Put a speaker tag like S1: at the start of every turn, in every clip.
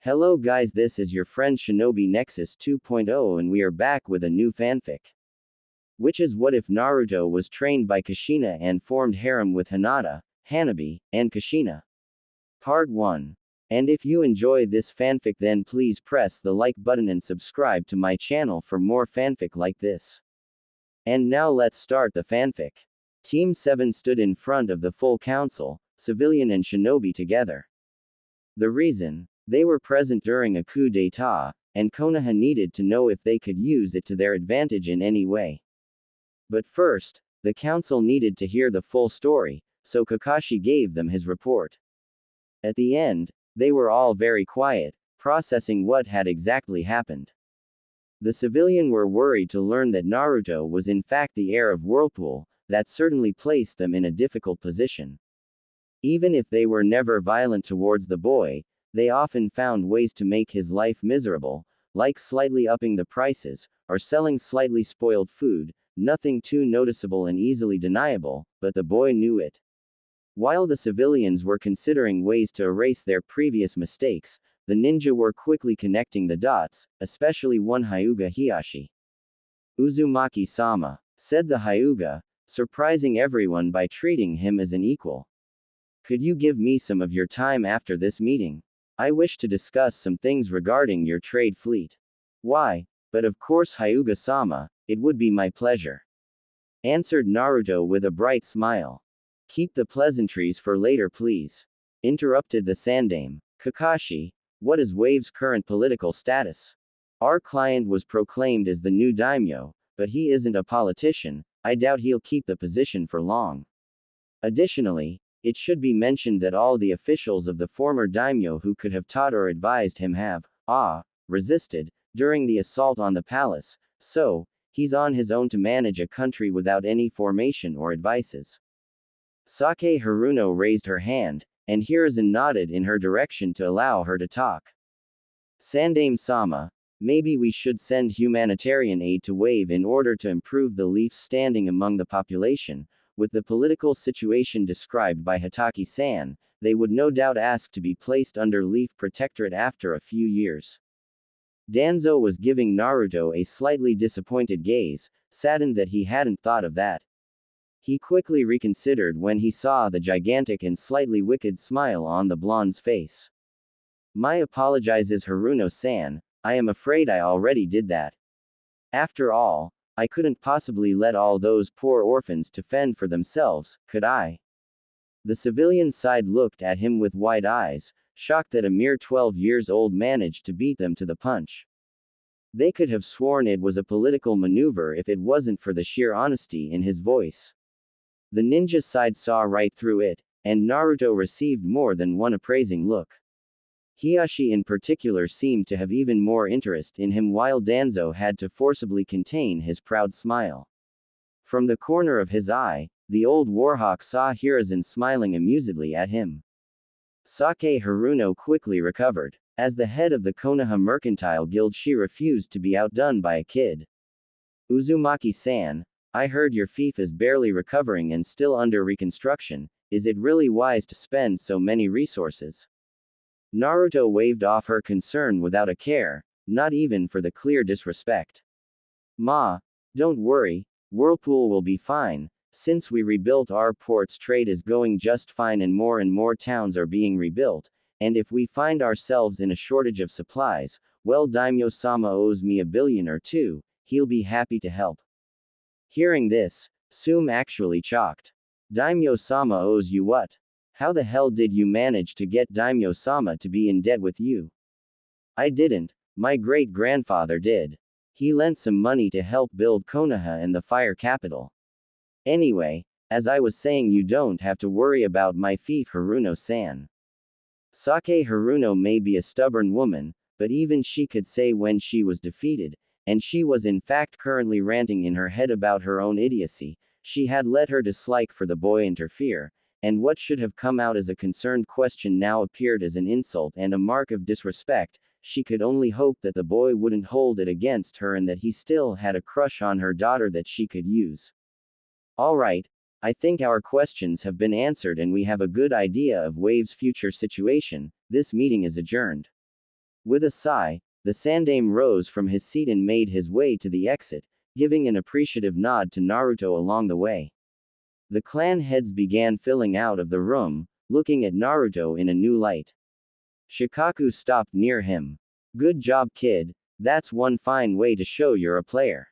S1: Hello guys, this is your friend Shinobi Nexus 2.0 and we are back with a new fanfic. Which is what if Naruto was trained by Kushina and formed harem with Hinata, Hanabi, and Kushina. Part 1. And if you enjoy this fanfic then please press the like button and subscribe to my channel for more fanfic like this. And now let's start the fanfic. Team 7 stood in front of the full council, civilian and shinobi together. The reason? They were present during a coup d'état, and Konoha needed to know if they could use it to their advantage in any way. But first, the council needed to hear the full story, so Kakashi gave them his report. At the end, they were all very quiet, processing what had exactly happened. The civilian were worried to learn that Naruto was in fact the heir of Whirlpool. That certainly placed them in a difficult position. Even if they were never violent towards the boy, they often found ways to make his life miserable, like slightly upping the prices, or selling slightly spoiled food, nothing too noticeable and easily deniable, but the boy knew it. While the civilians were considering ways to erase their previous mistakes, the ninja were quickly connecting the dots, especially one Hyuga Hiyashi. Uzumaki-sama, said the Hyuga, surprising everyone by treating him as an equal. Could you give me some of your time after this meeting? I wish to discuss some things regarding your trade fleet. Why, but of course Hyuga-sama, it would be my pleasure. Answered Naruto with a bright smile. Keep the pleasantries for later please. Interrupted the Sandame. Kakashi, what is Wave's current political status? Our client was proclaimed as the new daimyo, but he isn't a politician. I doubt he'll keep the position for long. Additionally, it should be mentioned that all the officials of the former daimyo who could have taught or advised him have, resisted, during the assault on the palace, so, he's on his own to manage a country without any formation or advices. Sake Haruno raised her hand, and Hiruzen nodded in her direction to allow her to talk. Sandame-sama, maybe we should send humanitarian aid to Wave in order to improve the Leaf's standing among the population. With the political situation described by Hataki-san, they would no doubt ask to be placed under Leaf Protectorate after a few years. Danzo was giving Naruto a slightly disappointed gaze, saddened that he hadn't thought of that. He quickly reconsidered when he saw the gigantic and slightly wicked smile on the blonde's face. My apologizes Haruno-san, I am afraid I already did that. After all, I couldn't possibly let all those poor orphans to fend for themselves, could I? The civilian side looked at him with wide eyes, shocked that a mere 12 years old managed to beat them to the punch. They could have sworn it was a political maneuver if it wasn't for the sheer honesty in his voice. The ninja side saw right through it, and Naruto received more than one appraising look. Hiyashi in particular seemed to have even more interest in him while Danzo had to forcibly contain his proud smile. From the corner of his eye, the old warhawk saw Hiruzen smiling amusedly at him. Sake Haruno quickly recovered. As the head of the Konoha Mercantile Guild she refused to be outdone by a kid. Uzumaki-san, I heard your fief is barely recovering and still under reconstruction. Is it really wise to spend so many resources? Naruto waved off her concern without a care, not even for the clear disrespect. Ma, don't worry, Whirlpool will be fine. Since we rebuilt our ports, trade is going just fine and more towns are being rebuilt, and if we find ourselves in a shortage of supplies, well Daimyo-sama owes me $1 billion or $2 billion, he'll be happy to help. Hearing this, Sume actually shocked. Daimyo-sama owes you what? How the hell did you manage to get Daimyo-sama to be in debt with you? I didn't, my great-grandfather did. He lent some money to help build Konoha and the fire capital. Anyway, as I was saying, you don't have to worry about my fief Haruno-san. Sake Haruno may be a stubborn woman, but even she could say when she was defeated, and she was in fact currently ranting in her head about her own idiocy. She had let her dislike for the boy interfere, and what should have come out as a concerned question now appeared as an insult and a mark of disrespect. She could only hope that the boy wouldn't hold it against her and that he still had a crush on her daughter that she could use. Alright, I think our questions have been answered and we have a good idea of Wave's future situation. This meeting is adjourned. With a sigh, the Sandaime rose from his seat and made his way to the exit, giving an appreciative nod to Naruto along the way. The clan heads began filing out of the room, looking at Naruto in a new light. Shikaku stopped near him. Good job, kid, that's one fine way to show you're a player.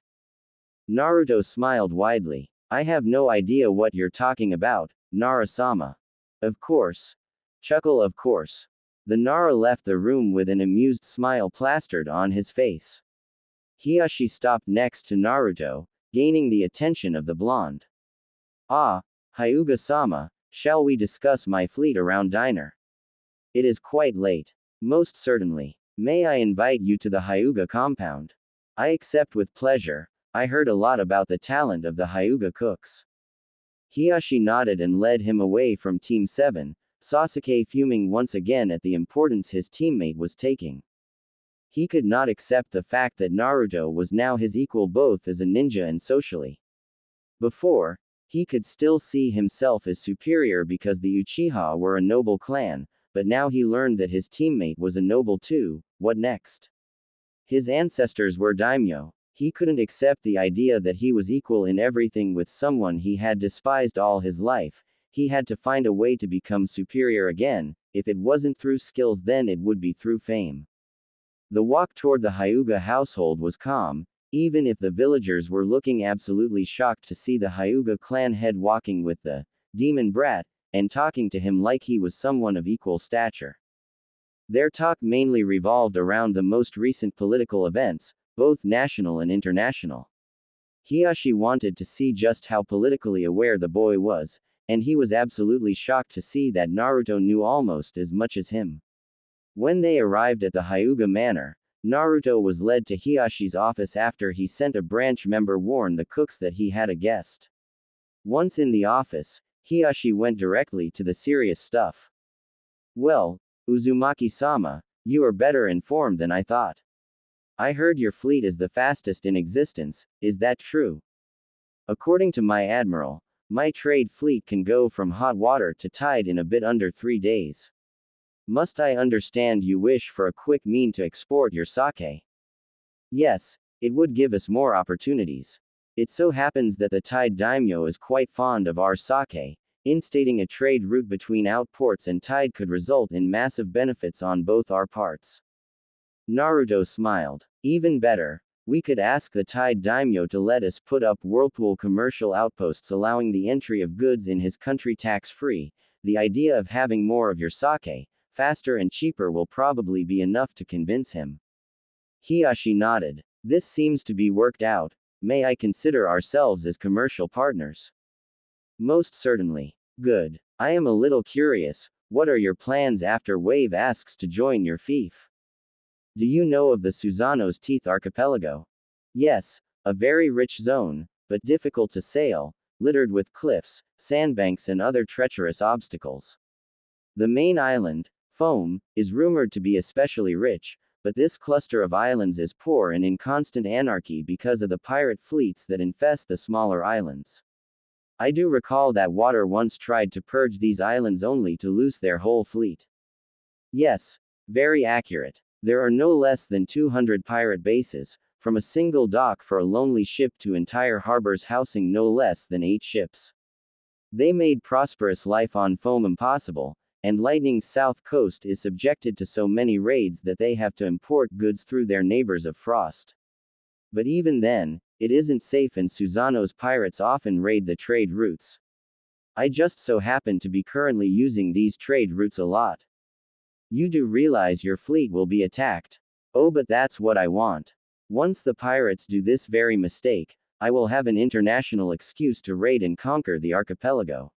S1: Naruto smiled widely. I have no idea what you're talking about, Nara-sama. Of course. Chuckle, of course. The Nara left the room with an amused smile plastered on his face. Hiyashi stopped next to Naruto, gaining the attention of the blonde. Ah, Hyuga-sama, shall we discuss my fleet around diner? It is quite late. Most certainly. May I invite you to the Hyuga compound? I accept with pleasure. I heard a lot about the talent of the Hyuga cooks. Hiyashi nodded and led him away from Team 7, Sasuke fuming once again at the importance his teammate was taking. He could not accept the fact that Naruto was now his equal both as a ninja and socially. Before, he could still see himself as superior because the Uchiha were a noble clan, but now he learned that his teammate was a noble too. What next? His ancestors were daimyo. He couldn't accept the idea that he was equal in everything with someone he had despised all his life. He had to find a way to become superior again. If it wasn't through skills, then it would be through fame. The walk toward the Hyuga household was calm, even if the villagers were looking absolutely shocked to see the Hyuga clan head walking with the demon brat, and talking to him like he was someone of equal stature. Their talk mainly revolved around the most recent political events, both national and international. Hiyashi wanted to see just how politically aware the boy was, and he was absolutely shocked to see that Naruto knew almost as much as him. When they arrived at the Hyuga manor, Naruto was led to Hiyashi's office after he sent a branch member warn the cooks that he had a guest. Once in the office, Hiyashi went directly to the serious stuff. Well, Uzumaki-sama, you are better informed than I thought. I heard your fleet is the fastest in existence, is that true? According to my admiral, my trade fleet can go from hot water to tide in a bit under 3 days. Must I understand you wish for a quick mean to export your sake? Yes, it would give us more opportunities. It so happens that the Tide Daimyo is quite fond of our sake. Instating a trade route between outports and Tide could result in massive benefits on both our parts. Naruto smiled. Even better, we could ask the Tide Daimyo to let us put up whirlpool commercial outposts allowing the entry of goods in his country tax-free. The idea of having more of your sake, faster and cheaper, will probably be enough to convince him. Hiyashi nodded. This seems to be worked out. May I consider ourselves as commercial partners? Most certainly. Good. I am a little curious, what are your plans after Wave asks to join your fief? Do you know of the Susanoo's Teeth archipelago? Yes, a very rich zone, but difficult to sail, littered with cliffs, sandbanks and other treacherous obstacles. The main island, Foam, is rumored to be especially rich, but this cluster of islands is poor and in constant anarchy because of the pirate fleets that infest the smaller islands. I do recall that Water once tried to purge these islands only to lose their whole fleet. Yes, very accurate. There are no less than 200 pirate bases, from a single dock for a lonely ship to entire harbors housing no less than 8 ships. They made prosperous life on Foam impossible, and Lightning's south coast is subjected to so many raids that they have to import goods through their neighbors of Frost. But even then, it isn't safe and Susanoo's pirates often raid the trade routes. I just so happen to be currently using these trade routes a lot. You do realize your fleet will be attacked? Oh, but that's what I want. Once the pirates do this very mistake, I will have an international excuse to raid and conquer the archipelago.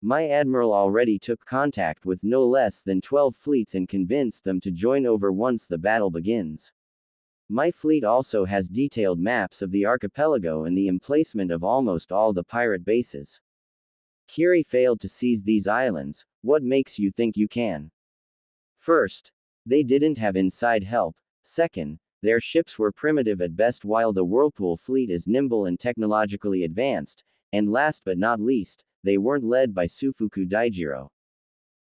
S1: My admiral already took contact with no less than 12 fleets and convinced them to join over once the battle begins. My fleet also has detailed maps of the archipelago and the emplacement of almost all the pirate bases. Kiri failed to seize these islands. What makes you think you can? First, they didn't have inside help. Second, their ships were primitive at best while the Whirlpool fleet is nimble and technologically advanced, and last but not least, they weren't led by Sufuku Daijiro.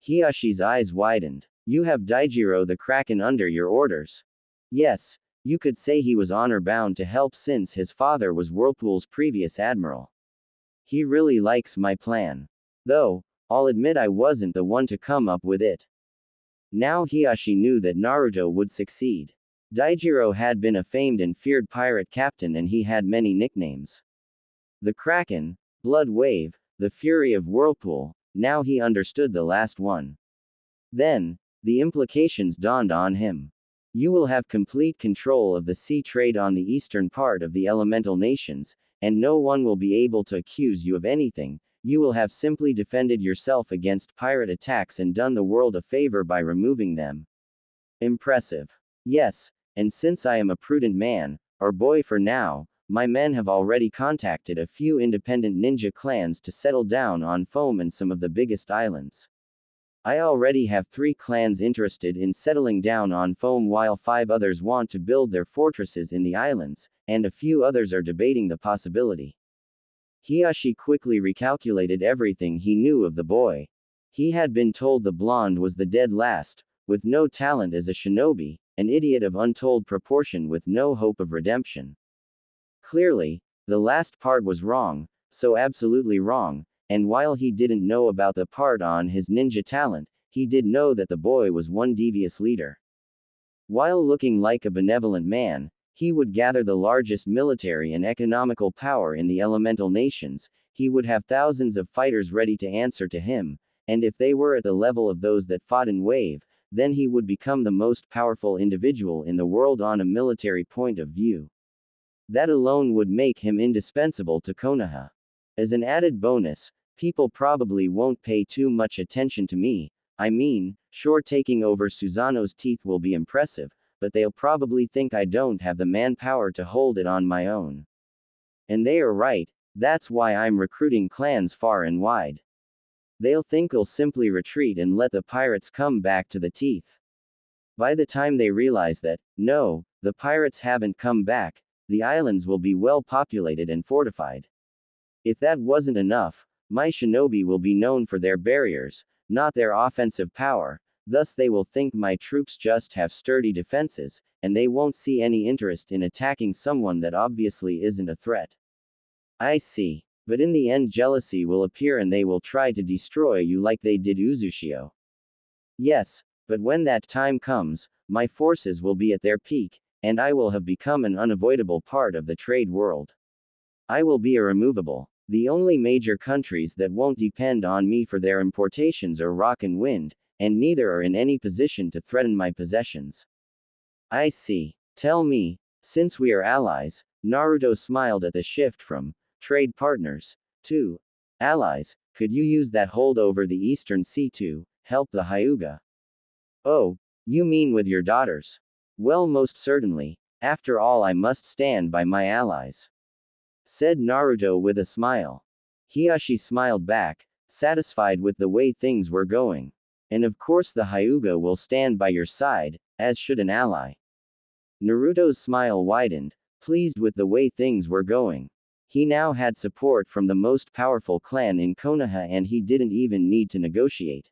S1: Hiyashi's eyes widened. You have Daijiro the Kraken under your orders. Yes, you could say he was honor-bound to help since his father was Whirlpool's previous admiral. He really likes my plan. Though, I'll admit I wasn't the one to come up with it. Now Hiashi knew that Naruto would succeed. Daijiro had been a famed and feared pirate captain and he had many nicknames. The Kraken, Blood Wave, the Fury of Whirlpool, now he understood the last one. Then, the implications dawned on him. You will have complete control of the sea trade on the eastern part of the elemental nations, and no one will be able to accuse you of anything. You will have simply defended yourself against pirate attacks and done the world a favor by removing them. Impressive. Yes, and since I am a prudent man, or boy for now, my men have already contacted a few independent ninja clans to settle down on Foam and some of the biggest islands. I already have 3 clans interested in settling down on Foam while 5 others want to build their fortresses in the islands, and a few others are debating the possibility. Hiashi quickly recalculated everything he knew of the boy. He had been told the blonde was the dead last, with no talent as a shinobi, an idiot of untold proportion with no hope of redemption. Clearly, the last part was wrong, so absolutely wrong, and while he didn't know about the part on his ninja talent, he did know that the boy was one devious leader. While looking like a benevolent man, he would gather the largest military and economical power in the elemental nations, he would have thousands of fighters ready to answer to him, and if they were at the level of those that fought in Wave, then he would become the most powerful individual in the world on a military point of view. That alone would make him indispensable to Konoha. As an added bonus, people probably won't pay too much attention to me. I mean, sure, taking over Susanoo's teeth will be impressive, but they'll probably think I don't have the manpower to hold it on my own. And they are right, that's why I'm recruiting clans far and wide. They'll think I'll simply retreat and let the pirates come back to the teeth. By the time they realize that, no, the pirates haven't come back, the islands will be well populated and fortified. If that wasn't enough, my shinobi will be known for their barriers, not their offensive power, thus they will think my troops just have sturdy defenses, and they won't see any interest in attacking someone that obviously isn't a threat. I see. But in the end jealousy will appear and they will try to destroy you like they did Uzushio. Yes, but when that time comes, my forces will be at their peak, and I will have become an unavoidable part of the trade world. I will be irremovable. The only major countries that won't depend on me for their importations are Rock and Wind, and neither are in any position to threaten my possessions. I see. Tell me, since we are allies, Naruto smiled at the shift from trade partners to allies, could you use that hold over the Eastern Sea to help the Hyuga? Oh, you mean with your daughters? Well, most certainly. After all, I must stand by my allies, said Naruto with a smile. Hiashi smiled back, satisfied with the way things were going. And of course the Hyuga will stand by your side, as should an ally. Naruto's smile widened, pleased with the way things were going. He now had support from the most powerful clan in Konoha and he didn't even need to negotiate.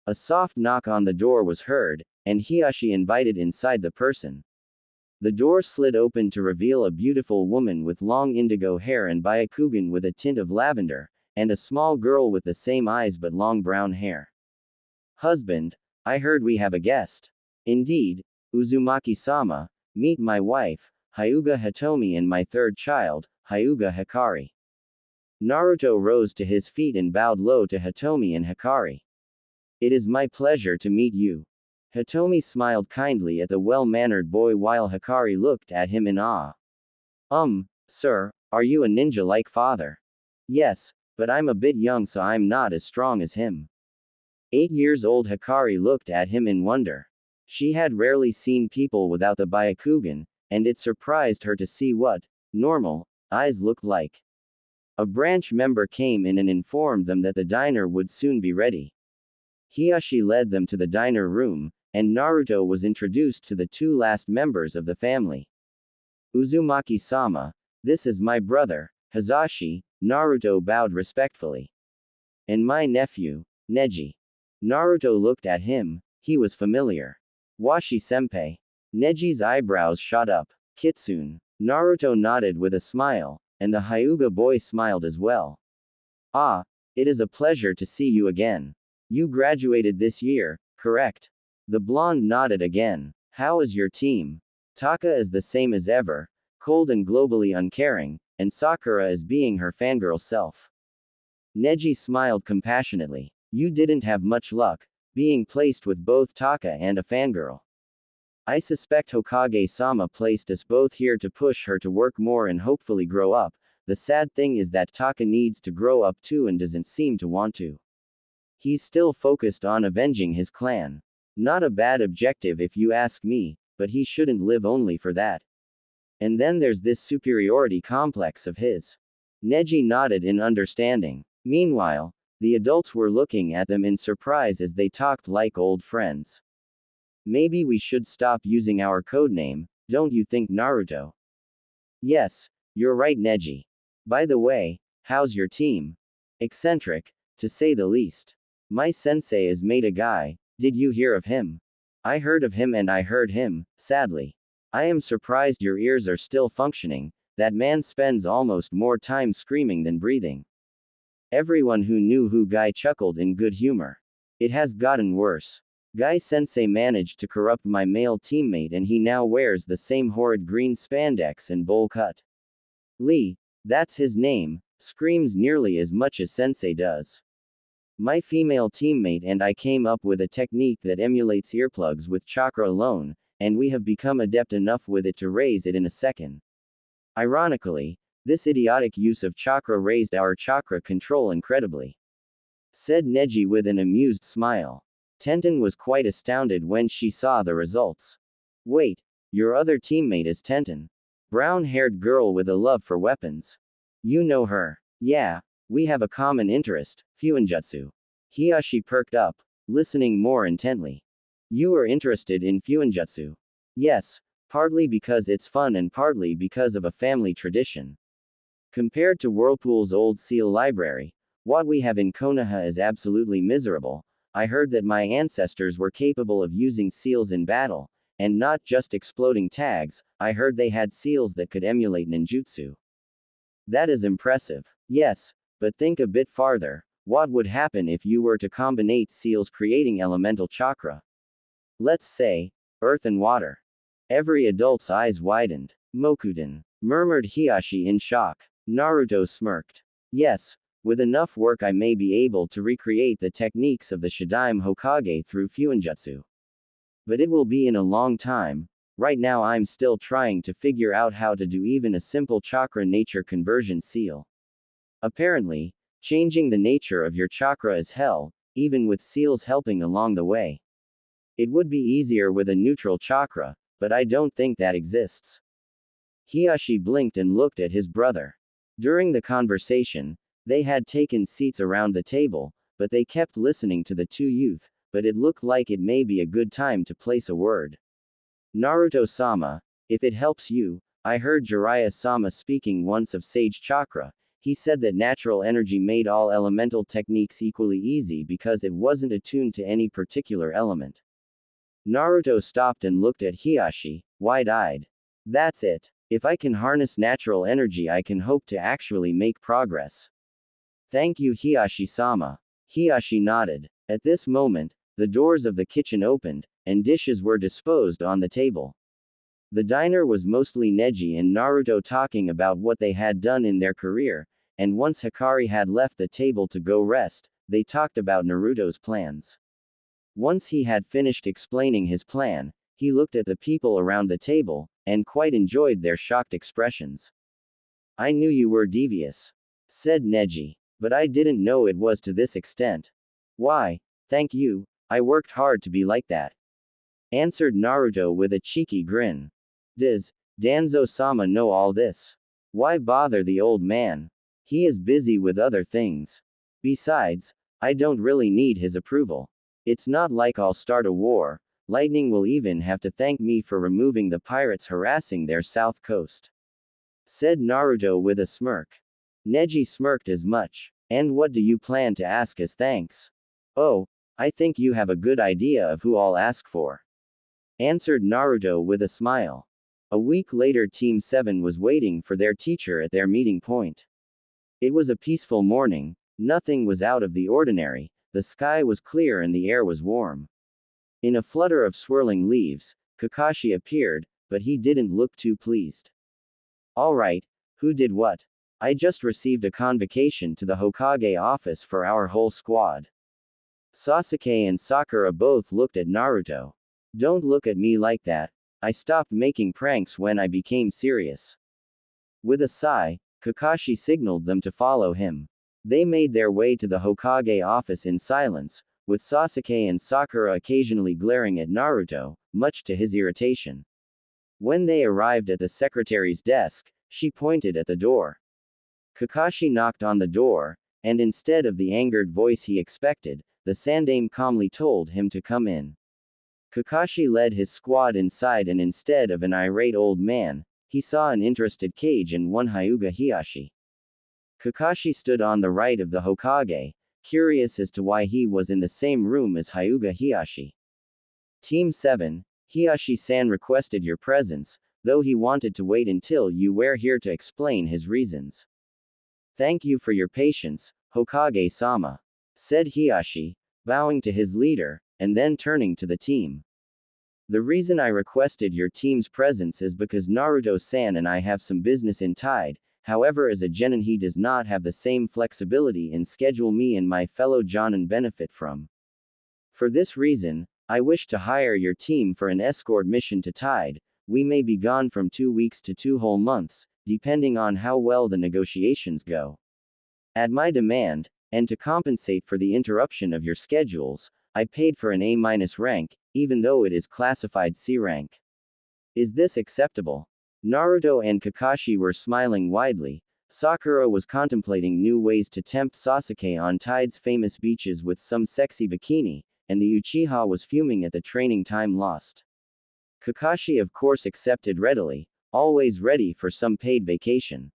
S1: A soft knock on the door was heard, and Hiashi invited inside the person. The door slid open to reveal a beautiful woman with long indigo hair and Byakugan with a tint of lavender, and a small girl with the same eyes but long brown hair. Husband, I heard we have a guest. Indeed, Uzumaki-sama, meet my wife, Hyuga Hitomi, and my third child, Hyuga Hikari. Naruto rose to his feet and bowed low to Hitomi and Hikari. It is my pleasure to meet you. Hitomi smiled kindly at the well-mannered boy while Hikari looked at him in awe. Sir, are you a ninja like father? Yes, but I'm a bit young so I'm not as strong as him. 8 years old Hikari looked at him in wonder. She had rarely seen people without the Byakugan, and it surprised her to see what normal eyes looked like. A branch member came in and informed them that the diner would soon be ready. Hiashi led them to the diner room, and Naruto was introduced to the 2 last members of the family. Uzumaki-sama, this is my brother, Hazashi, Naruto bowed respectfully. And my nephew, Neji. Naruto looked at him, He was familiar. Washi-senpai. Neji's eyebrows shot up. Kitsune. Naruto nodded with a smile, and the Hyuga boy smiled as well. Ah, it is a pleasure to see you again. You graduated this year, correct? The blonde nodded again. How is your team? Taka is the same as ever, cold and globally uncaring, and Sakura is being her fangirl self. Neji smiled compassionately. You didn't have much luck, being placed with both Taka and a fangirl. I suspect Hokage-sama placed us both here to push her to work more and hopefully grow up. The sad thing is that Taka needs to grow up too and doesn't seem to want to. He's still focused on avenging his clan. Not a bad objective if you ask me, but he shouldn't live only for that. And then there's this superiority complex of his. Neji nodded in understanding. Meanwhile, the adults were looking at them in surprise as they talked like old friends. Maybe we should stop using our codename, don't you think, Naruto? Yes, you're right, Neji. By the way, how's your team? Eccentric, to say the least. My sensei is Maida guy, did you hear of him? I heard of him and I heard him, sadly. I am surprised your ears are still functioning, that man spends almost more time screaming than breathing. Everyone who knew who Guy chuckled in good humor. It has gotten worse. Guy sensei managed to corrupt my male teammate and he now wears the same horrid green spandex and bowl cut. Lee, that's his name, screams nearly as much as sensei does. My female teammate and I came up with a technique that emulates earplugs with chakra alone, and we have become adept enough with it to raise it in a second. Ironically, this idiotic use of chakra raised our chakra control incredibly. Said Neji with an amused smile. Tenten was quite astounded when she saw the results. Wait, your other teammate is Tenten. Brown-haired girl with a love for weapons. You know her. Yeah, we have a common interest, Fuinjutsu. Hiyashi perked up, listening more intently. You are interested in Fuinjutsu? Yes, partly because it's fun and partly because of a family tradition. Compared to Whirlpool's old seal library, what we have in Konoha is absolutely miserable. I heard that my ancestors were capable of using seals in battle, and not just exploding tags. I heard they had seals that could emulate ninjutsu. That is impressive. Yes, but think a bit farther. What would happen if you were to combine seals creating elemental chakra? Let's say, earth and water. Every adult's eyes widened. Mokuten, murmured Hiyashi in shock. Naruto smirked. Yes, with enough work I may be able to recreate the techniques of the Shadaime Hokage through Fuinjutsu. But it will be in a long time. Right now I'm still trying to figure out how to do even a simple chakra nature conversion seal. Apparently, changing the nature of your chakra is hell, even with seals helping along the way. It would be easier with a neutral chakra, but I don't think that exists. Hiyashi blinked and looked at his brother. During the conversation, they had taken seats around the table, but they kept listening to the two youth, but it looked like it may be a good time to place a word. Naruto-sama, if it helps you, I heard Jiraiya-sama speaking once of Sage Chakra. He said that natural energy made all elemental techniques equally easy because it wasn't attuned to any particular element. Naruto stopped and looked at Hiyashi, wide-eyed. That's it. If I can harness natural energy I can hope to actually make progress. Thank you Hiyashi-sama. Hiyashi nodded. At this moment, the doors of the kitchen opened, and dishes were disposed on the table. The diner was mostly Neji and Naruto talking about what they had done in their career, and once Hikari had left the table to go rest, they talked about Naruto's plans. Once he had finished explaining his plan, he looked at the people around the table, and quite enjoyed their shocked expressions. I knew you were devious, said Neji, but I didn't know it was to this extent. Why, thank you, I worked hard to be like that, answered Naruto with a cheeky grin. Does Danzo-sama know all this? Why bother the old man? He is busy with other things. Besides, I don't really need his approval. It's not like I'll start a war. Lightning will even have to thank me for removing the pirates harassing their south coast, said Naruto with a smirk. Neji smirked as much. And what do you plan to ask as thanks? Oh, I think you have a good idea of who I'll ask for," answered Naruto with a smile. A week later, Team 7 was waiting for their teacher at their meeting point. It was a peaceful morning, nothing was out of the ordinary, the sky was clear and the air was warm. In a flutter of swirling leaves, Kakashi appeared, but he didn't look too pleased. "Alright, who did what? I just received a convocation to the Hokage office for our whole squad." Sasuke and Sakura both looked at Naruto. "Don't look at me like that. I stopped making pranks when I became serious." With a sigh, Kakashi signaled them to follow him. They made their way to the Hokage office in silence, with Sasuke and Sakura occasionally glaring at Naruto, much to his irritation. When they arrived at the secretary's desk, she pointed at the door. Kakashi knocked on the door, and instead of the angered voice he expected, the Sandaime calmly told him to come in. Kakashi led his squad inside, and instead of an irate old man, he saw an interested Kage and one Hyuga Hiashi. Kakashi stood on the right of the Hokage, curious as to why he was in the same room as Hyuga Hiashi. "Team 7, Hiashi-san requested your presence, though he wanted to wait until you were here to explain his reasons." "Thank you for your patience, Hokage-sama," said Hiashi, bowing to his leader, and then turning to the team. "The reason I requested your team's presence is because Naruto-san and I have some business in Tide, however as a genin he does not have the same flexibility in schedule me and my fellow jonin benefit from. For this reason, I wish to hire your team for an escort mission to Tide. We may be gone from 2 weeks to 2 whole months, depending on how well the negotiations go. At my demand, and to compensate for the interruption of your schedules, I paid for an A- rank, even though it is classified C rank. Is this acceptable?" Naruto and Kakashi were smiling widely. Sakura was contemplating new ways to tempt Sasuke on Tide's famous beaches with some sexy bikini, and the Uchiha was fuming at the training time lost. Kakashi of course accepted readily, always ready for some paid vacation.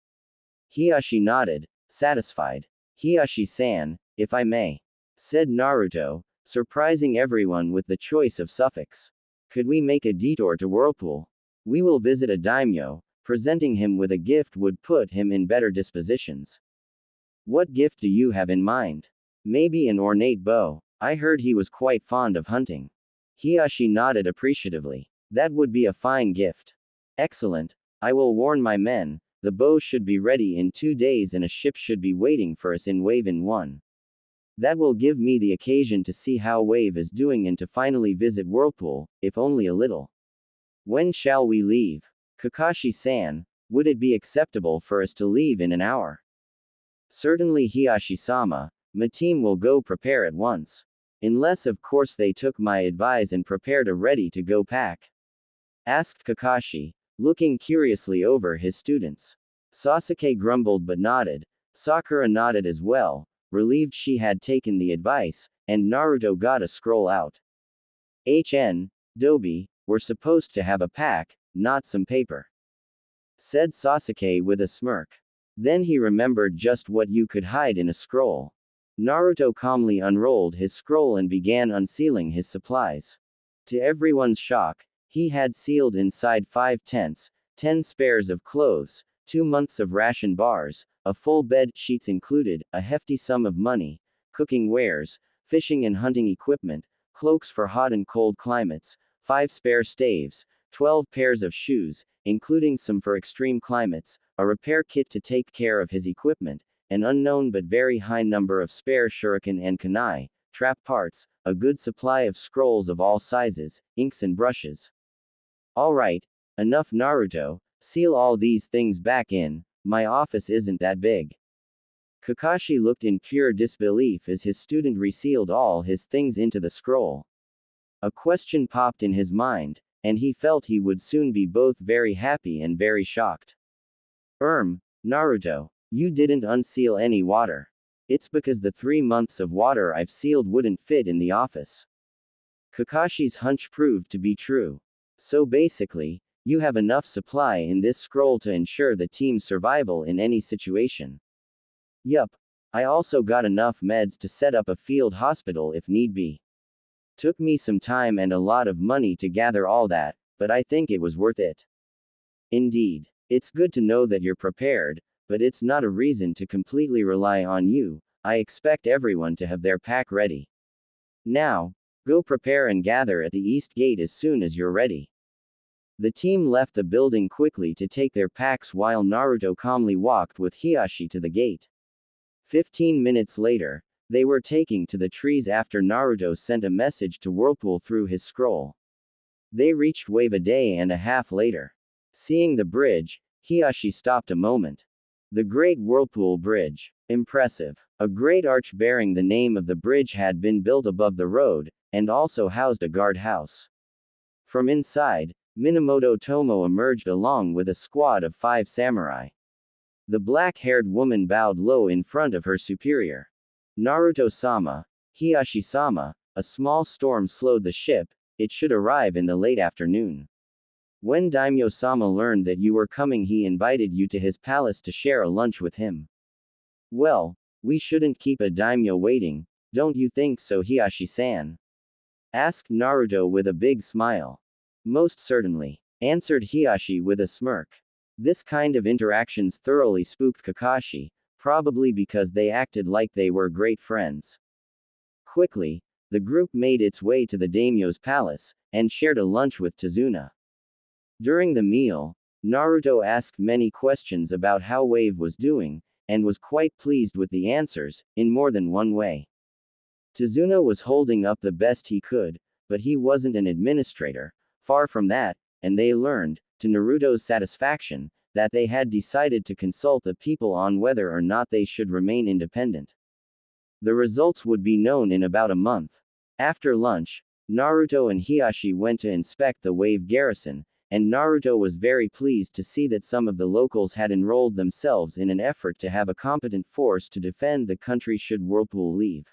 S1: Hiashi nodded, satisfied. "Hiashi-san, if I may," said Naruto, surprising everyone with the choice of suffix. "Could we make a detour to Whirlpool? We will visit a daimyo. Presenting him with a gift would put him in better dispositions." "What gift do you have in mind?" "Maybe an ornate bow. I heard he was quite fond of hunting." Hiashi nodded appreciatively. "That would be a fine gift." "Excellent. I will warn my men. The bow should be ready in 2 days and a ship should be waiting for us in Wave in 1. That will give me the occasion to see how Wave is doing and to finally visit Whirlpool, if only a little." "When shall we leave?" "Kakashi-san, would it be acceptable for us to leave in an hour?" "Certainly Hiashi-sama, my team will go prepare at once. Unless of course they took my advice and prepared a ready-to-go pack?" asked Kakashi, looking curiously over his students. Sasuke grumbled but nodded. Sakura nodded as well, relieved she had taken the advice, and Naruto got a scroll out. Dobi, we're supposed to have a pack, not some paper," said Sasuke with a smirk. Then he remembered just what you could hide in a scroll. Naruto calmly unrolled his scroll and began unsealing his supplies. To everyone's shock, he had sealed inside 5 tents, 10 spares of clothes, 2 months of ration bars, a full bed, sheets included, a hefty sum of money, cooking wares, fishing and hunting equipment, cloaks for hot and cold climates, 5 spare staves, 12 pairs of shoes, including some for extreme climates, a repair kit to take care of his equipment, an unknown but very high number of spare shuriken and kunai, trap parts, a good supply of scrolls of all sizes, inks and brushes. "Alright, enough Naruto, seal all these things back in, my office isn't that big." Kakashi looked in pure disbelief as his student resealed all his things into the scroll. A question popped in his mind, and he felt he would soon be both very happy and very shocked. Naruto, you didn't unseal any water. It's because the 3 months of water I've sealed wouldn't fit in the office." Kakashi's hunch proved to be true. "So basically, you have enough supply in this scroll to ensure the team's survival in any situation." "Yup. I also got enough meds to set up a field hospital if need be." Took me some time and a lot of money to gather all that, but I think it was worth it. Indeed. It's good to know that you're prepared, but it's not a reason to completely rely on you. I expect everyone to have their pack ready. Now, go prepare and gather at the east gate as soon as you're ready. The team left the building quickly to take their packs while Naruto calmly walked with Hiashi to the gate. 15 minutes later, they were taking to the trees after Naruto sent a message to Whirlpool through his scroll. They reached Wave a day and a half later. Seeing the bridge, Hiashi stopped a moment. The Great Whirlpool Bridge. Impressive. A great arch bearing the name of the bridge had been built above the road, and also housed a guard house. From inside, Minamoto Tomo emerged along with a squad of 5 samurai. The black-haired woman bowed low in front of her superior. Naruto-sama, Hiashi-sama, a small storm slowed the ship, it should arrive in the late afternoon. When Daimyo-sama learned that you were coming, he invited you to his palace to share a lunch with him. Well, we shouldn't keep a daimyo waiting, don't you think so, Hiashi-san? Asked Naruto with a big smile. Most certainly, answered Hiashi with a smirk. This kind of interactions thoroughly spooked Kakashi, probably because they acted like they were great friends. Quickly, the group made its way to the daimyo's palace, and shared a lunch with Tazuna. During the meal, Naruto asked many questions about how Wave was doing, and was quite pleased with the answers, in more than one way. Tazuna was holding up the best he could, but he wasn't an administrator, far from that, and they learned, to Naruto's satisfaction, that they had decided to consult the people on whether or not they should remain independent. The results would be known in about a month. After lunch, Naruto and Hiashi went to inspect the Wave garrison, and Naruto was very pleased to see that some of the locals had enrolled themselves in an effort to have a competent force to defend the country should Whirlpool leave.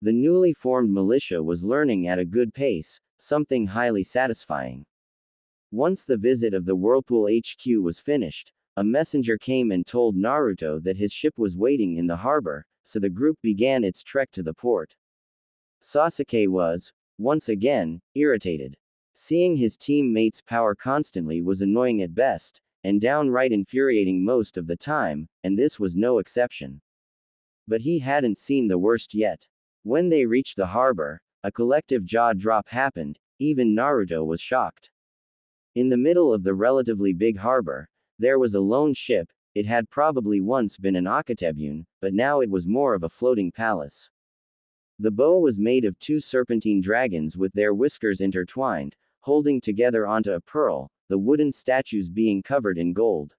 S1: The newly formed militia was learning at a good pace, something highly satisfying. Once the visit of the Whirlpool HQ was finished, a messenger came and told Naruto that his ship was waiting in the harbor, so the group began its trek to the port. Sasuke was, once again, irritated. Seeing his teammates' power constantly was annoying at best, and downright infuriating most of the time, and this was no exception. But he hadn't seen the worst yet. When they reached the harbor, a collective jaw drop happened, even Naruto was shocked. In the middle of the relatively big harbor, there was a lone ship. It had probably once been an Akatebune, but now it was more of a floating palace. The bow was made of 2 serpentine dragons with their whiskers intertwined, holding together onto a pearl, the wooden statues being covered in gold.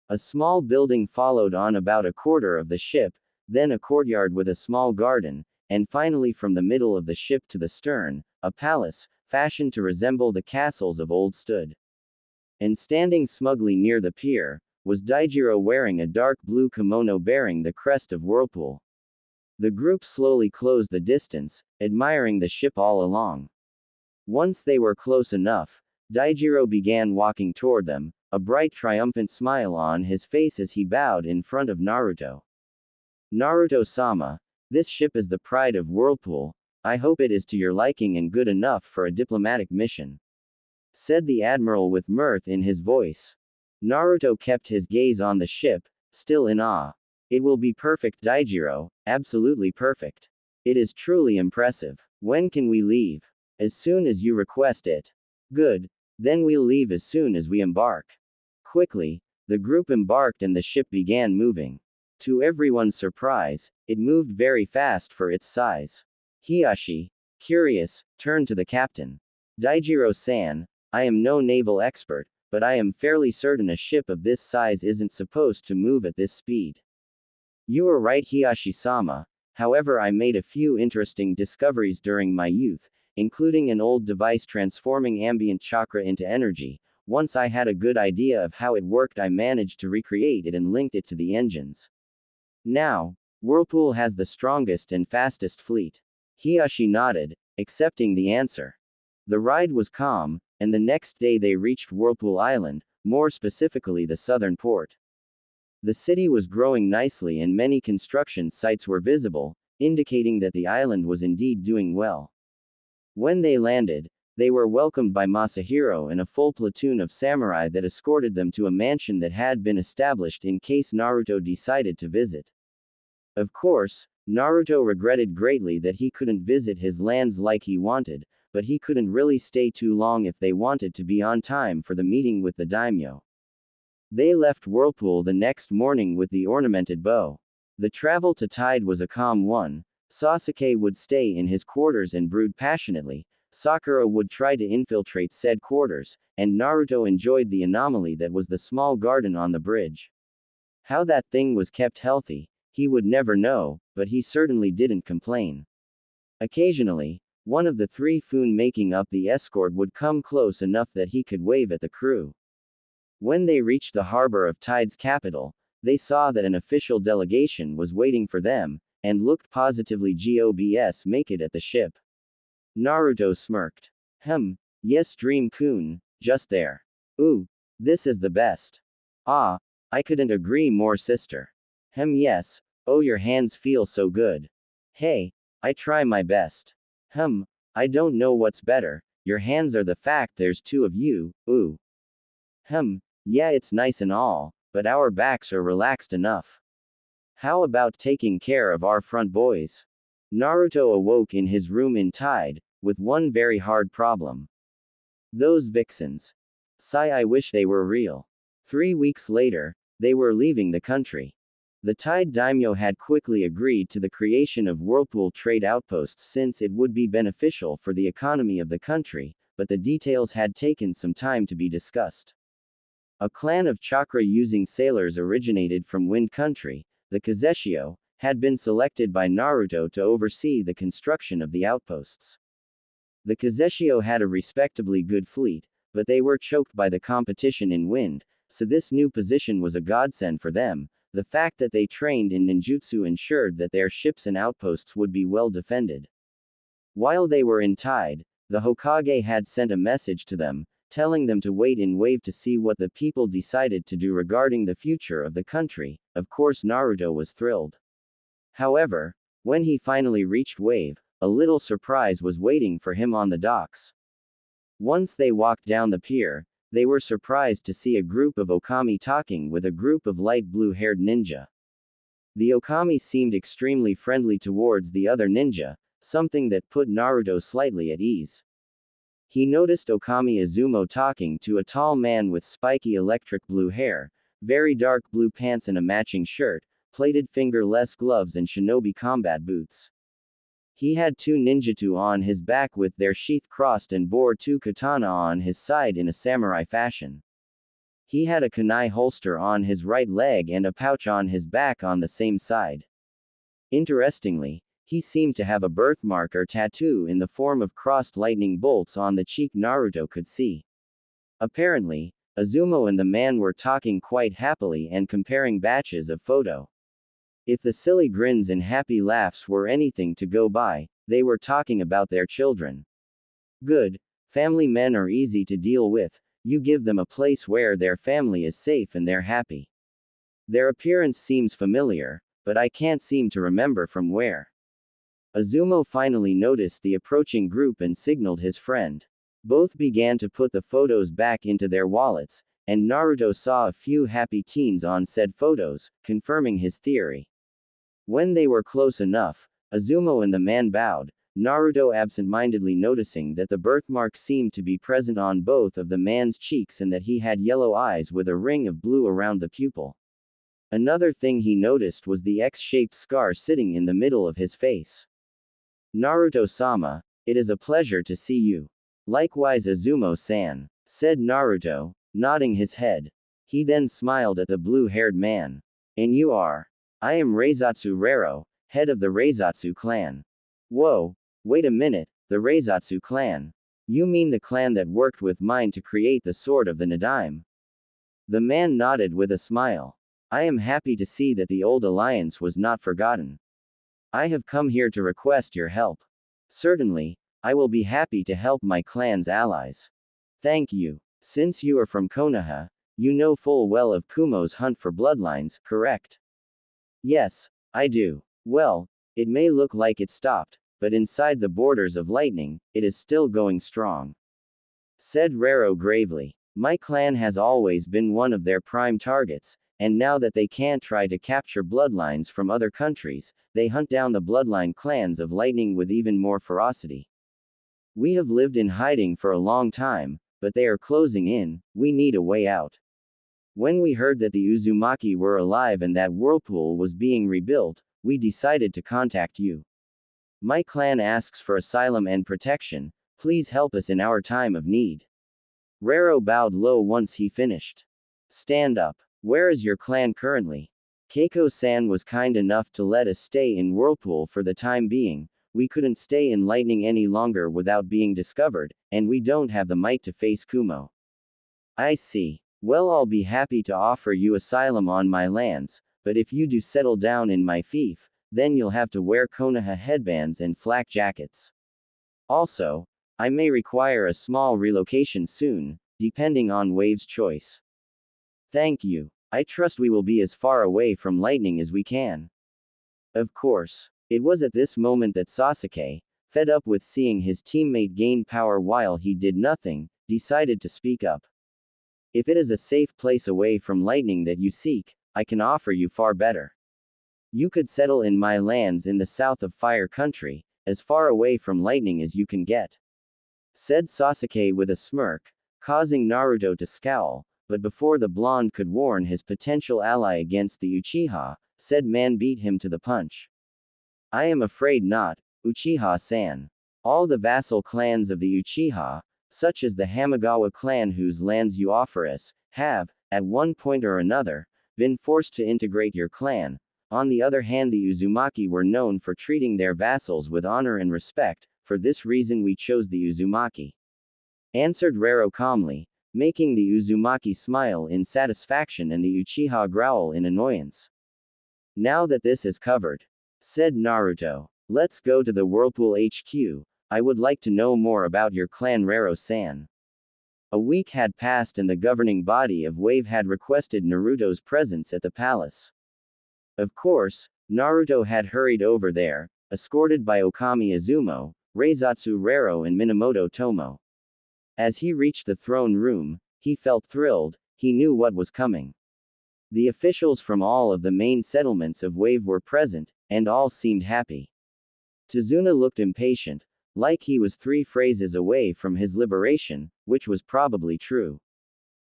S1: A small building followed on about a quarter of the ship, then a courtyard with a small garden, and finally from the middle of the ship to the stern, a palace, fashioned to resemble the castles of old stood. And standing smugly near the pier, was Daijiro wearing a dark blue kimono bearing the crest of Whirlpool. The group slowly closed the distance, admiring the ship all along. Once they were close enough, Daijiro began walking toward them, a bright triumphant smile on his face as he bowed in front of Naruto. Naruto-sama, this ship is the pride of Whirlpool, I hope it is to your liking and good enough for a diplomatic mission, said the admiral with mirth in his voice. Naruto kept his gaze on the ship, still in awe. It will be perfect, Daijiro, absolutely perfect. It is truly impressive. When can we leave? As soon as you request it. Good. Then we'll leave as soon as we embark. Quickly, the group embarked and the ship began moving. To everyone's surprise, it moved very fast for its size. Hiashi, curious, turned to the captain. Daijiro-san, I am no naval expert, but I am fairly certain a ship of this size isn't supposed to move at this speed. You are right, Hiashi-sama, however I made a few interesting discoveries during my youth, including an old device transforming ambient chakra into energy. Once I had a good idea of how it worked, I managed to recreate it and linked it to the engines. Now, Whirlpool has the strongest and fastest fleet. Hiashi nodded, accepting the answer. The ride was calm, and the next day they reached Whirlpool Island, more specifically the southern port. The city was growing nicely and many construction sites were visible, indicating that the island was indeed doing well. When they landed, they were welcomed by Masahiro and a full platoon of samurai that escorted them to a mansion that had been established in case Naruto decided to visit. Of course, Naruto regretted greatly that he couldn't visit his lands like he wanted, but he couldn't really stay too long if they wanted to be on time for the meeting with the daimyo. They left Whirlpool the next morning with the ornamented bow. The travel to Tide was a calm one. Sasuke would stay in his quarters and brood passionately, Sakura would try to infiltrate said quarters, and Naruto enjoyed the anomaly that was the small garden on the bridge. How that thing was kept healthy, he would never know, but he certainly didn't complain. Occasionally, one of the three Fun making up the escort would come close enough that he could wave at the crew. When they reached the harbor of Tide's capital, they saw that an official delegation was waiting for them, and looked positively gobs make it at the ship. Naruto smirked. Yes Dream-kun, just there. Ooh, this is the best. Ah, I couldn't agree more sister. Yes, oh your hands feel so good. Hey, I try my best. I don't know what's better, your hands are the fact there's two of you, ooh. Yeah it's nice and all, but our backs are relaxed enough. How about taking care of our front boys? Naruto awoke in his room in Tide, with one very hard problem. Those vixens. Sigh, I wish they were real. 3 weeks later, they were leaving the country. The Tide daimyo had quickly agreed to the creation of Whirlpool trade outposts since it would be beneficial for the economy of the country, but the details had taken some time to be discussed. A clan of chakra-using sailors originated from Wind Country, the Kazeshio, had been selected by Naruto to oversee the construction of the outposts. The Kazeshio had a respectably good fleet, but they were choked by the competition in wind, so this new position was a godsend for them. The fact that they trained in ninjutsu ensured that their ships and outposts would be well defended. While they were in Tide, the Hokage had sent a message to them, telling them to wait in Wave to see what the people decided to do regarding the future of the country. Of course Naruto was thrilled. However, when he finally reached Wave, a little surprise was waiting for him on the docks. Once they walked down the pier, they were surprised to see a group of Okami talking with a group of light blue-haired ninja. The Okami seemed extremely friendly towards the other ninja, something that put Naruto slightly at ease. He noticed Okami Izumo talking to a tall man with spiky electric blue hair, very dark blue pants and a matching shirt, plated fingerless gloves and shinobi combat boots. He had 2 ninjutsu on his back with their sheath crossed and bore 2 katana on his side in a samurai fashion. He had a kunai holster on his right leg and a pouch on his back on the same side. Interestingly, he seemed to have a birthmark or tattoo in the form of crossed lightning bolts on the cheek Naruto could see. Apparently, Izumo and the man were talking quite happily and comparing batches of photo. If the silly grins and happy laughs were anything to go by, they were talking about their children. Good. Family men are easy to deal with, you give them a place where their family is safe and they're happy. Their appearance seems familiar, but I can't seem to remember from where. Izumo finally noticed the approaching group and signaled his friend. Both began to put the photos back into their wallets, and Naruto saw a few happy teens on said photos, confirming his theory. When they were close enough, Izumo and the man bowed, Naruto absent-mindedly noticing that the birthmark seemed to be present on both of the man's cheeks and that he had yellow eyes with a ring of blue around the pupil. Another thing he noticed was the X-shaped scar sitting in the middle of his face. Naruto-sama, it is a pleasure to see you. Likewise Izumo-san, said Naruto, nodding his head. He then smiled at the blue-haired man. And you are? I am Reizatsu Rero, head of the Reizatsu clan. Whoa, wait a minute, the Reizatsu clan. You mean the clan that worked with mine to create the sword of the Nadaime? The man nodded with a smile. I am happy to see that the old alliance was not forgotten. I have come here to request your help. Certainly, I will be happy to help my clan's allies. Thank you. Since you are from Konoha, you know full well of Kumo's hunt for bloodlines, correct? Yes, I do. Well, it may look like it stopped, but inside the borders of lightning, it is still going strong. Said Rero gravely. My clan has always been one of their prime targets, and now that they can't try to capture bloodlines from other countries, they hunt down the bloodline clans of lightning with even more ferocity. We have lived in hiding for a long time, but they are closing in. We need a way out. When we heard that the Uzumaki were alive and that Whirlpool was being rebuilt, we decided to contact you. My clan asks for asylum and protection. Please help us in our time of need. Rero bowed low once he finished. Stand up. Where is your clan currently? Keiko-san was kind enough to let us stay in Whirlpool for the time being. We couldn't stay in lightning any longer without being discovered, and we don't have the might to face Kumo. I see. Well, I'll be happy to offer you asylum on my lands, but if you do settle down in my fief, then you'll have to wear Konoha headbands and flak jackets. Also, I may require a small relocation soon, depending on Wave's choice. Thank you. I trust we will be as far away from lightning as we can. Of course. It was at this moment that Sasuke, fed up with seeing his teammate gain power while he did nothing, decided to speak up. If it is a safe place away from lightning that you seek, I can offer you far better. You could settle in my lands in the south of Fire Country, as far away from lightning as you can get. Said Sasuke with a smirk, causing Naruto to scowl, but before the blonde could warn his potential ally against the Uchiha, said man beat him to the punch. I am afraid not, Uchiha-san. All the vassal clans of the Uchiha, such as the Hamagawa clan whose lands you offer us, have, at one point or another, been forced to integrate your clan. On the other hand, the Uzumaki were known for treating their vassals with honor and respect. For this reason we chose the Uzumaki. Answered Rero calmly, making the Uzumaki smile in satisfaction and the Uchiha growl in annoyance. Now that this is covered, said Naruto, let's go to the Whirlpool HQ. I would like to know more about your clan, Rero-san. A week had passed and the governing body of Wave had requested Naruto's presence at the palace. Of course, Naruto had hurried over there, escorted by Okami Izumo, Reizatsu Rero and Minamoto Tomo. As he reached the throne room, he felt thrilled. He knew what was coming. The officials from all of the main settlements of Wave were present, and all seemed happy. Tazuna looked impatient, like he was 3 phrases away from his liberation, which was probably true.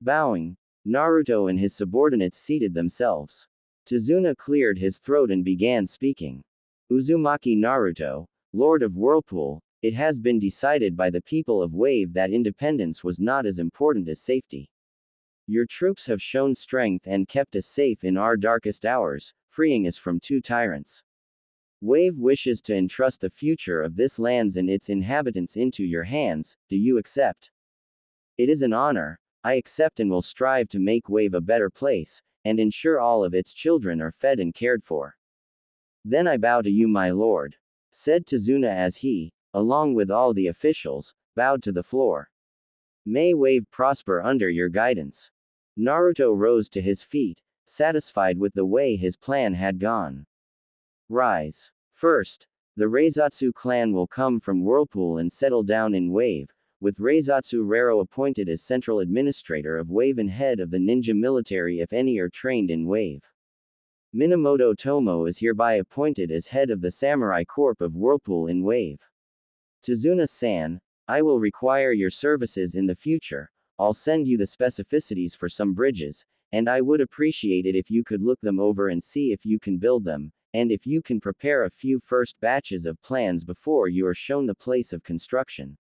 S1: Bowing, Naruto and his subordinates seated themselves. Tazuna cleared his throat and began speaking. Uzumaki Naruto, Lord of Whirlpool, it has been decided by the people of Wave that independence was not as important as safety. Your troops have shown strength and kept us safe in our darkest hours, freeing us from 2 tyrants. Wave wishes to entrust the future of this lands and its inhabitants into your hands. Do you accept? It is an honor. I accept and will strive to make Wave a better place, and ensure all of its children are fed and cared for. Then I bow to you, my lord, said Tazuna as he, along with all the officials, bowed to the floor. May Wave prosper under your guidance. Naruto rose to his feet, satisfied with the way his plan had gone. Rise. First, the Reizatsu clan will come from Whirlpool and settle down in Wave, with Reizatsu Rero appointed as central administrator of Wave and head of the ninja military if any are trained in Wave. Minamoto Tomo is hereby appointed as head of the Samurai Corps of Whirlpool in Wave. Tazuna-san, I will require your services in the future. I'll send you the specificities for some bridges, and I would appreciate it if you could look them over and see if you can build them, and if you can prepare a few first batches of plans before you are shown the place of construction.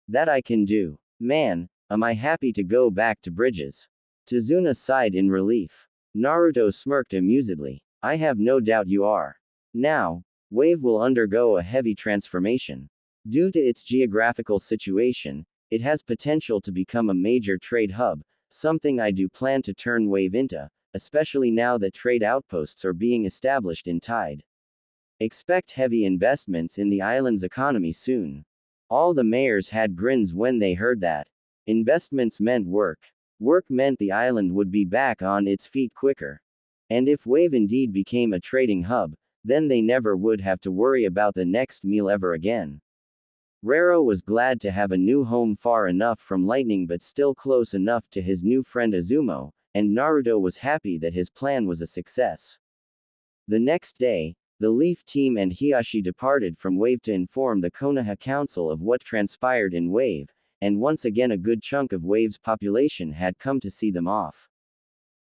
S1: That I can do. Man, am I happy to go back to bridges. Tazuna sighed in relief. Naruto smirked amusedly. I have no doubt you are. Now, Wave will undergo a heavy transformation. Due to its geographical situation, it has potential to become a major trade hub, something I do plan to turn Wave into, especially now that trade outposts are being established in Tide. Expect heavy investments in the island's economy soon. All the mayors had grins when they heard that. Investments meant work. Work meant the island would be back on its feet quicker. And if Wave indeed became a trading hub, then they never would have to worry about the next meal ever again. Rero was glad to have a new home far enough from lightning but still close enough to his new friend Azumo, and Naruto was happy that his plan was a success. The next day, the Leaf team and Hiashi departed from Wave to inform the Konoha Council of what transpired in Wave, and once again a good chunk of Wave's population had come to see them off.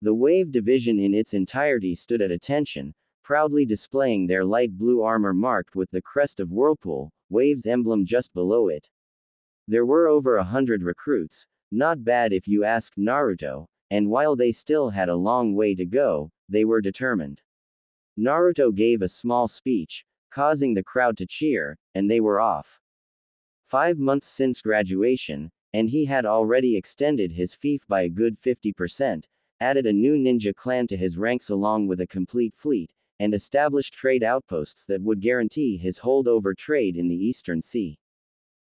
S1: The Wave division in its entirety stood at attention, proudly displaying their light blue armor marked with the crest of Whirlpool, Wave's emblem just below it. There were over 100 recruits, not bad if you asked Naruto, and while they still had a long way to go, they were determined. Naruto gave a small speech, causing the crowd to cheer, and they were off. 5 months since graduation, and he had already extended his fief by a good 50%, added a new ninja clan to his ranks along with a complete fleet, and established trade outposts that would guarantee his hold over trade in the Eastern Sea.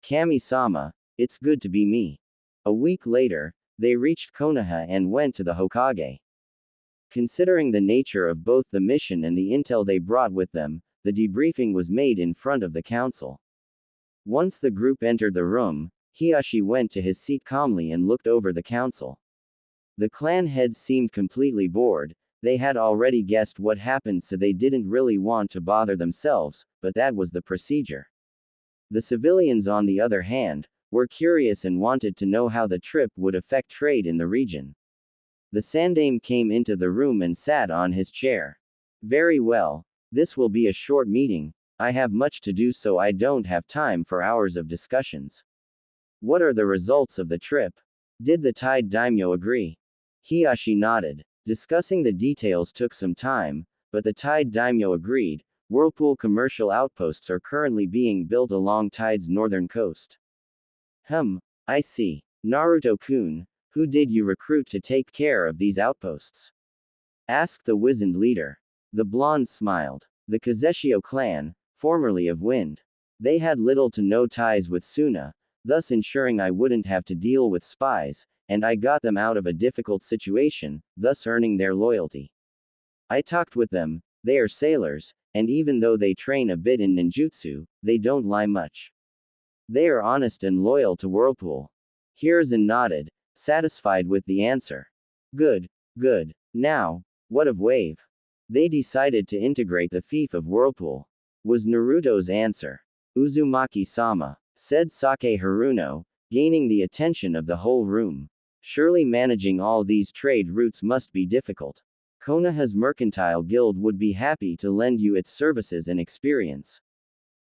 S1: Kami-sama, it's good to be me. A week later, they reached Konoha and went to the Hokage. Considering the nature of both the mission and the intel they brought with them, the debriefing was made in front of the council. Once the group entered the room, Hiashi went to his seat calmly and looked over the council. The clan heads seemed completely bored. They had already guessed what happened, so they didn't really want to bother themselves, but that was the procedure. The civilians, on the other hand, were curious and wanted to know how the trip would affect trade in the region. The Sandaime came into the room and sat on his chair. Very well. This will be a short meeting. I have much to do, so I don't have time for hours of discussions. What are the results of the trip? Did the Tide Daimyo agree? Hiashi nodded. Discussing the details took some time, but the Tide Daimyo agreed. Whirlpool commercial outposts are currently being built along Tide's northern coast. I see. Naruto-kun, who did you recruit to take care of these outposts? Asked the wizened leader. The blonde smiled. The Kazeshio clan, formerly of Wind. They had little to no ties with Suna, thus ensuring I wouldn't have to deal with spies, and I got them out of a difficult situation, thus earning their loyalty. I talked with them. They are sailors, and even though they train a bit in ninjutsu, they don't lie much. They are honest and loyal to Whirlpool. Hiruzen nodded, satisfied with the answer. Good, good. Now, what of Wave? They decided to integrate the fief of Whirlpool, was Naruto's answer. Uzumaki-sama, said Sake Haruno, gaining the attention of the whole room. Surely managing all these trade routes must be difficult. Konoha's Mercantile Guild would be happy to lend you its services and experience.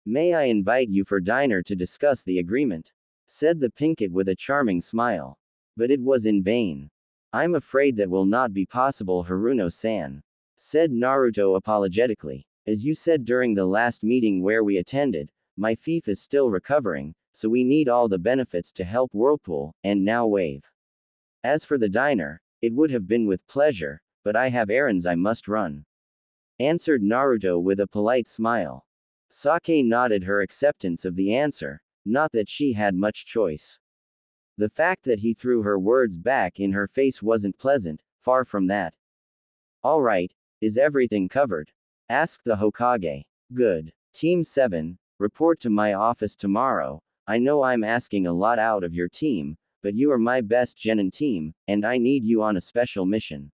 S1: May I invite you for dinner to discuss the agreement? Said the Pinkett with a charming smile. But it was in vain. I'm afraid that will not be possible, Haruno-san. Said Naruto apologetically. As you said during the last meeting where we attended, my fief is still recovering, so we need all the benefits to help Whirlpool, and now Wave. As for the diner, it would have been with pleasure, but I have errands I must run. Answered Naruto with a polite smile. Sake nodded her acceptance of the answer, not that she had much choice. The fact that he threw her words back in her face wasn't pleasant, far from that. All right, is everything covered? Asked the Hokage. Good. Team 7, report to my office tomorrow. I know I'm asking a lot out of your team, but you are my best genin team, and I need you on a special mission.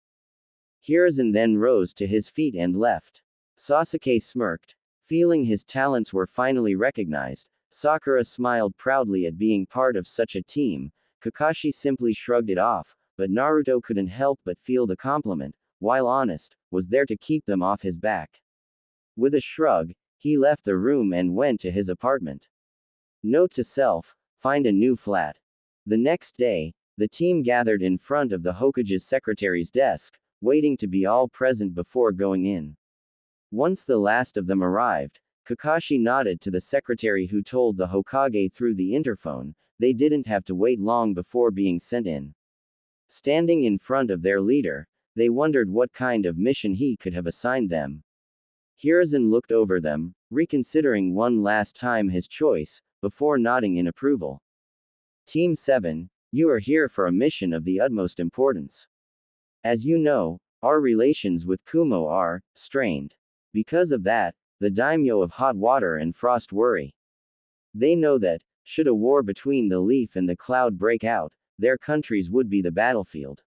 S1: Hiruzen then rose to his feet and left. Sasuke smirked. Feeling his talents were finally recognized, Sakura smiled proudly at being part of such a team. Kakashi simply shrugged it off, but Naruto couldn't help but feel the compliment, while honest, was there to keep them off his back. With a shrug, he left the room and went to his apartment. Note to self, find a new flat. The next day, the team gathered in front of the Hokage's secretary's desk, waiting to be all present before going in. Once the last of them arrived, Kakashi nodded to the secretary who told the Hokage through the interphone, they didn't have to wait long before being sent in. Standing in front of their leader, they wondered what kind of mission he could have assigned them. Hiruzen looked over them, reconsidering one last time his choice, before nodding in approval. Team 7, you are here for a mission of the utmost importance. As you know, our relations with Kumo are strained. Because of that, the daimyo of Hot Water and Frost worry. They know that, should a war between the Leaf and the Cloud break out, their countries would be the battlefield.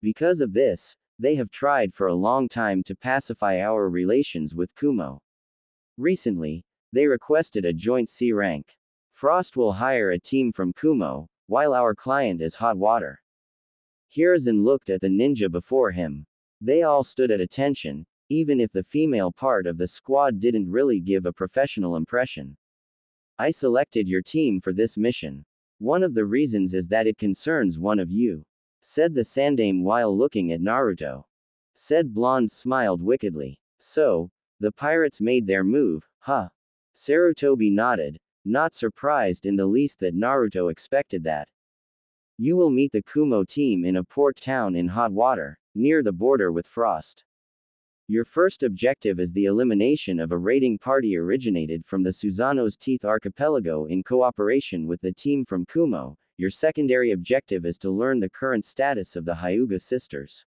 S1: Because of this, they have tried for a long time to pacify our relations with Kumo. Recently, they requested a joint C rank. Frost will hire a team from Kumo, while our client is Hot Water. Hiruzen looked at the ninja before him. They all stood at attention, even if the female part of the squad didn't really give a professional impression. I selected your team for this mission. One of the reasons is that it concerns one of you, said the Sandaime while looking at Naruto. Said Blonde smiled wickedly. So, the pirates made their move, huh? Sarutobi nodded, not surprised in the least that Naruto expected that. You will meet the Kumo team in a port town in Hot Water, near the border with Frost. Your first objective is the elimination of a raiding party originated from the Susanoo's Teeth Archipelago in cooperation with the team from Kumo. Your secondary objective is to learn the current status of the Hyuga sisters.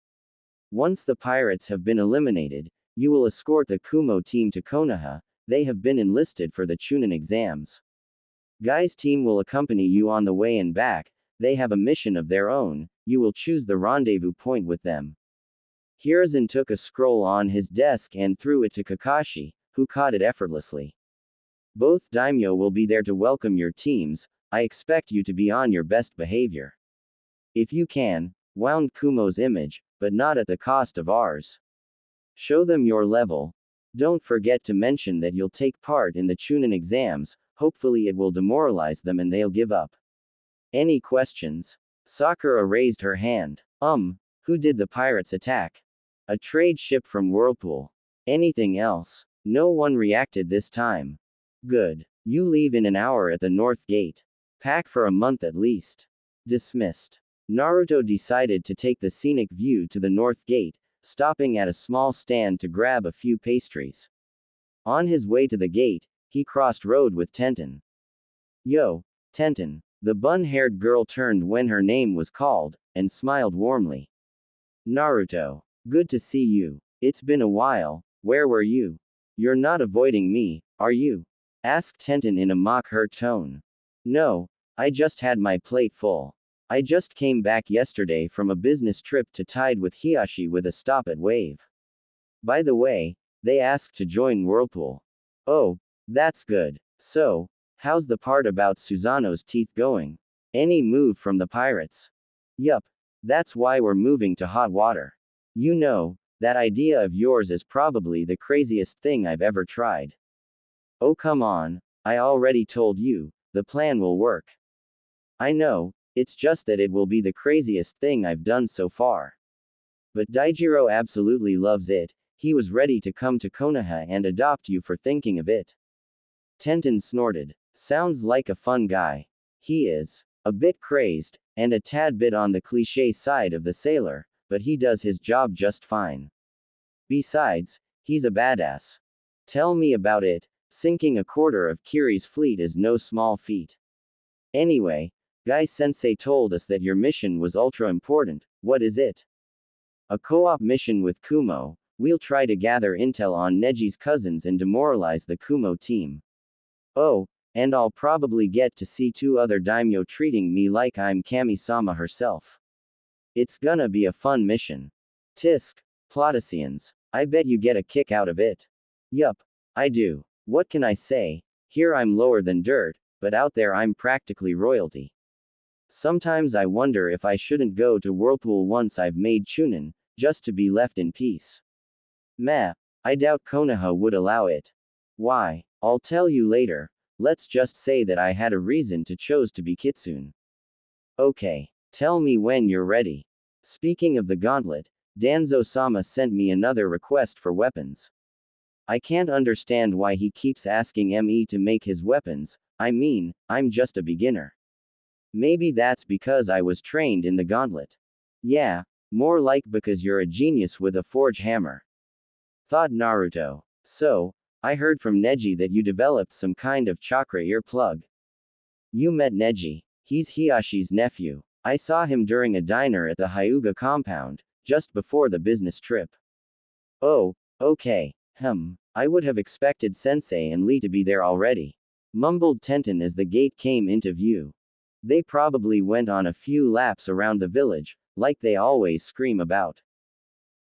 S1: Once the pirates have been eliminated, you will escort the Kumo team to Konoha. They have been enlisted for the Chunin exams. Guy's team will accompany you on the way and back. They have a mission of their own. You will choose the rendezvous point with them. Hiruzen took a scroll on his desk and threw it to Kakashi, who caught it effortlessly. Both daimyo will be there to welcome your teams. I expect you to be on your best behavior. If you can, wound Kumo's image, but not at the cost of ours. Show them your level. Don't forget to mention that you'll take part in the Chunin exams. Hopefully it will demoralize them and they'll give up. Any questions? Sakura raised her hand. Who did the pirates attack? A trade ship from Whirlpool. Anything else? No one reacted this time. Good. You leave in an hour at the North Gate. Pack for a month at least. Dismissed. Naruto decided to take the scenic view to the North Gate, stopping at a small stand to grab a few pastries. On his way to the gate, he crossed road with Tenten. Yo, Tenten. The bun-haired girl turned when her name was called, and smiled warmly. Naruto. Good to see you. It's been a while. Where were you? You're not avoiding me, are you? Asked Tenten in a mock-hurt tone. No, I just had my plate full. I just came back yesterday from a business trip to Tide with Hiyashi with a stop at Wave. By the way, they asked to join Whirlpool. Oh, that's good. So, how's the part about Susanoo's teeth going? Any move from the pirates? Yup. That's why we're moving to Hot Water. You know, that idea of yours is probably the craziest thing I've ever tried. Oh come on, I already told you, the plan will work. I know, it's just that it will be the craziest thing I've done so far. But Daijiro absolutely loves it. He was ready to come to Konoha and adopt you for thinking of it. Tenten snorted. Sounds like a fun guy. He is. A bit crazed, and a tad bit on the cliché side of the sailor, but he does his job just fine. Besides, he's a badass. Tell me about it. Sinking a quarter of Kiri's fleet is no small feat. Anyway, Guy-sensei told us that your mission was ultra important. What is it? A co-op mission with Kumo. We'll try to gather intel on Neji's cousins and demoralize the Kumo team. Oh, and I'll probably get to see 2 other daimyo treating me like I'm Kami-sama herself. It's gonna be a fun mission. Tisk, Plotosians. I bet you get a kick out of it. Yup, I do. What can I say? Here I'm lower than dirt, but out there I'm practically royalty. Sometimes I wonder if I shouldn't go to Whirlpool once I've made Chunin, just to be left in peace. Meh, I doubt Konoha would allow it. Why? I'll tell you later. Let's just say that I had a reason to choose to be Kitsune. Okay. Tell me when you're ready. Speaking of the gauntlet, Danzo-sama sent me another request for weapons. I can't understand why he keeps asking me to make his weapons. I mean, I'm just a beginner. Maybe that's because I was trained in the gauntlet. Yeah, more like because you're a genius with a forge hammer. Thought Naruto. So, I heard from Neji that you developed some kind of chakra earplug. You met Neji. He's Hiyashi's nephew. I saw him during a diner at the Hyuga compound, just before the business trip. Oh, okay. I would have expected Sensei and Lee to be there already, mumbled Tenten as the gate came into view. They probably went on a few laps around the village, like they always scream about.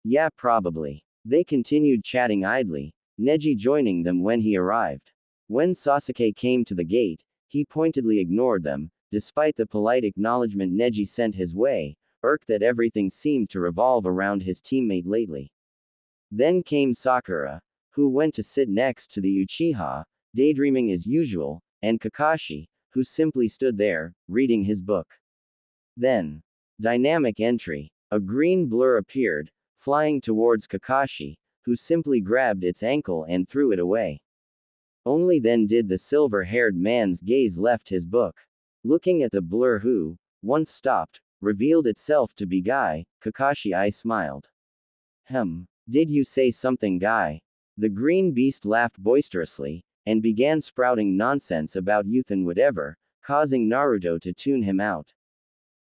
S1: Yeah, probably. They continued chatting idly, Neji joining them when he arrived. When Sasuke came to the gate, he pointedly ignored them, despite the polite acknowledgement Neji sent his way, irked that everything seemed to revolve around his teammate lately. Then came Sakura, who went to sit next to the Uchiha, daydreaming as usual, and Kakashi, who simply stood there, reading his book. Then, dynamic entry. A green blur appeared, flying towards Kakashi, who simply grabbed its ankle and threw it away. Only then did the silver-haired man's gaze left his book. Looking at the blur who, once stopped, revealed itself to be Guy, Kakashi I smiled. Did you say something, Guy? The green beast laughed boisterously, and began sprouting nonsense about youth and whatever, causing Naruto to tune him out.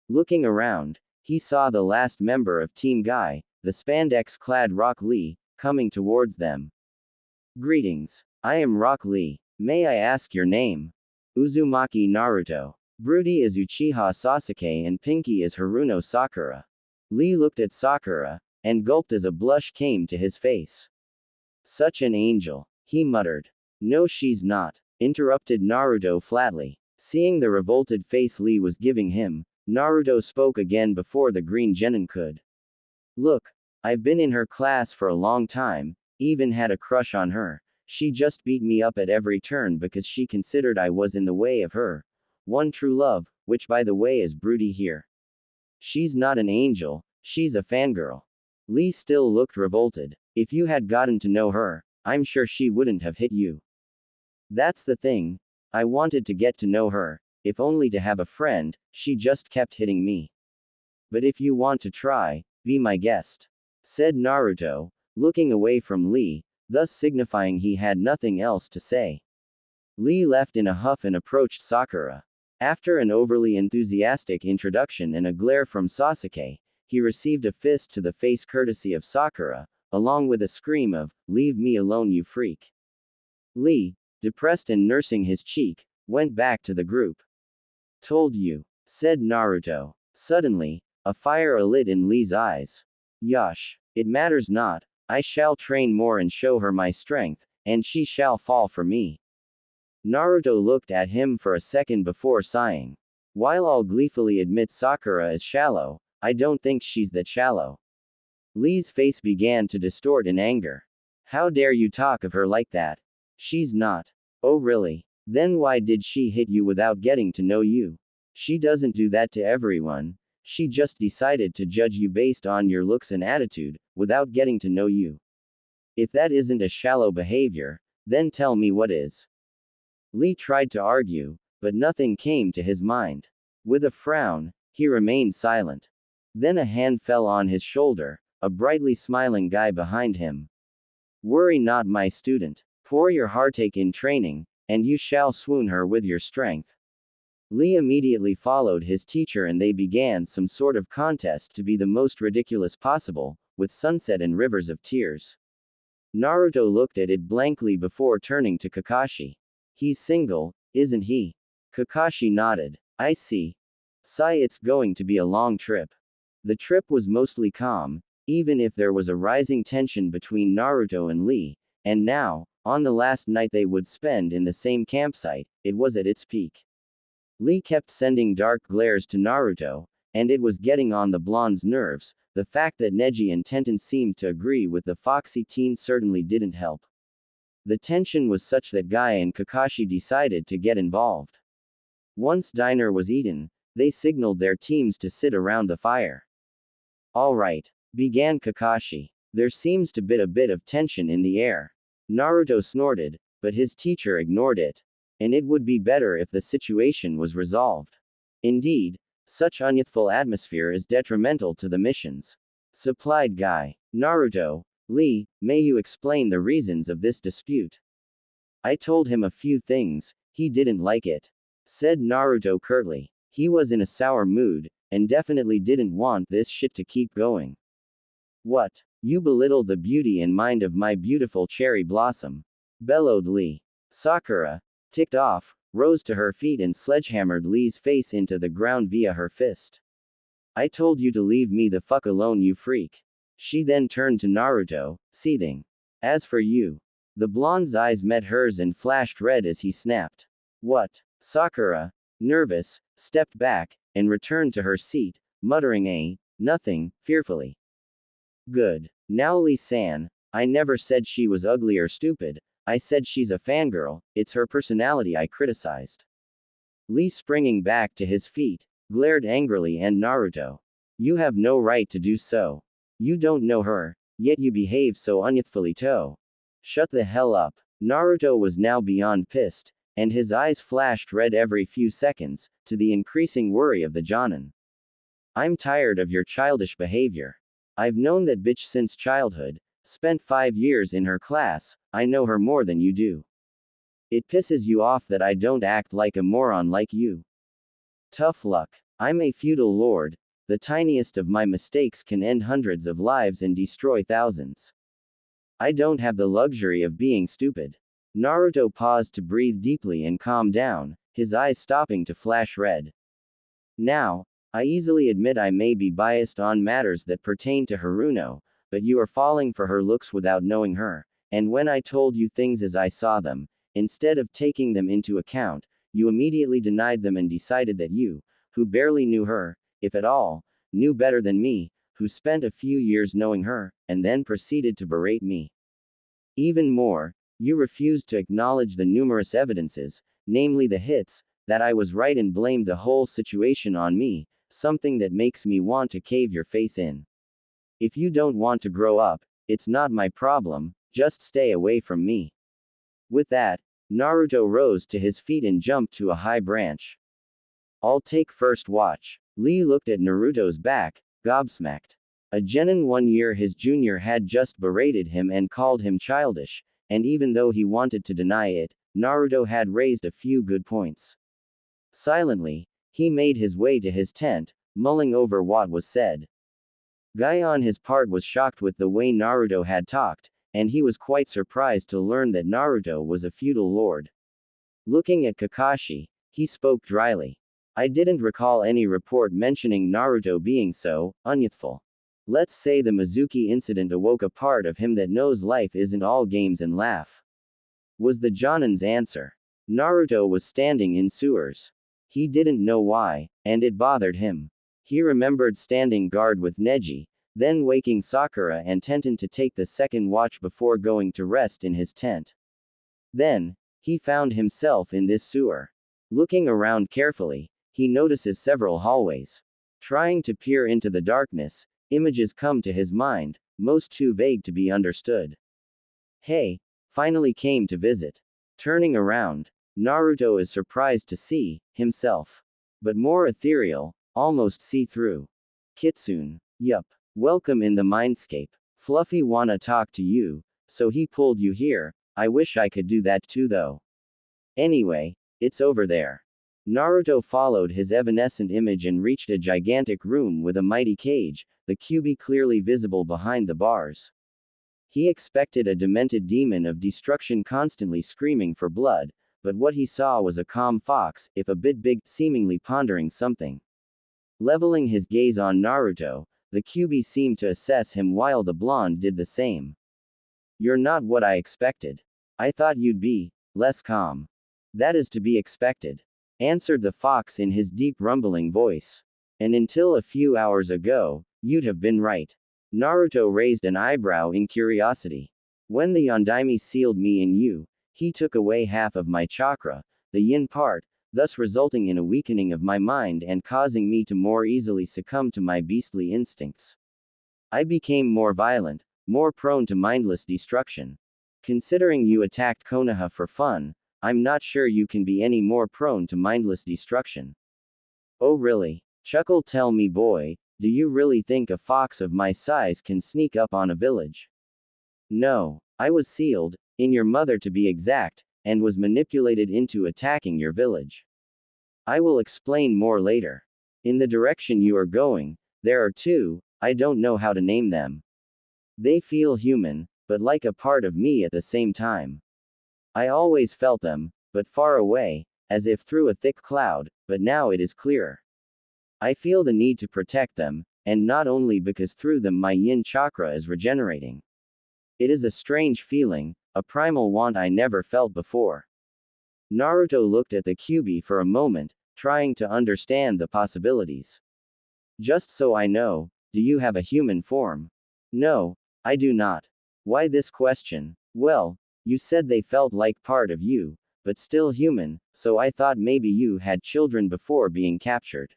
S1: Looking around, he saw the last member of Team Guy, the spandex-clad Rock Lee, coming towards them. Greetings. I am Rock Lee. May I ask your name? Uzumaki Naruto. Broody is Uchiha Sasuke and Pinky is Haruno Sakura. Lee looked at Sakura, and gulped as a blush came to his face. Such an angel, he muttered. No, she's not, interrupted Naruto flatly. Seeing the revolted face Lee was giving him, Naruto spoke again before the green genin could. Look, I've been in her class for a long time, even had a crush on her. She just beat me up at every turn because she considered I was in the way of her one true love, which by the way is Broody here. She's not an angel, she's a fangirl. Lee still looked revolted. If you had gotten to know her, I'm sure she wouldn't have hit you. That's the thing. I wanted to get to know her, if only to have a friend, she just kept hitting me. But if you want to try, be my guest, said Naruto, looking away from Lee, thus signifying he had nothing else to say. Lee left in a huff and approached Sakura. After an overly enthusiastic introduction and a glare from Sasuke, he received a fist to the face courtesy of Sakura, along with a scream of, "Leave me alone, you freak." Lee, depressed and nursing his cheek, went back to the group. Told you, said Naruto. Suddenly, a fire alit in Lee's eyes. Yosh, it matters not, I shall train more and show her my strength, and she shall fall for me. Naruto looked at him for a second before sighing. While I'll gleefully admit Sakura is shallow, I don't think she's that shallow. Lee's face began to distort in anger. How dare you talk of her like that? She's not. Oh really? Then why did she hit you without getting to know you? She doesn't do that to everyone. She just decided to judge you based on your looks and attitude, without getting to know you. If that isn't a shallow behavior, then tell me what is. Lee tried to argue, but nothing came to his mind. With a frown, he remained silent. Then a hand fell on his shoulder, a brightly smiling guy behind him. Worry not, my student. Pour your heartache in training, and you shall swoon her with your strength. Lee immediately followed his teacher and they began some sort of contest to be the most ridiculous possible, with sunset and rivers of tears. Naruto looked at it blankly before turning to Kakashi. He's single, isn't he? Kakashi nodded. I see. Sigh, it's going to be a long trip. The trip was mostly calm, even if there was a rising tension between Naruto and Lee, and now, on the last night they would spend in the same campsite, it was at its peak. Lee kept sending dark glares to Naruto, and it was getting on the blonde's nerves. The fact that Neji and Tenten seemed to agree with the foxy teen certainly didn't help. The tension was such that Guy and Kakashi decided to get involved. Once dinner was eaten, they signaled their teams to sit around the fire. All right, began Kakashi. There seems to be a bit of tension in the air. Naruto snorted, but his teacher ignored it. And it would be better if the situation was resolved. Indeed, such unyouthful atmosphere is detrimental to the missions. Supplied Guy. Naruto, Lee, may you explain the reasons of this dispute? I told him a few things, he didn't like it, said Naruto curtly. He was in a sour mood, and definitely didn't want this shit to keep going. What? You belittle the beauty and mind of my beautiful cherry blossom. Bellowed Lee. Sakura, ticked off, rose to her feet and sledgehammered Lee's face into the ground via her fist. I told you to leave me the fuck alone, you freak. She then turned to Naruto, seething. As for you. The blonde's eyes met hers and flashed red as he snapped. What? Sakura, nervous, stepped back, and returned to her seat, muttering nothing, fearfully. Good. Now Lee-san, I never said she was ugly or stupid, I said she's a fangirl, it's her personality I criticized. Lee springing back to his feet, glared angrily at Naruto. You have no right to do so. You don't know her, yet you behave so unythfully too. Shut the hell up. Naruto was now beyond pissed, and his eyes flashed red every few seconds, to the increasing worry of the Jonin. I'm tired of your childish behavior. I've known that bitch since childhood, spent 5 years in her class, I know her more than you do. It pisses you off that I don't act like a moron like you. Tough luck. I'm a feudal lord, the tiniest of my mistakes can end hundreds of lives and destroy thousands. I don't have the luxury of being stupid. Naruto paused to breathe deeply and calm down, his eyes stopping to flash red. Now, I easily admit I may be biased on matters that pertain to Haruno, but you are falling for her looks without knowing her, and when I told you things as I saw them, instead of taking them into account, you immediately denied them and decided that you, who barely knew her, if at all, knew better than me, who spent a few years knowing her, and then proceeded to berate me. Even more, you refused to acknowledge the numerous evidences, namely the hits, that I was right and blamed the whole situation on me, something that makes me want to cave your face in. If you don't want to grow up, it's not my problem, just stay away from me. With that, Naruto rose to his feet and jumped to a high branch. I'll take first watch. Lee looked at Naruto's back, gobsmacked. A genin 1 year his junior had just berated him and called him childish, and even though he wanted to deny it, Naruto had raised a few good points. Silently, he made his way to his tent, mulling over what was said. Guy on his part was shocked with the way Naruto had talked, and he was quite surprised to learn that Naruto was a feudal lord. Looking at Kakashi, he spoke dryly. I didn't recall any report mentioning Naruto being so unythful. Let's say the Mizuki incident awoke a part of him that knows life isn't all games and laugh. Was the Jonin's answer. Naruto was standing in sewers. He didn't know why, and it bothered him. He remembered standing guard with Neji, then waking Sakura and Tenten to take the second watch before going to rest in his tent. Then, he found himself in this sewer. Looking around carefully, he notices several hallways. Trying to peer into the darkness, images come to his mind, most too vague to be understood. Hey, finally came to visit. Turning around, Naruto is surprised to see himself. But more ethereal, almost see-through. Kitsune. Yup. Welcome in the mindscape. Fluffy wanna talk to you, so he pulled you here. I wish I could do that too though. Anyway, it's over there. Naruto followed his evanescent image and reached a gigantic room with a mighty cage, the Kyuubi clearly visible behind the bars. He expected a demented demon of destruction constantly screaming for blood, but what he saw was a calm fox, if a bit big, seemingly pondering something. Leveling his gaze on Naruto, the Kyuubi seemed to assess him while the blonde did the same. You're not what I expected. I thought you'd be less calm. That is to be expected, answered the fox in his deep rumbling voice. And until a few hours ago, you'd have been right. Naruto raised an eyebrow in curiosity. When the Yondaime sealed me in you, he took away half of my chakra, the yin part, thus resulting in a weakening of my mind and causing me to more easily succumb to my beastly instincts. I became more violent, more prone to mindless destruction. Considering you attacked Konoha for fun, I'm not sure you can be any more prone to mindless destruction. Oh really? Chuckle, tell me boy, do you really think a fox of my size can sneak up on a village? No, I was sealed, in your mother to be exact, and was manipulated into attacking your village. I will explain more later. In the direction you are going, there are two, I don't know how to name them. They feel human, but like a part of me at the same time. I always felt them, but far away, as if through a thick cloud, but now it is clearer. I feel the need to protect them, and not only because through them my yin chakra is regenerating. It is a strange feeling, a primal want I never felt before. Naruto looked at the Kyuubi for a moment, trying to understand the possibilities. Just so I know, do you have a human form? No, I do not. Why this question? Well, you said they felt like part of you, but still human, so I thought maybe you had children before being captured.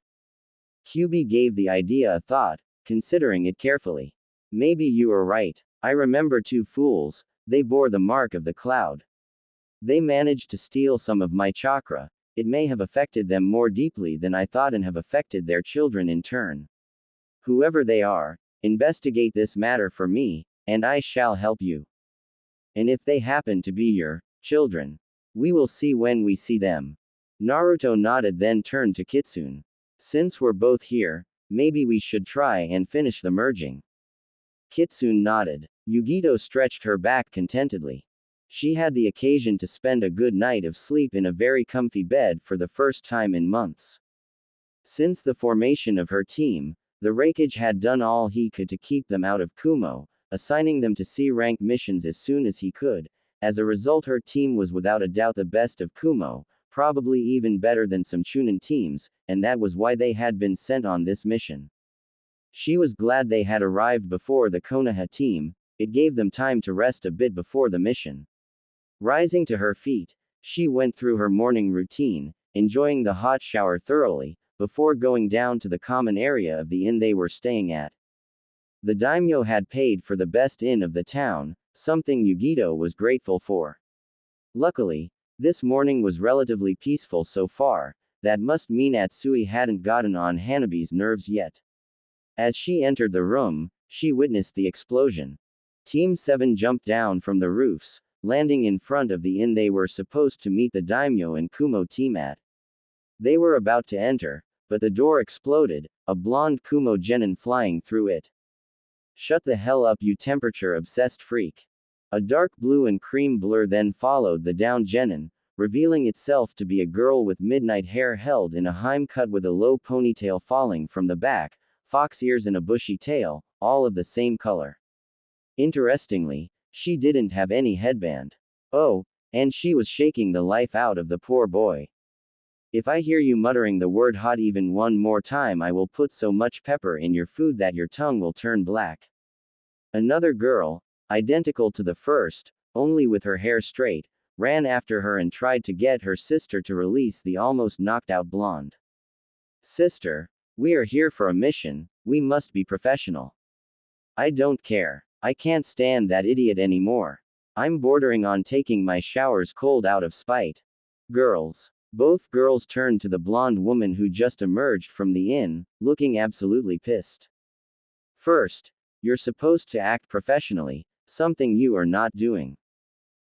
S1: Kyuubi gave the idea a thought, considering it carefully. Maybe you are right. I remember two fools, they bore the mark of the cloud. They managed to steal some of my chakra. It may have affected them more deeply than I thought and have affected their children in turn. Whoever they are, investigate this matter for me, and I shall help you. And if they happen to be your children, we will see when we see them. Naruto nodded, then turned to Kitsune. Since we're both here, maybe we should try and finish the merging. Kitsune nodded. Yugito stretched her back contentedly. She had the occasion to spend a good night of sleep in a very comfy bed for the first time in months. Since the formation of her team, the Raikage had done all he could to keep them out of Kumo, assigning them to C-rank missions as soon as he could. As a result, her team was without a doubt the best of Kumo, probably even better than some Chunin teams, and that was why they had been sent on this mission. She was glad they had arrived before the Konoha team. It gave them time to rest a bit before the mission. Rising to her feet, she went through her morning routine, enjoying the hot shower thoroughly, before going down to the common area of the inn they were staying at. The daimyo had paid for the best inn of the town, something Yugito was grateful for. Luckily, this morning was relatively peaceful so far. That must mean Atsui hadn't gotten on Hanabi's nerves yet. As she entered the room, she witnessed the explosion. Team 7 jumped down from the roofs, landing in front of the inn they were supposed to meet the daimyo and Kumo team at. They were about to enter, but the door exploded, a blonde Kumo genin flying through it. Shut the hell up, you temperature-obsessed freak. A dark blue and cream blur then followed the down genin, revealing itself to be a girl with midnight hair held in a Harem cut with a low ponytail falling from the back, fox ears and a bushy tail, all of the same color. Interestingly, she didn't have any headband. Oh, and she was shaking the life out of the poor boy. If I hear you muttering the word hot even one more time, I will put so much pepper in your food that your tongue will turn black. Another girl, identical to the first, only with her hair straight, ran after her and tried to get her sister to release the almost knocked out blonde. Sister, we are here for a mission, we must be professional. I don't care. I can't stand that idiot anymore. I'm bordering on taking my showers cold out of spite. Girls. Both girls turned to the blonde woman who just emerged from the inn, looking absolutely pissed. First, you're supposed to act professionally, something you are not doing.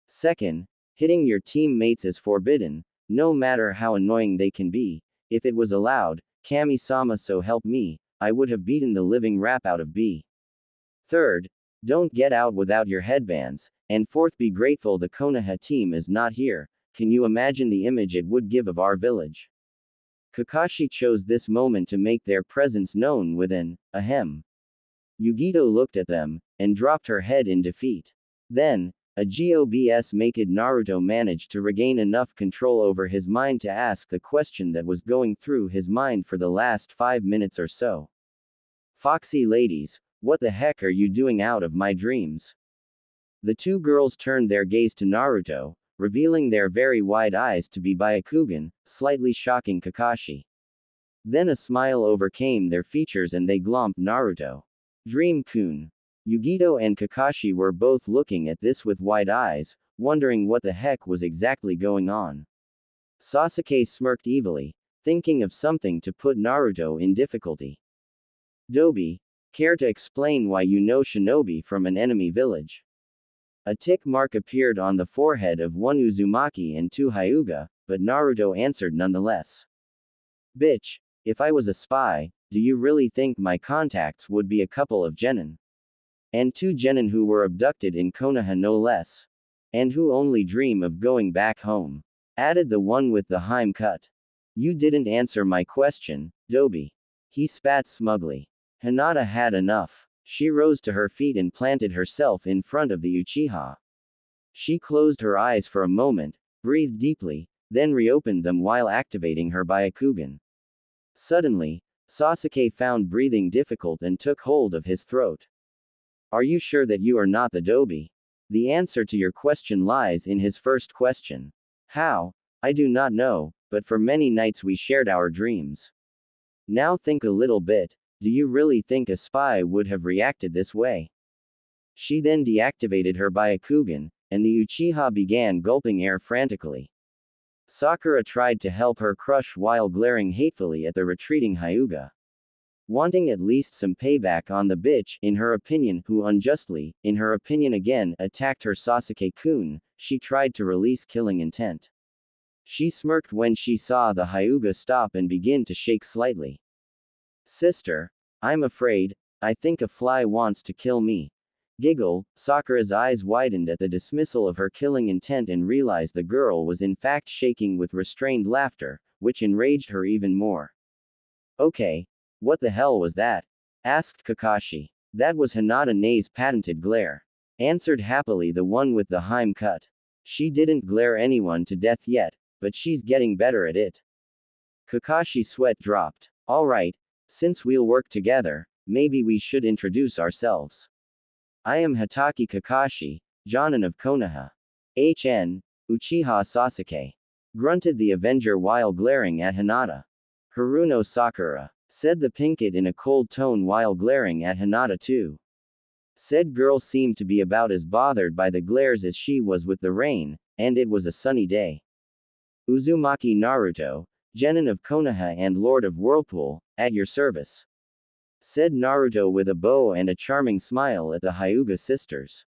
S1: Second, hitting your teammates is forbidden, no matter how annoying they can be. If it was allowed, Kami-sama, so help me, I would have beaten the living rap out of B. Third, don't get out without your headbands, and fourth, be grateful the Konoha team is not here. Can you imagine the image it would give of our village? Kakashi chose this moment to make their presence known with an ahem. Yugito looked at them, and dropped her head in defeat. Then, a gobs maked Naruto managed to regain enough control over his mind to ask the question that was going through his mind for the last 5 minutes or so. Foxy ladies, what the heck are you doing out of my dreams? The two girls turned their gaze to Naruto, revealing their very wide eyes to be Byakugan, slightly shocking Kakashi. Then a smile overcame their features and they glomped Naruto. Dream-kun. Yugito and Kakashi were both looking at this with wide eyes, wondering what the heck was exactly going on. Sasuke smirked evilly, thinking of something to put Naruto in difficulty. Dobi, care to explain why you know shinobi from an enemy village? A tick mark appeared on the forehead of one Uzumaki and two Hyuga, but Naruto answered nonetheless. Bitch, if I was a spy, do you really think my contacts would be a couple of genin? And 2 genin who were abducted in Konoha no less. And who only dream of going back home. Added the one with the Heim cut. You didn't answer my question, Dobi. He spat smugly. Hinata had enough. She rose to her feet and planted herself in front of the Uchiha. She closed her eyes for a moment, breathed deeply, then reopened them while activating her Byakugan. Suddenly, Sasuke found breathing difficult and took hold of his throat. Are you sure that you are not the Dobi? The answer to your question lies in his first question. How? I do not know, but for many nights we shared our dreams. Now think a little bit, do you really think a spy would have reacted this way? She then deactivated her Byakugan, and the Uchiha began gulping air frantically. Sakura tried to help her crush while glaring hatefully at the retreating Hyuga. Wanting at least some payback on the bitch, in her opinion, who unjustly, in her opinion again, attacked her Sasuke-kun, she tried to release killing intent. She smirked when she saw the Hyuga stop and begin to shake slightly. Sister, I'm afraid, I think a fly wants to kill me. Giggle, Sakura's eyes widened at the dismissal of her killing intent and realized the girl was in fact shaking with restrained laughter, which enraged her even more. Okay. What the hell was that? Asked Kakashi. That was Hinata Nei's patented glare. Answered happily the one with the Heim cut. She didn't glare anyone to death yet, but she's getting better at it. Kakashi's sweat dropped. Alright, since we'll work together, maybe we should introduce ourselves. I am Hatake Kakashi, Jonin of Konoha. HN, Uchiha Sasuke. Grunted the Avenger while glaring at Hinata. Haruno Sakura. Said the pinkett in a cold tone while glaring at Hinata too. Said girl seemed to be about as bothered by the glares as she was with the rain, and it was a sunny day. Uzumaki Naruto, Genin of Konoha and Lord of Whirlpool, at your service. Said Naruto with a bow and a charming smile at the Hyuga sisters.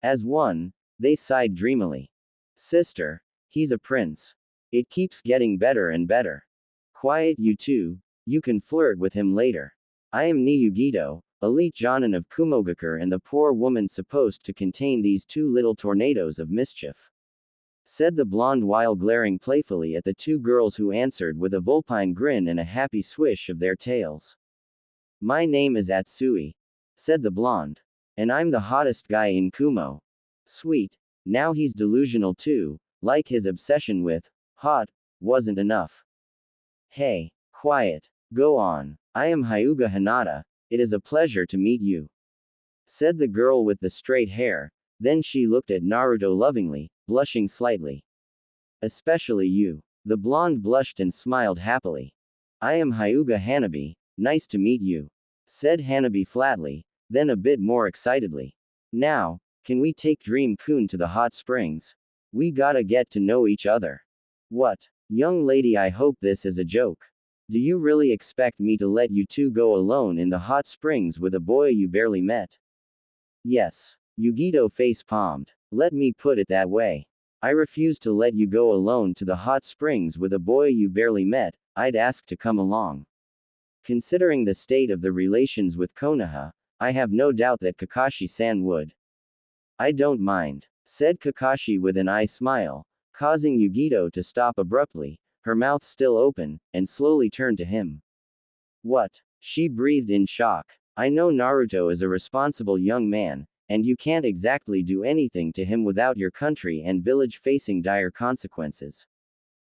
S1: As one, they sighed dreamily. Sister, he's a prince. It keeps getting better and better. Quiet you two, you can flirt with him later. I am Niyugido, elite Jonin of Kumogakure and the poor woman supposed to contain these 2 little tornadoes of mischief. Said the blonde while glaring playfully at the 2 girls who answered with a vulpine grin and a happy swish of their tails. My name is Atsui. Said the blonde. And I'm the hottest guy in Kumo. Sweet. Now he's delusional too, like his obsession with hot wasn't enough. Hey, quiet. Go on. I am Hyuga Hinata, it is a pleasure to meet you. Said the girl with the straight hair, then she looked at Naruto lovingly, blushing slightly. Especially you. The blonde blushed and smiled happily. I am Hyuga Hanabi, nice to meet you. Said Hanabi flatly, then a bit more excitedly. Now, can we take Dream-kun to the hot springs? We gotta get to know each other. What? Young lady, I hope this is a joke. Do you really expect me to let you 2 go alone in the hot springs with a boy you barely met? Yes. Yugito face palmed. Let me put it that way. I refuse to let you go alone to the hot springs with a boy you barely met, I'd ask to come along. Considering the state of the relations with Konoha, I have no doubt that Kakashi-san would. I don't mind. Said Kakashi with an eye smile, causing Yugito to stop abruptly, her mouth still open, and slowly turned to him. What? She breathed in shock. I know Naruto is a responsible young man, and you can't exactly do anything to him without your country and village facing dire consequences.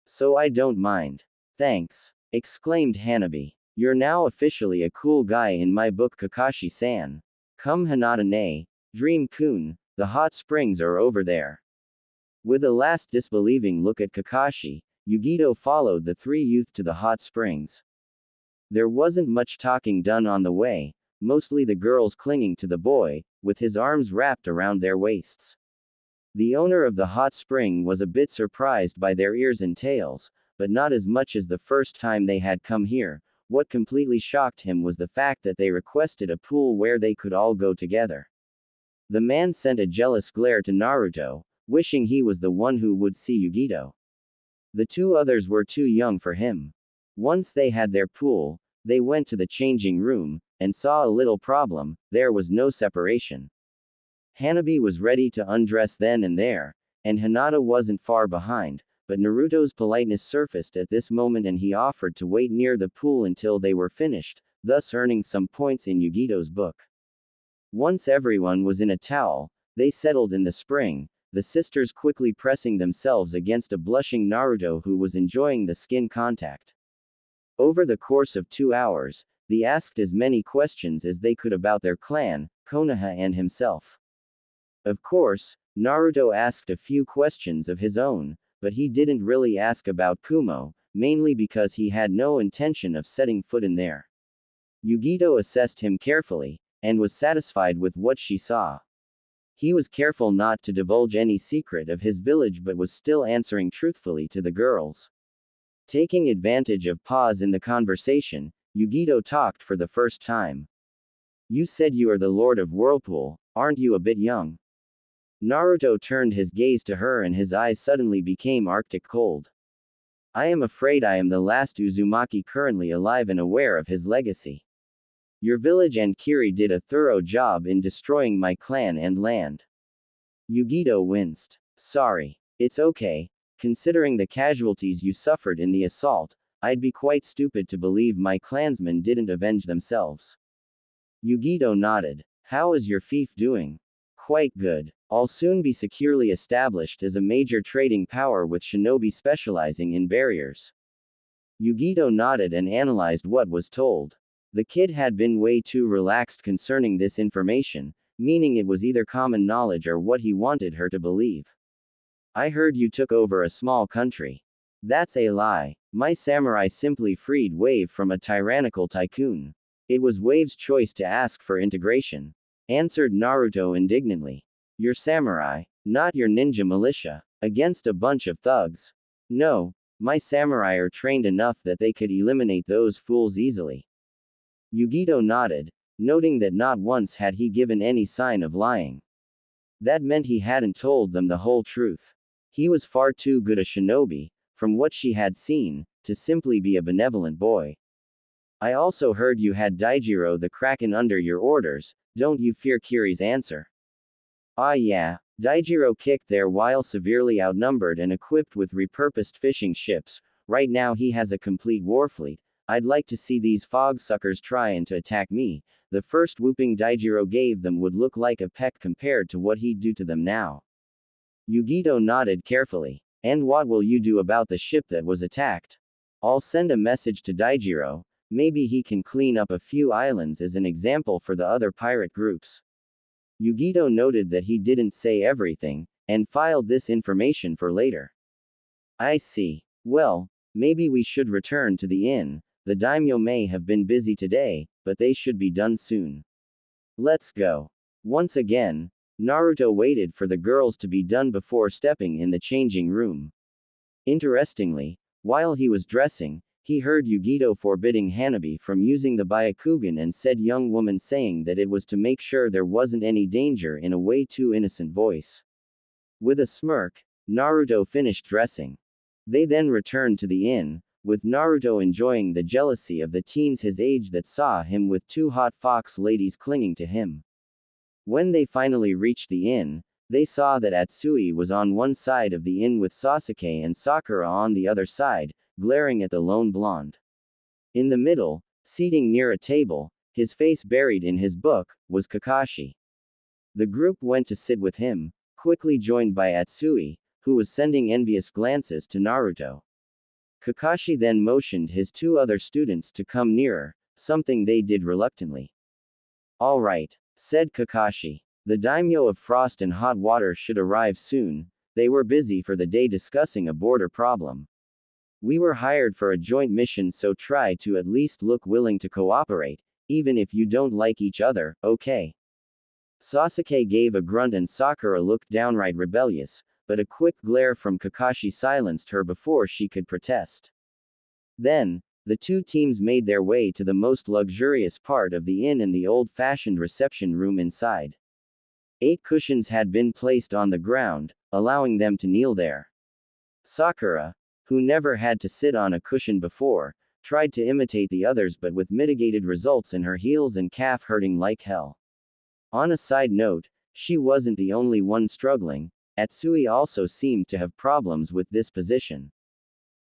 S1: So I don't mind. Thanks. Exclaimed Hanabi. You're now officially a cool guy in my book, Kakashi-san. Come Hinata Nei, Dream-kun, the hot springs are over there. With a last disbelieving look at Kakashi, Yugito followed the 3 youth to the hot springs. There wasn't much talking done on the way, mostly the girls clinging to the boy, with his arms wrapped around their waists. The owner of the hot spring was a bit surprised by their ears and tails, but not as much as the first time they had come here. What completely shocked him was the fact that they requested a pool where they could all go together. The man sent a jealous glare to Naruto, wishing he was the one who would see Yugito. The 2 others were too young for him. Once they had their pool, they went to the changing room, and saw a little problem: there was no separation. Hanabi was ready to undress then and there, and Hinata wasn't far behind, but Naruto's politeness surfaced at this moment and he offered to wait near the pool until they were finished, thus earning some points in Yugito's book. Once everyone was in a towel, they settled in the spring, the sisters quickly pressing themselves against a blushing Naruto who was enjoying the skin contact. Over the course of 2 hours, they asked as many questions as they could about their clan, Konoha and himself. Of course, Naruto asked a few questions of his own, but he didn't really ask about Kumo, mainly because he had no intention of setting foot in there. Yugito assessed him carefully, and was satisfied with what she saw. He was careful not to divulge any secret of his village but was still answering truthfully to the girls. Taking advantage of pause in the conversation, Yugito talked for the first time. "You said you are the Lord of Whirlpool, aren't you a bit young?" Naruto turned his gaze to her and his eyes suddenly became arctic cold. "I am afraid I am the last Uzumaki currently alive and aware of his legacy. Your village and Kiri did a thorough job in destroying my clan and land." Yugito winced. "Sorry. It's okay. Considering the casualties you suffered in the assault, I'd be quite stupid to believe my clansmen didn't avenge themselves." Yugito nodded. "How is your fief doing?" "Quite good. I'll soon be securely established as a major trading power with shinobi specializing in barriers." Yugito nodded and analyzed what was told. The kid had been way too relaxed concerning this information, meaning it was either common knowledge or what he wanted her to believe. "I heard you took over a small country." "That's a lie. My samurai simply freed Wave from a tyrannical tycoon. It was Wave's choice to ask for integration," answered Naruto indignantly. "Your samurai, not your ninja militia, against a bunch of thugs. No, my samurai are trained enough that they could eliminate those fools easily." Yugito nodded, noting that not once had he given any sign of lying. That meant he hadn't told them the whole truth. He was far too good a shinobi, from what she had seen, to simply be a benevolent boy. "I also heard you had Daijiro the Kraken under your orders, don't you fear Kiri's answer?" "Ah yeah, Daijiro kicked there while severely outnumbered and equipped with repurposed fishing ships. Right now he has a complete warfleet. I'd like to see these fog suckers trying to attack me. The first whooping Daijiro gave them would look like a peck compared to what he'd do to them now." Yugito nodded carefully. "And what will you do about the ship that was attacked?" "I'll send a message to Daijiro. Maybe he can clean up a few islands as an example for the other pirate groups." Yugito noted that he didn't say everything, and filed this information for later. "I see. Well, maybe we should return to the inn. The daimyo may have been busy today, but they should be done soon. Let's go." Once again, Naruto waited for the girls to be done before stepping in the changing room. Interestingly, while he was dressing, he heard Yugito forbidding Hanabi from using the Byakugan and said young woman saying that it was to make sure there wasn't any danger in a way too innocent voice. With a smirk, Naruto finished dressing. They then returned to the inn, with Naruto enjoying the jealousy of the teens his age that saw him with 2 hot fox ladies clinging to him. When they finally reached the inn, they saw that Atsui was on one side of the inn with Sasuke and Sakura on the other side, glaring at the lone blonde. In the middle, seating near a table, his face buried in his book, was Kakashi. The group went to sit with him, quickly joined by Atsui, who was sending envious glances to Naruto. Kakashi then motioned his 2 other students to come nearer, something they did reluctantly. "All right," said Kakashi. "The daimyo of Frost and Hot Water should arrive soon. They were busy for the day discussing a border problem. We were hired for a joint mission, so try to at least look willing to cooperate, even if you don't like each other, okay?" Sasuke gave a grunt and Sakura looked downright rebellious, but a quick glare from Kakashi silenced her before she could protest. Then, the 2 teams made their way to the most luxurious part of the inn and the old-fashioned reception room inside. 8 cushions had been placed on the ground, allowing them to kneel there. Sakura, who never had to sit on a cushion before, tried to imitate the others but with mitigated results in her heels and calf hurting like hell. On a side note, she wasn't the only one struggling. Atsui also seemed to have problems with this position.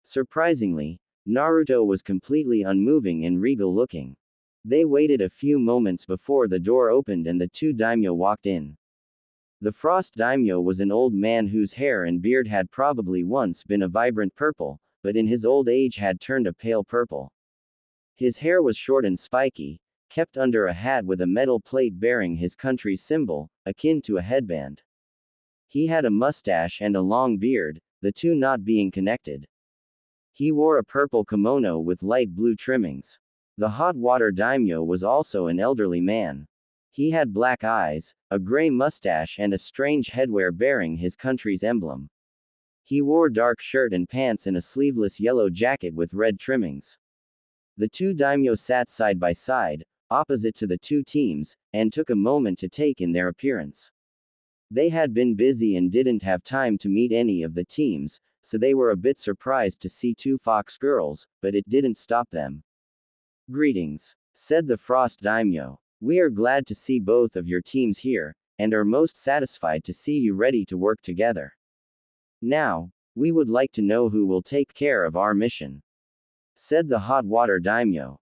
S1: Surprisingly, Naruto was completely unmoving and regal looking. They waited a few moments before the door opened and the two daimyo walked in. The Frost Daimyo was an old man whose hair and beard had probably once been a vibrant purple, but in his old age had turned a pale purple. His hair was short and spiky, kept under a hat with a metal plate bearing his country's symbol, akin to a headband. He had a mustache and a long beard, the two not being connected. He wore a purple kimono with light blue trimmings. The hot water daimyo was also an elderly man. He had black eyes, a gray mustache and a strange headwear bearing his country's emblem. He wore dark shirt and pants and a sleeveless yellow jacket with red trimmings. The two daimyo sat side by side, opposite to the two teams, and took a moment to take in their appearance. They had been busy and didn't have time to meet any of the teams, so they were a bit surprised to see two fox girls, but it didn't stop them. "Greetings," said the Frost Daimyo. "We are glad to see both of your teams here, and are most satisfied to see you ready to work together. Now, we would like to know who will take care of our mission," said the hot water daimyo.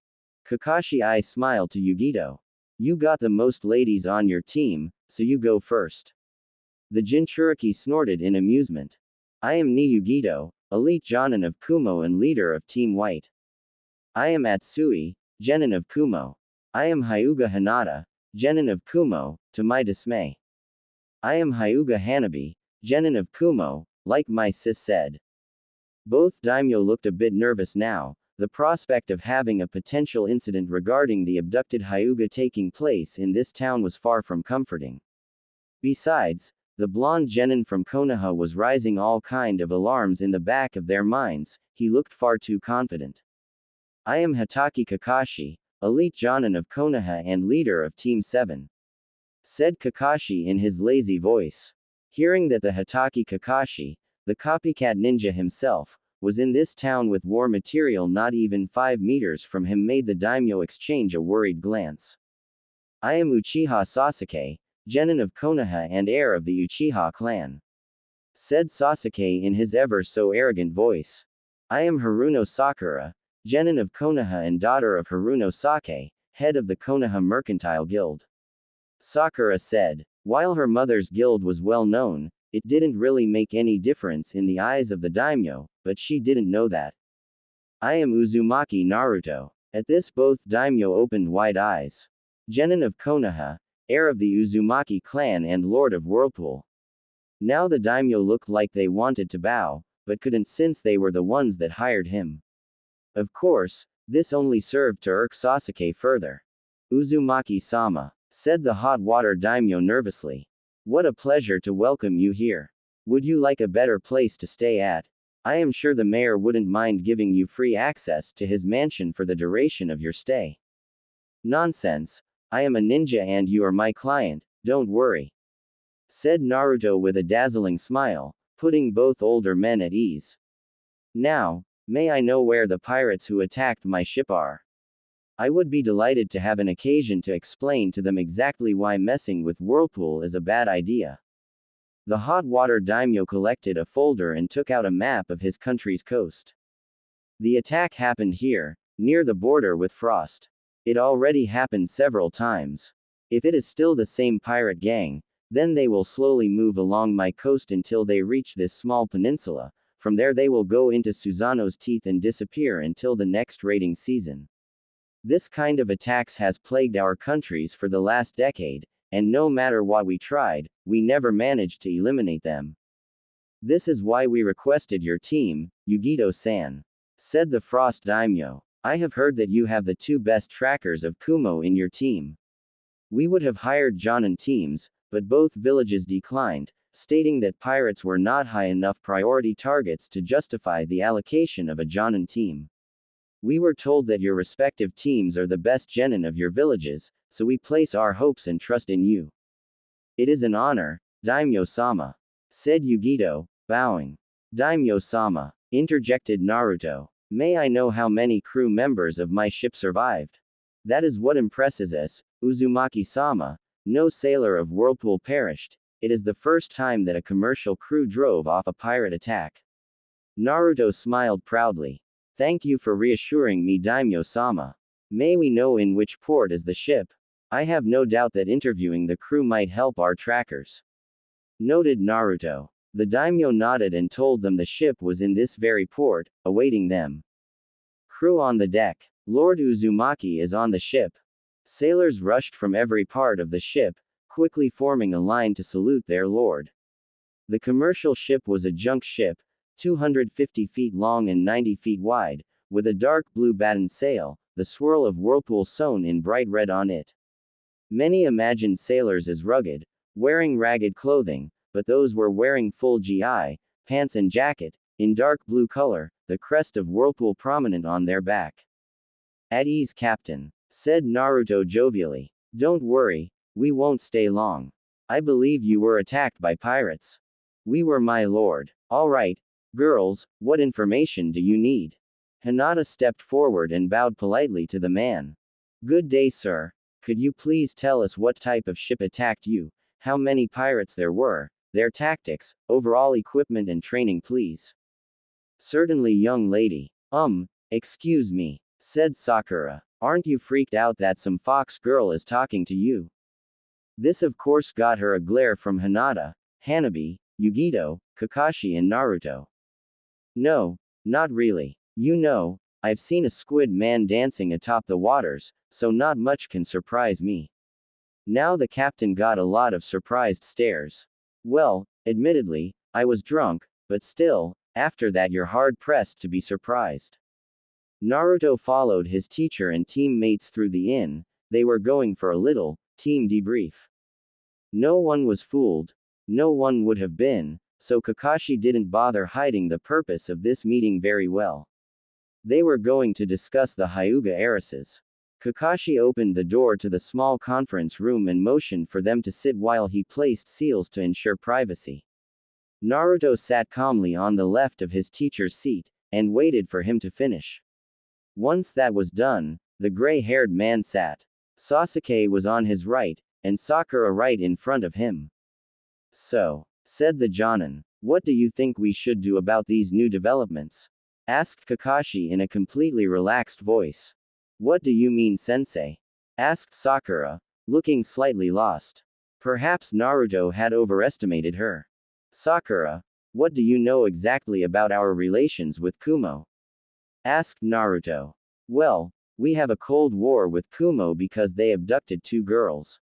S1: Kakashi I smiled to Yugito. "You got the most ladies on your team, so you go first." The Jinchuriki snorted in amusement. "I am Ni Yugito, elite Jonin of Kumo and leader of Team White. I am Atsui, genin of Kumo. I am Hyuga Hinata, genin of Kumo, to my dismay. I am Hyuga Hanabi, genin of Kumo, like my sis said." Both daimyo looked a bit nervous now. The prospect of having a potential incident regarding the abducted Hyuga taking place in this town was far from comforting. Besides, the blonde genin from Konoha was raising all kind of alarms in the back of their minds. He looked far too confident. "I am Hatake Kakashi, elite Jonin of Konoha and leader of Team 7. Said Kakashi in his lazy voice. Hearing that the Hatake Kakashi, the copycat ninja himself, was in this town with war material not even 5 meters from him made the daimyo exchange a worried glance. "I am Uchiha Sasuke, genin of Konoha and heir of the Uchiha clan," said Sasuke in his ever so arrogant voice. "I am Haruno Sakura, genin of Konoha and daughter of Haruno Sake, head of the Konoha Mercantile Guild," Sakura said. While her mother's guild was well known, it didn't really make any difference in the eyes of the daimyo, but she didn't know that. "I am Uzumaki Naruto." At this both daimyo opened wide eyes. Genin of Konoha, heir of the Uzumaki clan and lord of Whirlpool. Now the daimyo looked like they wanted to bow, but couldn't since they were the ones that hired him. Of course, this only served to irk Sasuke further. "Uzumaki-sama," said the hot water daimyo nervously. "What a pleasure to welcome you here. Would you like a better place to stay at? I am sure the mayor wouldn't mind giving you free access to his mansion for the duration of your stay." "Nonsense. I am a ninja and you are my client, don't worry," said Naruto with a dazzling smile, putting both older men at ease. "Now, may I know where the pirates who attacked my ship are? I would be delighted to have an occasion to explain to them exactly why messing with Whirlpool is a bad idea." The hot water daimyo collected a folder and took out a map of his country's coast. "The attack happened here, near the border with Frost. It already happened several times. If it is still the same pirate gang, then they will slowly move along my coast until they reach this small peninsula. From there they will go into Susanoo's teeth and disappear until the next raiding season. This kind of attacks has plagued our countries for the last decade, and no matter what we tried, we never managed to eliminate them. This is why we requested your team, Yugito-san," said the Frost Daimyo. "I have heard that you have the 2 best trackers of Kumo in your team. We would have hired Jonin teams, but both villages declined, stating that pirates were not high enough priority targets to justify the allocation of a Jonin team. We were told that your respective teams are the best genin of your villages, so we place our hopes and trust in you." "It is an honor, Daimyo-sama," said Yugito, bowing. "Daimyo-sama," interjected Naruto. May I know how many crew members of my ship survived? That is what impresses us, Uzumaki-sama. No sailor of Whirlpool perished. It is the first time that a commercial crew drove off a pirate attack. Naruto smiled proudly. Thank you for reassuring me, Daimyo-sama. May we know in which port is the ship? I have no doubt that interviewing the crew might help our trackers. Noted Naruto. The daimyo nodded and told them the ship was in this very port, awaiting them. Crew on the deck. Lord Uzumaki is on the ship. Sailors rushed from every part of the ship, quickly forming a line to salute their lord. The commercial ship was a junk ship, 250 feet long and 90 feet wide, with a dark blue batten sail, the swirl of Whirlpool sewn in bright red on it. Many imagined sailors as rugged, wearing ragged clothing, but those were wearing full GI, pants and jacket, in dark blue color, the crest of Whirlpool prominent on their back. At ease, Captain, said Naruto jovially. Don't worry, we won't stay long. I believe you were attacked by pirates. We were, my lord. All right, girls, what information do you need? Hinata stepped forward and bowed politely to the man. Good day, sir. Could you please tell us what type of ship attacked you, how many pirates there were, their tactics, overall equipment and training, please? Certainly, young lady. Excuse me, said Sakura. Aren't you freaked out that some fox girl is talking to you? This of course got her a glare from Hinata, Hanabi, Yugito, Kakashi and Naruto. No, not really. You know, I've seen a squid man dancing atop the waters, so not much can surprise me. Now the captain got a lot of surprised stares. Well, admittedly, I was drunk, but still, after that you're hard-pressed to be surprised. Naruto followed his teacher and teammates through the inn. They were going for a little team debrief. No one was fooled. No one would have been, so Kakashi didn't bother hiding the purpose of this meeting very well. They were going to discuss the Hyuga heiresses. Kakashi opened the door to the small conference room and motioned for them to sit while he placed seals to ensure privacy. Naruto sat calmly on the left of his teacher's seat, and waited for him to finish. Once that was done, the gray-haired man sat. Sasuke was on his right, and Sakura right in front of him. So, said the Jonin, what do you think we should do about these new developments? Asked Kakashi in a completely relaxed voice. What do you mean, sensei? Asked Sakura, looking slightly lost. Perhaps Naruto had overestimated her. Sakura, what do you know exactly about our relations with Kumo? Asked Naruto. Well, we have a cold war with Kumo because they abducted 2 girls.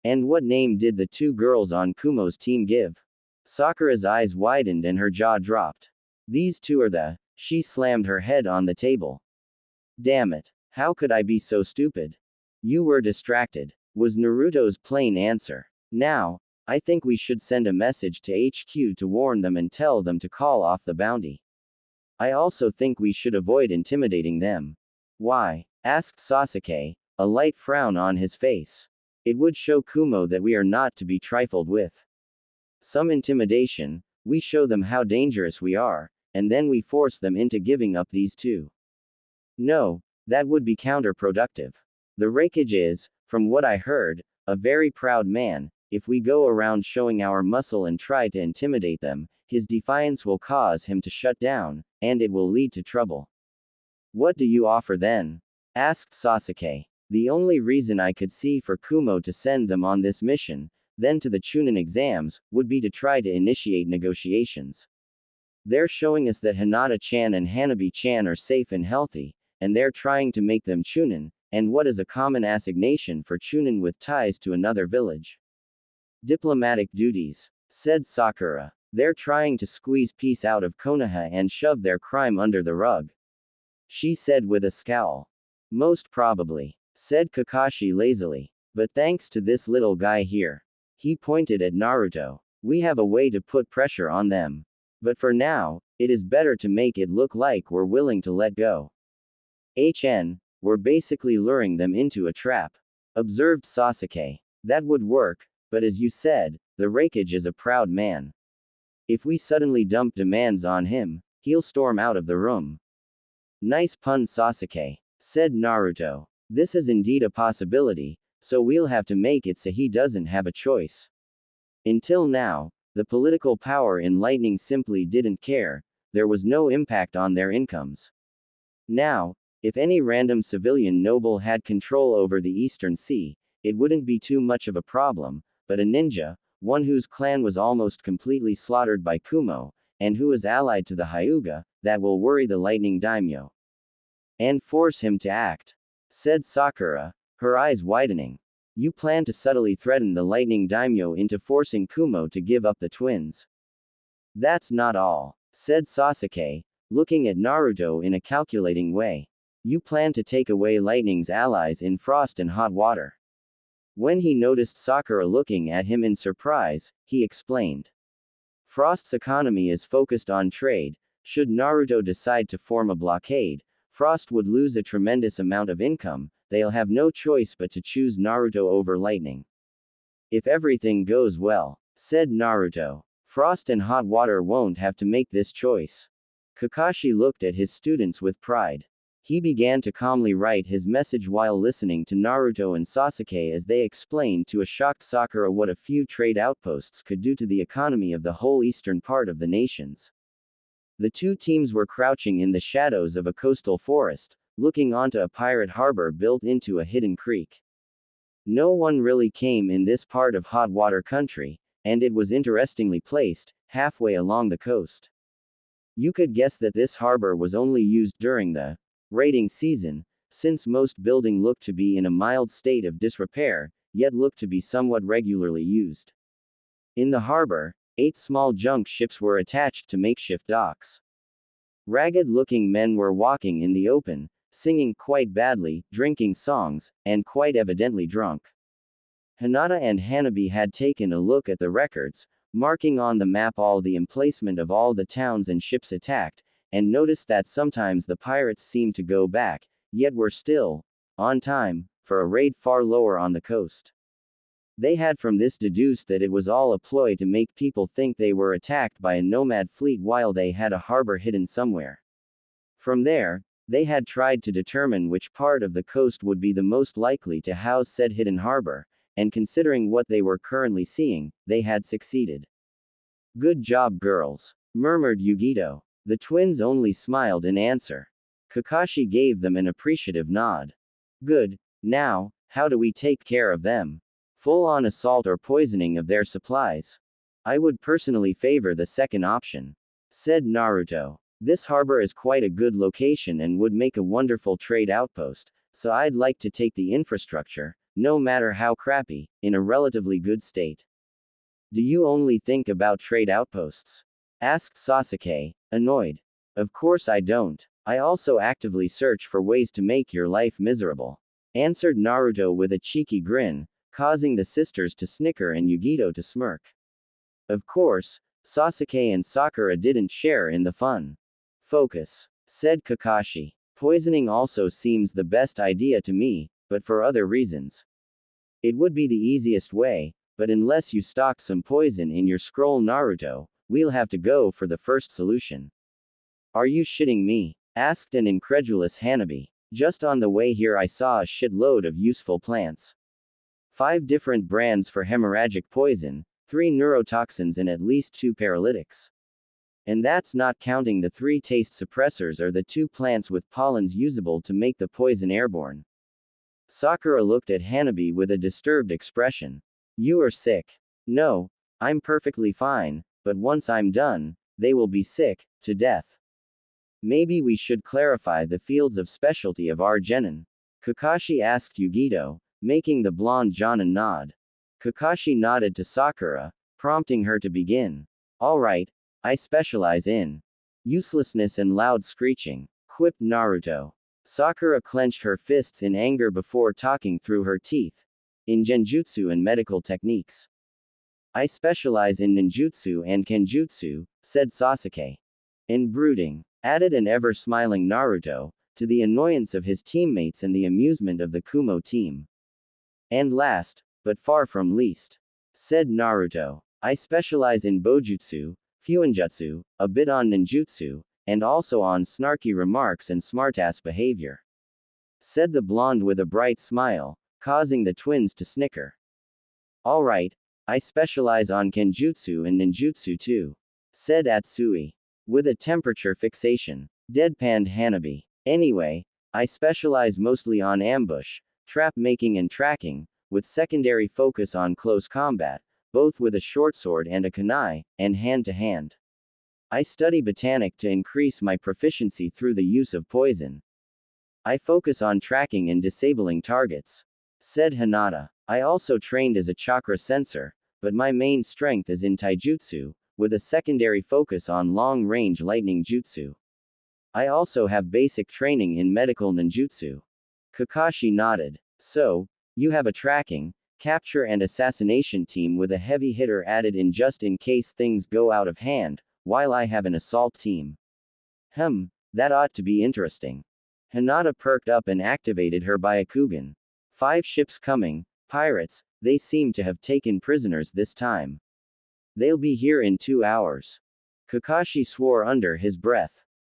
S1: And what name did the 2 girls on Kumo's team give? Sakura's eyes widened and her jaw dropped. These 2 are the. She slammed her head on the table. Damn it. How could I be so stupid? You were distracted, was Naruto's plain answer. Now, I think we should send a message to HQ to warn them and tell them to call off the bounty. I also think we should avoid intimidating them. Why? Asked Sasuke, a light frown on his face. It would show Kumo that we are not to be trifled with. Some intimidation, we show them how dangerous we are, and then we force them into giving up these 2. No, that would be counterproductive. The Raikage is, from what I heard, a very proud man. If we go around showing our muscle and try to intimidate them, his defiance will cause him to shut down, and it will lead to trouble. What do you offer then? Asked Sasuke. The only reason I could see for Kumo to send them on this mission, then to the Chunin exams, would be to try to initiate negotiations. They're showing us that Hinata-chan and Hanabi-chan are safe and healthy, and they're trying to make them Chunin, and what is a common assignation for Chunin with ties to another village? Diplomatic duties, said Sakura. They're trying to squeeze peace out of Konoha and shove their crime under the rug. She said with a scowl. Most probably, said Kakashi lazily. But thanks to this little guy here. He pointed at Naruto. We have a way to put pressure on them. But for now, it is better to make it look like we're willing to let go. We're basically luring them into a trap. Observed Sasuke. That would work, but as you said, the Raikage is a proud man. If we suddenly dump demands on him, he'll storm out of the room. Nice pun, Sasuke, said Naruto. This is indeed a possibility, so we'll have to make it so he doesn't have a choice. Until now, the political power in Lightning simply didn't care, there was no impact on their incomes. Now, if any random civilian noble had control over the Eastern Sea, it wouldn't be too much of a problem, but a ninja, one whose clan was almost completely slaughtered by Kumo, and who is allied to the Hyuga, that will worry the Lightning Daimyo. And force him to act, said Sakura, her eyes widening. You plan to subtly threaten the Lightning Daimyo into forcing Kumo to give up the twins. That's not all, said Sasuke, looking at Naruto in a calculating way. You plan to take away Lightning's allies in Frost and Hot Water. When he noticed Sakura looking at him in surprise, he explained. Frost's economy is focused on trade. Should Naruto decide to form a blockade, Frost would lose a tremendous amount of income. They'll have no choice but to choose Naruto over Lightning. If everything goes well, said Naruto, Frost and Hot Water won't have to make this choice. Kakashi looked at his students with pride. He began to calmly write his message while listening to Naruto and Sasuke as they explained to a shocked Sakura what a few trade outposts could do to the economy of the whole eastern part of the nations. The two teams were crouching in the shadows of a coastal forest, looking onto a pirate harbor built into a hidden creek. No one really came in this part of hot water country, and it was interestingly placed, halfway along the coast. You could guess that this harbor was only used during the raiding season, since most building looked to be in a mild state of disrepair, yet looked to be somewhat regularly used. In the harbor, 8 small junk ships were attached to makeshift docks. Ragged-looking men were walking in the open, singing quite badly, drinking songs, and quite evidently drunk. Hinata and Hanabi had taken a look at the records, marking on the map all the emplacement of all the towns and ships attacked, and noticed that sometimes the pirates seemed to go back, yet were still on time for a raid far lower on the coast. They had from this deduced that it was all a ploy to make people think they were attacked by a nomad fleet while they had a harbor hidden somewhere. From there, they had tried to determine which part of the coast would be the most likely to house said hidden harbor, and considering what they were currently seeing, they had succeeded. Good job, girls, murmured Yugito. The twins only smiled in answer. Kakashi gave them an appreciative nod. Good, now, how do we take care of them? Full-on assault or poisoning of their supplies? I would personally favor the second option, said Naruto. This harbor is quite a good location and would make a wonderful trade outpost, so I'd like to take the infrastructure, no matter how crappy, in a relatively good state. Do you only think about trade outposts? Asked Sasuke, annoyed. Of course I don't. I also actively search for ways to make your life miserable, answered Naruto with a cheeky grin, causing the sisters to snicker and Yugito to smirk. Of course, Sasuke and Sakura didn't share in the fun. Focus, said Kakashi. Poisoning also seems the best idea to me, but for other reasons. It would be the easiest way, but unless you stock some poison in your scroll Naruto, we'll have to go for the first solution. Are you shitting me? Asked an incredulous Hanabi. Just on the way here I saw a shitload of useful plants. 5 different brands for hemorrhagic poison, 3 neurotoxins and at least 2 paralytics. And that's not counting the 3 taste suppressors or the 2 plants with pollens usable to make the poison airborne. Sakura looked at Hanabi with a disturbed expression. You are sick. No, I'm perfectly fine, but once I'm done, they will be sick to death. Maybe we should clarify the fields of specialty of our genin. Kakashi asked Yugito, making the blonde Jonin nod. Kakashi nodded to Sakura, prompting her to begin. Alright, I specialize in uselessness and loud screeching, quipped Naruto. Sakura clenched her fists in anger before talking through her teeth. In genjutsu and medical techniques. I specialize in ninjutsu and kenjutsu, said Sasuke. In brooding, added an ever-smiling Naruto, to the annoyance of his teammates and the amusement of the Kumo team. And last, but far from least, said Naruto, I specialize in bojutsu, fuinjutsu, a bit on ninjutsu, and also on snarky remarks and smartass behavior. Said the blonde with a bright smile, causing the twins to snicker. Alright, I specialize on kenjutsu and ninjutsu too. Said Atsui. With a temperature fixation. Deadpanned Hanabi. Anyway, I specialize mostly on ambush, trap making and tracking, with secondary focus on close combat, both with a short sword and a kunai, and hand-to-hand. I study botanic to increase my proficiency through the use of poison. I focus on tracking and disabling targets. Said Hinata. I also trained as a chakra sensor, but my main strength is in taijutsu, with a secondary focus on long-range lightning jutsu. I also have basic training in medical ninjutsu. Kakashi nodded. So, you have a tracking, capture and assassination team with a heavy hitter added in just in case things go out of hand, while I have an assault team. That ought to be interesting. Hinata perked up and activated her Byakugan. 5 ships coming, pirates, they seem to have taken prisoners this time. They'll be here in 2 hours. Kakashi swore under his breath.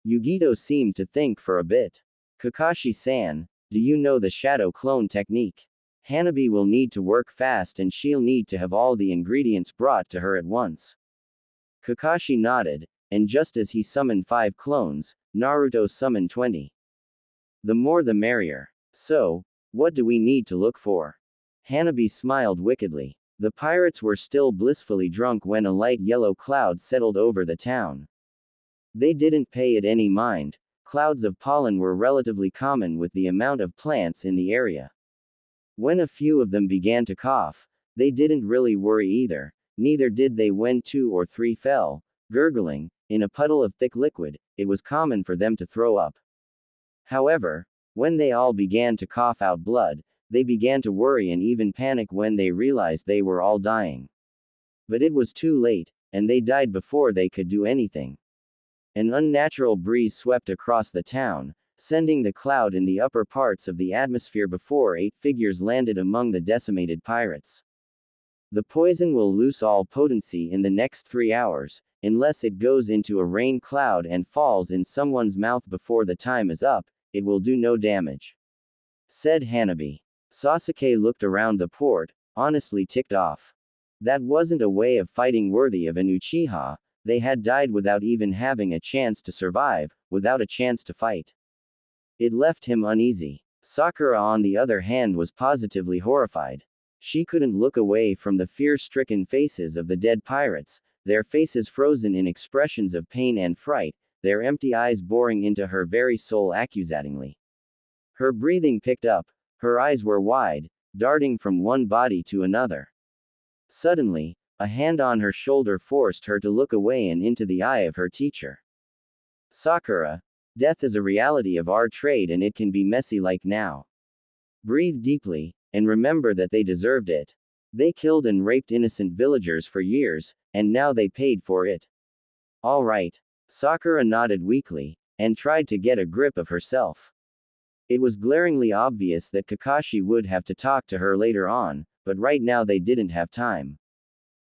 S1: Yugito seemed to think for a bit. Kakashi-san, do you know the shadow clone technique? Hanabi will need to work fast and she'll need to have all the ingredients brought to her at once. Kakashi nodded, and just as he summoned 5 clones, Naruto summoned 20. The more the merrier. So, what do we need to look for? Hanabi smiled wickedly. The pirates were still blissfully drunk when a light yellow cloud settled over the town. They didn't pay it any mind. Clouds of pollen were relatively common with the amount of plants in the area. When a few of them began to cough, they didn't really worry either, neither did they when 2 or 3 fell, gurgling, in a puddle of thick liquid. It was common for them to throw up. However, when they all began to cough out blood, they began to worry and even panic when they realized they were all dying. But it was too late, and they died before they could do anything. An unnatural breeze swept across the town, sending the cloud in the upper parts of the atmosphere before 8 figures landed among the decimated pirates. The poison will lose all potency in the next 3 hours, unless it goes into a rain cloud and falls in someone's mouth before the time is up, it will do no damage. Said Hanabi. Sasuke looked around the port, honestly ticked off. That wasn't a way of fighting worthy of an Uchiha. They had died without even having a chance to survive, without a chance to fight. It left him uneasy. Sakura on the other hand was positively horrified. She couldn't look away from the fear-stricken faces of the dead pirates, their faces frozen in expressions of pain and fright, their empty eyes boring into her very soul accusatingly. Her breathing picked up, her eyes were wide, darting from one body to another. Suddenly, a hand on her shoulder forced her to look away and into the eye of her teacher. Sakura, death is a reality of our trade and it can be messy like now. Breathe deeply, and remember that they deserved it. They killed and raped innocent villagers for years, and now they paid for it. All right. Sakura nodded weakly, and tried to get a grip of herself. It was glaringly obvious that Kakashi would have to talk to her later on, but right now they didn't have time.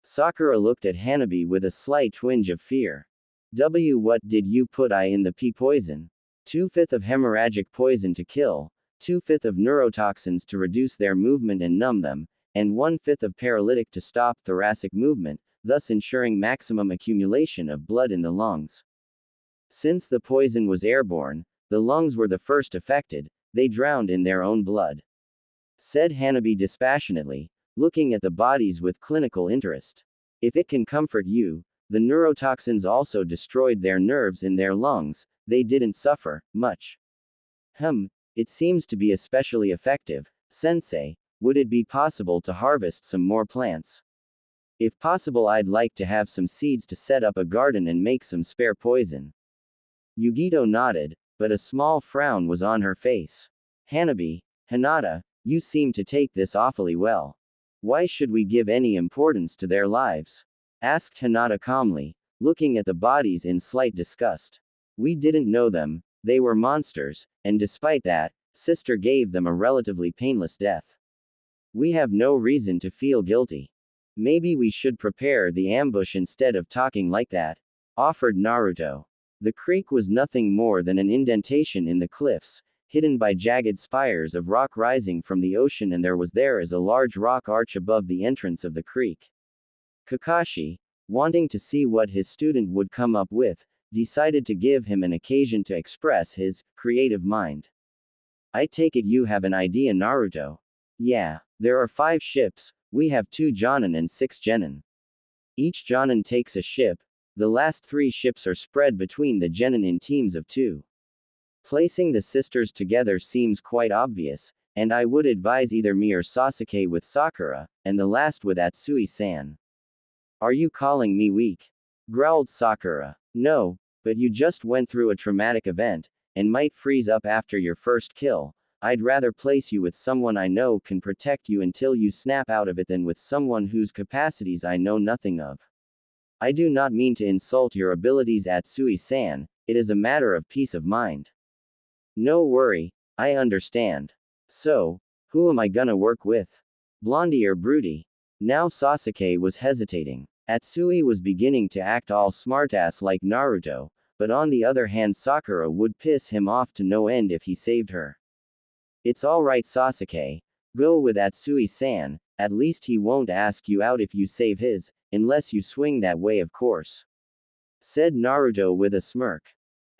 S1: Sakura looked at Hanabi with a slight twinge of fear. What did you put in the pea poison? 2/5 of hemorrhagic poison to kill, 2/5 of neurotoxins to reduce their movement and numb them, and 1/5 of paralytic to stop thoracic movement, thus ensuring maximum accumulation of blood in the lungs. Since the poison was airborne, the lungs were the first affected, they drowned in their own blood. Said Hanabi dispassionately, looking at the bodies with clinical interest. If it can comfort you, the neurotoxins also destroyed their nerves in their lungs, they didn't suffer much. It seems to be especially effective, sensei. Would it be possible to harvest some more plants? If possible, I'd like to have some seeds to set up a garden and make some spare poison. Yugito nodded, but a small frown was on her face. Hanabi, Hinata, you seem to take this awfully well. Why should we give any importance to their lives? Asked Hinata calmly, looking at the bodies in slight disgust. We didn't know them, they were monsters, and despite that, sister gave them a relatively painless death. We have no reason to feel guilty. Maybe we should prepare the ambush instead of talking like that, offered Naruto. The creek was nothing more than an indentation in the cliffs, hidden by jagged spires of rock rising from the ocean, and there is a large rock arch above the entrance of the creek. Kakashi, wanting to see what his student would come up with, decided to give him an occasion to express his creative mind. I take it you have an idea, Naruto. Yeah, there are 5 ships, we have 2 Jonin and 6 Genin. Each Jonin takes a ship, the last 3 ships are spread between the Genin in teams of 2. Placing the sisters together seems quite obvious, and I would advise either me or Sasuke with Sakura, and the last with Atsui-san. Are you calling me weak? Growled Sakura. No, but you just went through a traumatic event, and might freeze up after your first kill. I'd rather place you with someone I know can protect you until you snap out of it than with someone whose capacities I know nothing of. I do not mean to insult your abilities, Atsui-san, it is a matter of peace of mind. No worry, I understand. So, who am I gonna work with? Blondie or Broody? Now Sasuke was hesitating. Atsui was beginning to act all smartass like Naruto, but on the other hand Sakura would piss him off to no end if he saved her. It's alright Sasuke, go with Atsui-san, at least he won't ask you out if you save his, unless you swing that way of course. Said Naruto with a smirk.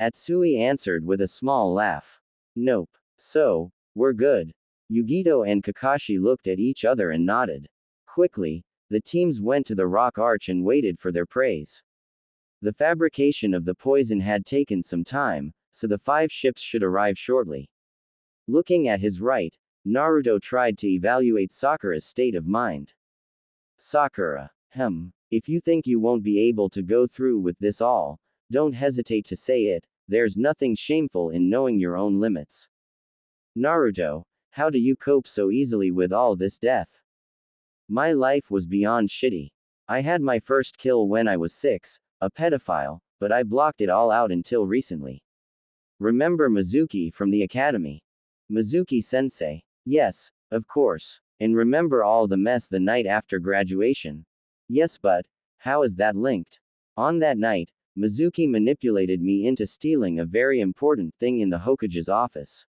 S1: Atsui answered with a small laugh. Nope. So, we're good. Yugito and Kakashi looked at each other and nodded. Quickly, the teams went to the rock arch and waited for their praise. The fabrication of the poison had taken some time, so the 5 ships should arrive shortly. Looking at his right, Naruto tried to evaluate Sakura's state of mind. Sakura, if you think you won't be able to go through with this all, don't hesitate to say it, there's nothing shameful in knowing your own limits. Naruto, how do you cope so easily with all this death? My life was beyond shitty. I had my first kill when I was 6, a pedophile, but I blocked it all out until recently. Remember Mizuki from the academy? Mizuki-sensei. Yes, of course. And remember all the mess the night after graduation? Yes, but how is that linked? On that night, Mizuki manipulated me into stealing a very important thing in the Hokage's office.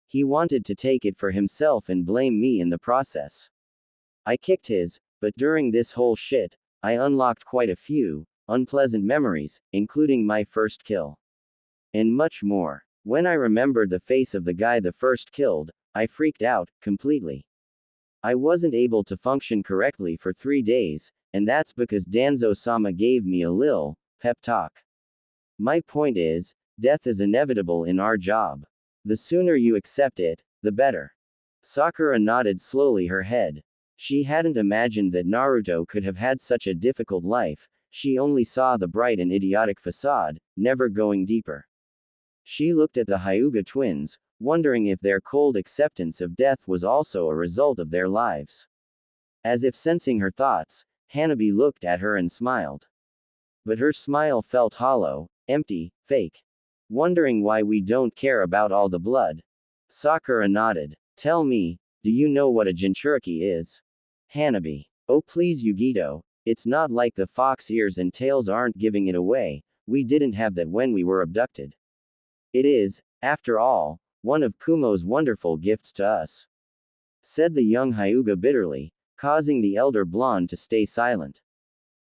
S1: He wanted to take it for himself and blame me in the process. I kicked his, but during this whole shit, I unlocked quite a few unpleasant memories, including my first kill. And much more. When I remembered the face of the guy the first killed, I freaked out, completely. I wasn't able to function correctly for 3 days, and that's because Danzo-sama gave me a lil pep talk. My point is, death is inevitable in our job. The sooner you accept it, the better. Sakura nodded slowly her head. She hadn't imagined that Naruto could have had such a difficult life, she only saw the bright and idiotic facade, never going deeper. She looked at the Hyuga twins, wondering if their cold acceptance of death was also a result of their lives. As if sensing her thoughts, Hanabi looked at her and smiled. But her smile felt hollow, empty, fake. Wondering why we don't care about all the blood. Sakura nodded. Tell me, do you know what a Jinchuriki is? Hanabi. Oh please Yugito, it's not like the fox ears and tails aren't giving it away, we didn't have that when we were abducted. It is, after all, one of Kumo's wonderful gifts to us. Said the young Hyuga bitterly, causing the elder blonde to stay silent.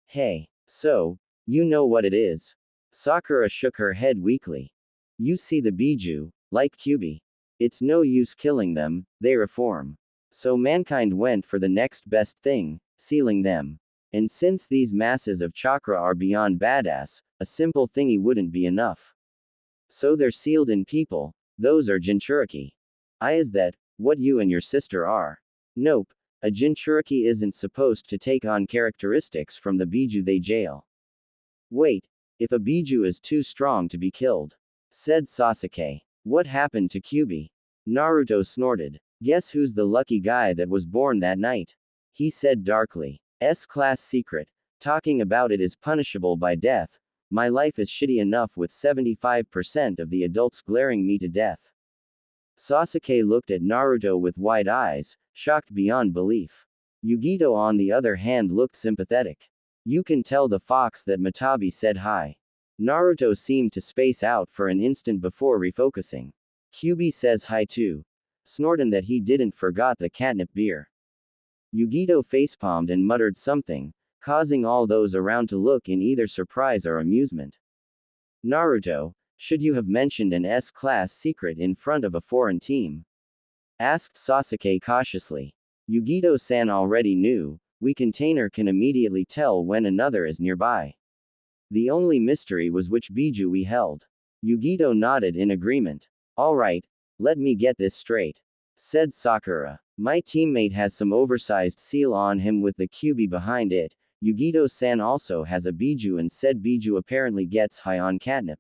S1: Hey, so, you know what it is? Sakura shook her head weakly. You see the Biju, like Kyubi. It's no use killing them, they reform. So mankind went for the next best thing, sealing them. And since these masses of chakra are beyond badass, a simple thingy wouldn't be enough. So they're sealed in people, those are Jinchuriki. Is that what you and your sister are? Nope, a Jinchuriki isn't supposed to take on characteristics from the Biju they jail. Wait, if a Biju is too strong to be killed? Said Sasuke. What happened to Kyubi? Naruto snorted. Guess who's the lucky guy that was born that night? He said darkly. S-class secret. Talking about it is punishable by death. My life is shitty enough with 75% of the adults glaring me to death. Sasuke looked at Naruto with wide eyes, shocked beyond belief. Yugito on the other hand looked sympathetic. You can tell the fox that Matabi said hi. Naruto seemed to space out for an instant before refocusing. Kyuubi says hi too. Snorting that he didn't forgot the catnip beer. Yugito facepalmed and muttered something, causing all those around to look in either surprise or amusement. Naruto, should you have mentioned an S-class secret in front of a foreign team? Asked Sasuke cautiously. Yugito-san already knew, we container can immediately tell when another is nearby. The only mystery was which biju we held. Yugito nodded in agreement. Alright, let me get this straight. Said Sakura. My teammate has some oversized seal on him with the Kyuubi behind it. Yugito-san also has a biju and said biju apparently gets high on catnip.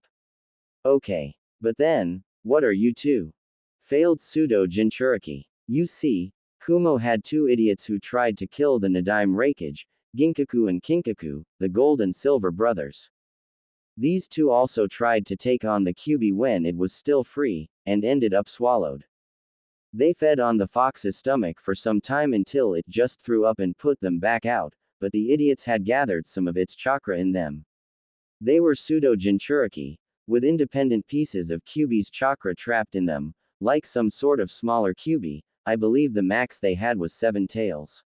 S1: Okay. But then, what are you two? Failed pseudo Jinchuriki. You see, Kumo had two idiots who tried to kill the Nadaime Raikage, Ginkaku and Kinkaku, the gold and silver brothers. These two also tried to take on the Kyuubi when it was still free, and ended up swallowed. They fed on the fox's stomach for some time until it just threw up and put them back out, but the idiots had gathered some of its chakra in them. They were pseudo Jinchuriki, with independent pieces of Kyuubi's chakra trapped in them, like some sort of smaller Kyuubi. I believe the max they had was 7 tails.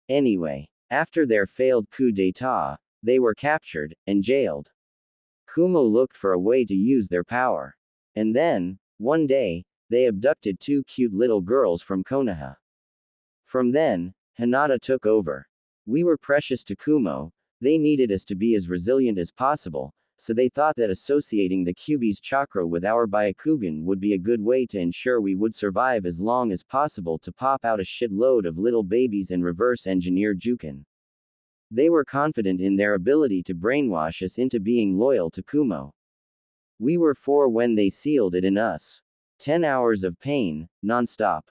S1: Anyway, after their failed coup d'etat, they were captured and jailed. Kumo looked for a way to use their power. And then, one day, they abducted 2 cute little girls from Konoha. From then, Hinata took over. We were precious to Kumo, they needed us to be as resilient as possible, so they thought that associating the Kyuubi's chakra with our Byakugan would be a good way to ensure we would survive as long as possible to pop out a shitload of little babies and reverse engineer Jukin. They were confident in their ability to brainwash us into being loyal to Kumo. We were 4 when they sealed it in us. 10 hours of pain, non-stop.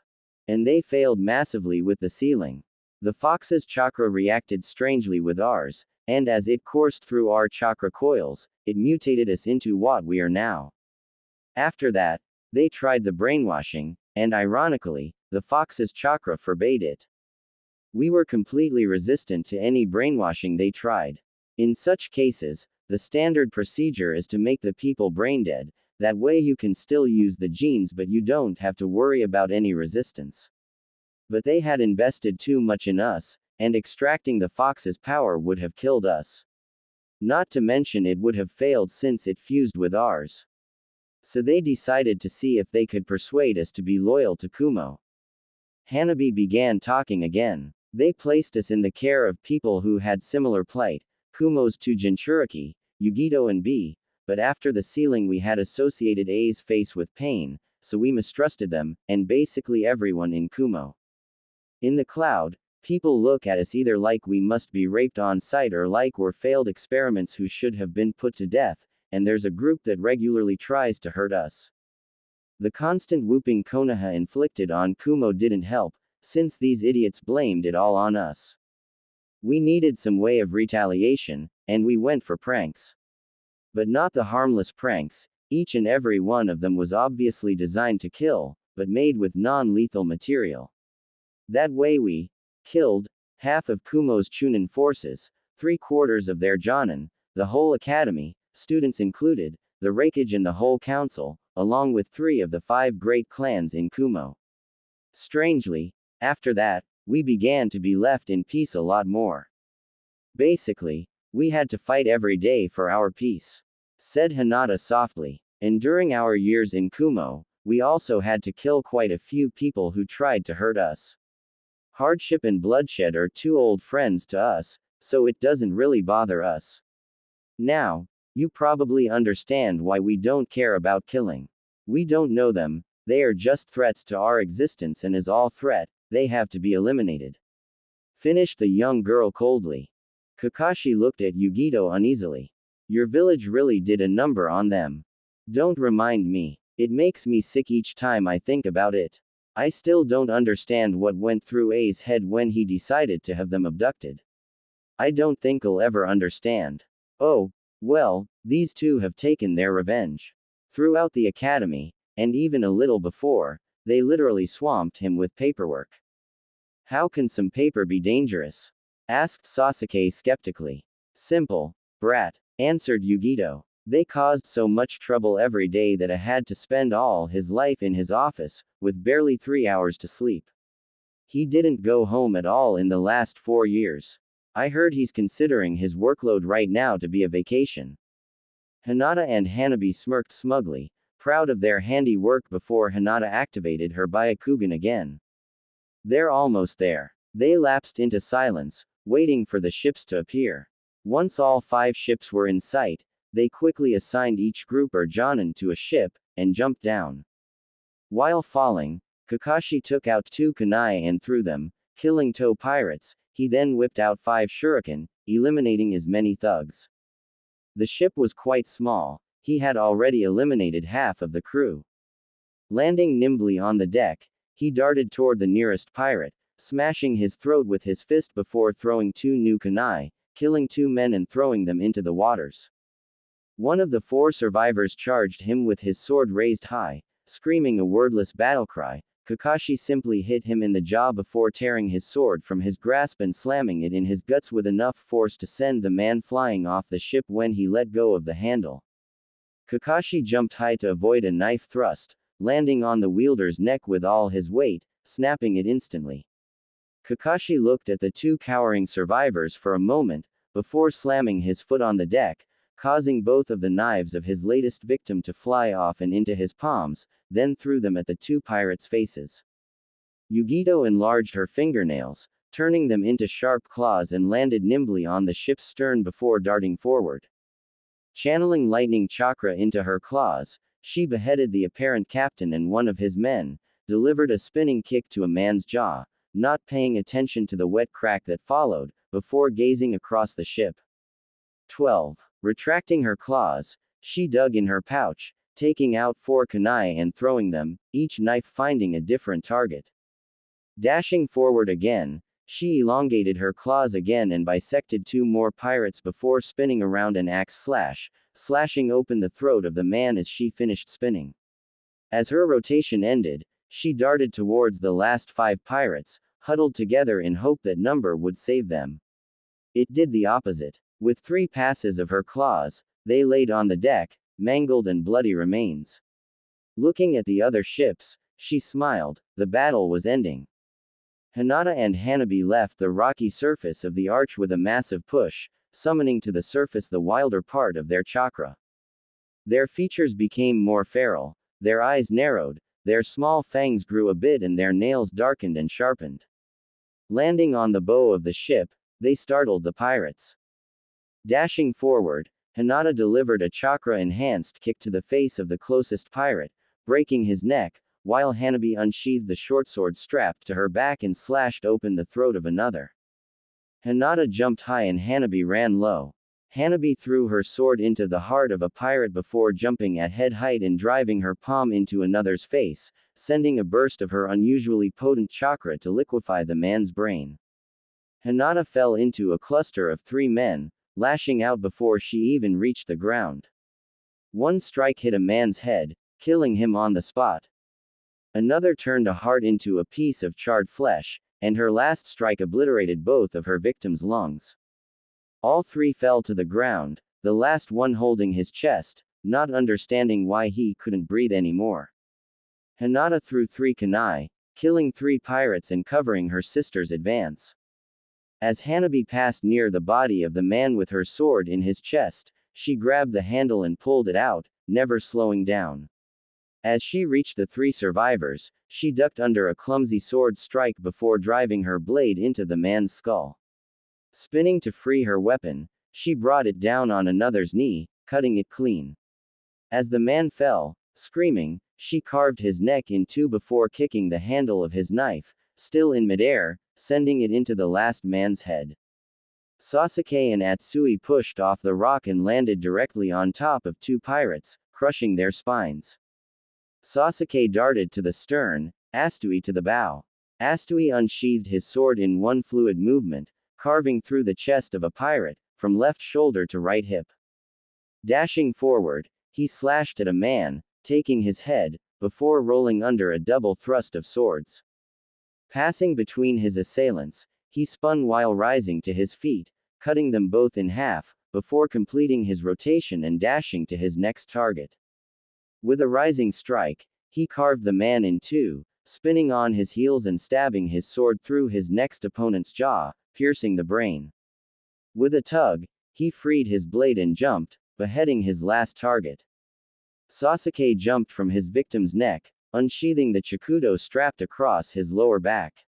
S1: And they failed massively with the sealing. The fox's chakra reacted strangely with ours, and as it coursed through our chakra coils, it mutated us into what we are now. After that, they tried the brainwashing, and ironically, the fox's chakra forbade it. We were completely resistant to any brainwashing they tried. In such cases, the standard procedure is to make the people brain dead, that way you can still use the genes but you don't have to worry about any resistance. But they had invested too much in us, and extracting the fox's power would have killed us. Not to mention it would have failed since it fused with ours. So they decided to see if they could persuade us to be loyal to Kumo. Hanabi began talking again. They placed us in the care of people who had similar plight, Kumo's 2 Jinchuriki, Yugito and B, but after the sealing we had associated A's face with pain, so we mistrusted them, and basically everyone in Kumo. In the cloud, people look at us either like we must be raped on sight or like we're failed experiments who should have been put to death, and there's a group that regularly tries to hurt us. The constant whooping Konoha inflicted on Kumo didn't help, since these idiots blamed it all on us. We needed some way of retaliation, and we went for pranks. But not the harmless pranks, each and every one of them was obviously designed to kill, but made with non-lethal material. That way we killed half of Kumo's Chunin forces, 3/4 of their Jonin, the whole academy, students included, the Raikage and the whole council, along with 3 of the 5 great clans in Kumo. Strangely, after that, we began to be left in peace a lot more. Basically, we had to fight every day for our peace. Said Hinata softly. And during our years in Kumo, we also had to kill quite a few people who tried to hurt us. Hardship and bloodshed are 2 old friends to us, so it doesn't really bother us. Now, you probably understand why we don't care about killing. We don't know them, they are just threats to our existence, and as all threat, they have to be eliminated. Finished the young girl coldly. Kakashi looked at Yugito uneasily. Your village really did a number on them. Don't remind me. It makes me sick each time I think about it. I still don't understand what went through A's head when he decided to have them abducted. I don't think I'll ever understand. Oh, well, these 2 have taken their revenge. Throughout the academy, and even a little before, they literally swamped him with paperwork. How can some paper be dangerous? Asked Sasuke skeptically. Simple, brat, answered Yugito. They caused so much trouble every day that I had to spend all his life in his office, with barely 3 hours to sleep. He didn't go home at all in the last 4 years. I heard he's considering his workload right now to be a vacation. Hinata and Hanabi smirked smugly, proud of their handiwork before Hinata activated her Byakugan again. They're almost there. They lapsed into silence, waiting for the ships to appear. Once all 5 ships were in sight, they quickly assigned each group or Jonin to a ship, and jumped down. While falling, Kakashi took out 2 kunai and threw them, killing tow pirates. He then whipped out 5 shuriken, eliminating as many thugs. The ship was quite small, he had already eliminated half of the crew. Landing nimbly on the deck, he darted toward the nearest pirate, smashing his throat with his fist before throwing 2 new kunai, killing 2 men and throwing them into the waters. One of the 4 survivors charged him with his sword raised high, screaming a wordless battlecry. Kakashi simply hit him in the jaw before tearing his sword from his grasp and slamming it in his guts with enough force to send the man flying off the ship when he let go of the handle. Kakashi jumped high to avoid a knife thrust, landing on the wielder's neck with all his weight, snapping it instantly. Kakashi looked at the 2 cowering survivors for a moment, before slamming his foot on the deck, causing both of the knives of his latest victim to fly off and into his palms, then threw them at the 2 pirates' faces. Yugito enlarged her fingernails, turning them into sharp claws and landed nimbly on the ship's stern before darting forward. Channeling lightning chakra into her claws, she beheaded the apparent captain and one of his men, delivered a spinning kick to a man's jaw, not paying attention to the wet crack that followed, before gazing across the ship. 12. Retracting her claws, she dug in her pouch, taking out 4 kunai and throwing them, each knife finding a different target. Dashing forward again, she elongated her claws again and bisected 2 more pirates before spinning around an axe slashing open the throat of the man as she finished spinning. As her rotation ended, she darted towards the last 5 pirates, huddled together in hope that number would save them. It did the opposite. With 3 passes of her claws, they laid on the deck, mangled and bloody remains. Looking at the other ships, she smiled, the battle was ending. Hinata and Hanabi left the rocky surface of the arch with a massive push, summoning to the surface the wilder part of their chakra. Their features became more feral, their eyes narrowed, their small fangs grew a bit and their nails darkened and sharpened. Landing on the bow of the ship, they startled the pirates. Dashing forward, Hinata delivered a chakra-enhanced kick to the face of the closest pirate, breaking his neck, while Hanabi unsheathed the short sword strapped to her back and slashed open the throat of another. Hinata jumped high and Hanabi ran low. Hanabi threw her sword into the heart of a pirate before jumping at head height and driving her palm into another's face, sending a burst of her unusually potent chakra to liquefy the man's brain. Hinata fell into a cluster of 3 men, lashing out before she even reached the ground. One strike hit a man's head, killing him on the spot. Another turned a heart into a piece of charred flesh, and her last strike obliterated both of her victims' lungs. All 3 fell to the ground, the last one holding his chest, not understanding why he couldn't breathe anymore. Hinata threw 3 kunai, killing 3 pirates and covering her sister's advance. As Hanabi passed near the body of the man with her sword in his chest, she grabbed the handle and pulled it out, never slowing down. As she reached the 3 survivors, she ducked under a clumsy sword strike before driving her blade into the man's skull. Spinning to free her weapon, she brought it down on another's knee, cutting it clean. As the man fell, screaming, she carved his neck in 2 before kicking the handle of his knife, still in midair, sending it into the last man's head. Sasuke and Atsui pushed off the rock and landed directly on top of 2 pirates, crushing their spines. Sasuke darted to the stern, Atsui to the bow. Atsui unsheathed his sword in one fluid movement, carving through the chest of a pirate, from left shoulder to right hip. Dashing forward, he slashed at a man, taking his head, before rolling under a double thrust of swords. Passing between his assailants, he spun while rising to his feet, cutting them both in half, before completing his rotation and dashing to his next target. With a rising strike, he carved the man in two, spinning on his heels and stabbing his sword through his next opponent's jaw, piercing the brain. With a tug, he freed his blade and jumped, beheading his last target. Sasuke jumped from his victim's neck, unsheathing the chikudo strapped across his lower back.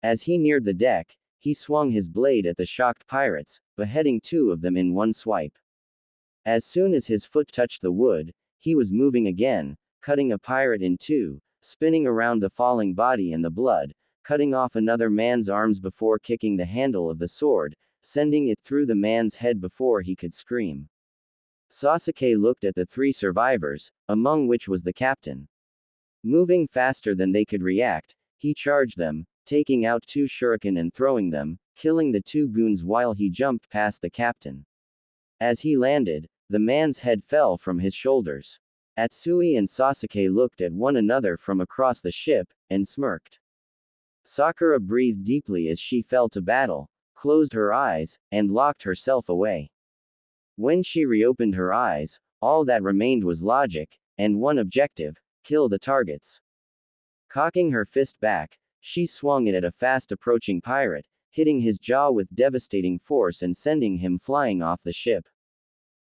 S1: As he neared the deck, he swung his blade at the shocked pirates, beheading two of them in one swipe. As soon as his foot touched the wood, he was moving again, cutting a pirate in two, spinning around the falling body and the blood, cutting off another man's arms before kicking the handle of the sword, sending it through the man's head before he could scream. Sasuke looked at the three survivors, among which was the captain. Moving faster than they could react, he charged them, taking out two shuriken and throwing them, killing the two goons while he jumped past the captain. As he landed, the man's head fell from his shoulders. Atsui and Sasuke looked at one another from across the ship, and smirked. Sakura breathed deeply as she fell to battle, closed her eyes, and locked herself away. When she reopened her eyes, all that remained was logic, and one objective: kill the targets. Cocking her fist back, she swung it at a fast-approaching pirate, hitting his jaw with devastating force and sending him flying off the ship.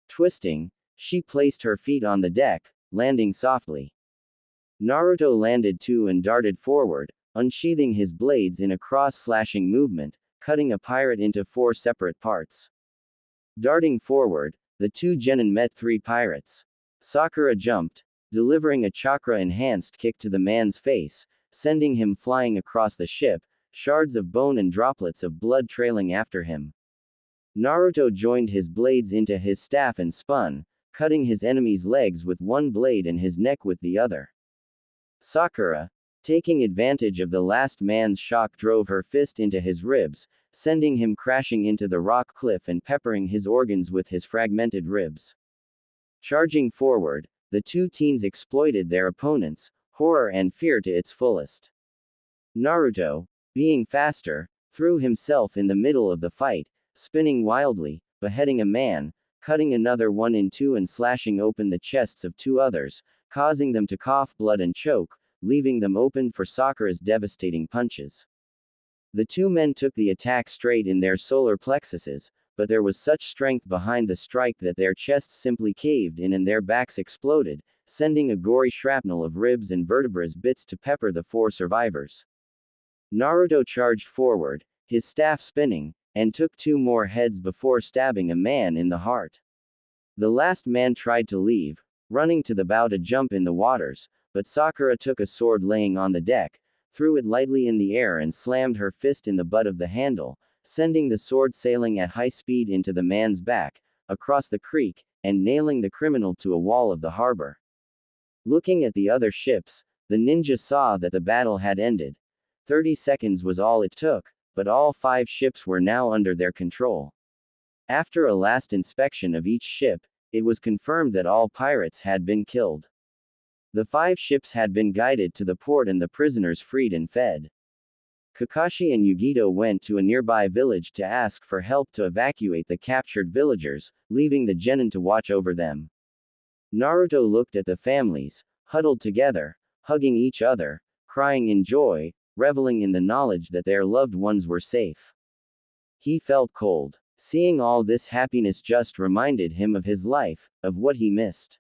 S1: Twisting, she placed her feet on the deck, landing softly. Naruto landed too and darted forward, unsheathing his blades in a cross-slashing movement, cutting a pirate into 4 separate parts. Darting forward, the two genin met 3 pirates. Sakura jumped, delivering a chakra-enhanced kick to the man's face, sending him flying across the ship, shards of bone and droplets of blood trailing after him. Naruto joined his blades into his staff and spun, cutting his enemy's legs with one blade and his neck with the other. Sakura, taking advantage of the last man's shock, drove her fist into his ribs, sending him crashing into the rock cliff and peppering his organs with his fragmented ribs. Charging forward, the two teens exploited their opponents' horror and fear to its fullest. Naruto, being faster, threw himself in the middle of the fight, spinning wildly, beheading a man, cutting another one in two and slashing open the chests of 2 others, causing them to cough blood and choke, leaving them open for Sakura's devastating punches. The 2 men took the attack straight in their solar plexuses, but there was such strength behind the strike that their chests simply caved in and their backs exploded, sending a gory shrapnel of ribs and vertebrae bits to pepper the 4 survivors. Naruto charged forward, his staff spinning, and took 2 more heads before stabbing a man in the heart. The last man tried to leave, running to the bow to jump in the waters, but Sakura took a sword laying on the deck, threw it lightly in the air and slammed her fist in the butt of the handle, sending the sword sailing at high speed into the man's back, across the creek, and nailing the criminal to a wall of the harbor. Looking at the other ships, the ninja saw that the battle had ended. 30 seconds was all it took, but all 5 ships were now under their control. After a last inspection of each ship, it was confirmed that all pirates had been killed. The 5 ships had been guided to the port and the prisoners freed and fed. Kakashi and Yugito went to a nearby village to ask for help to evacuate the captured villagers, leaving the genin to watch over them. Naruto looked at the families, huddled together, hugging each other, crying in joy, reveling in the knowledge that their loved ones were safe. He felt cold. Seeing all this happiness just reminded him of his life, of what he missed.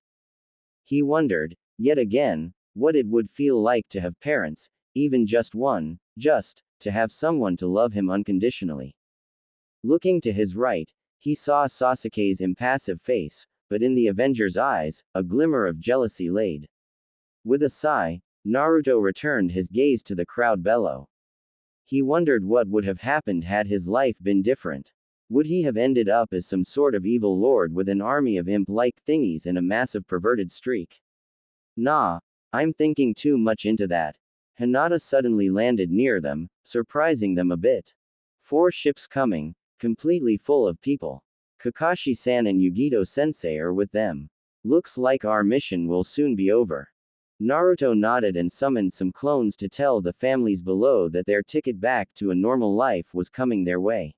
S1: He wondered, yet again, what it would feel like to have parents, even just one, just to have someone to love him unconditionally. Looking to his right, he saw Sasuke's impassive face, but in the Avenger's eyes, a glimmer of jealousy laid. With a sigh, Naruto returned his gaze to the crowd below. He wondered what would have happened had his life been different. Would he have ended up as some sort of evil lord with an army of imp-like thingies and a massive perverted streak? Nah, I'm thinking too much into that. Hinata suddenly landed near them, surprising them a bit. 4 ships coming, completely full of people. Kakashi-san and Yugito-sensei are with them. Looks like our mission will soon be over. Naruto nodded and summoned some clones to tell the families below that their ticket back to a normal life was coming their way.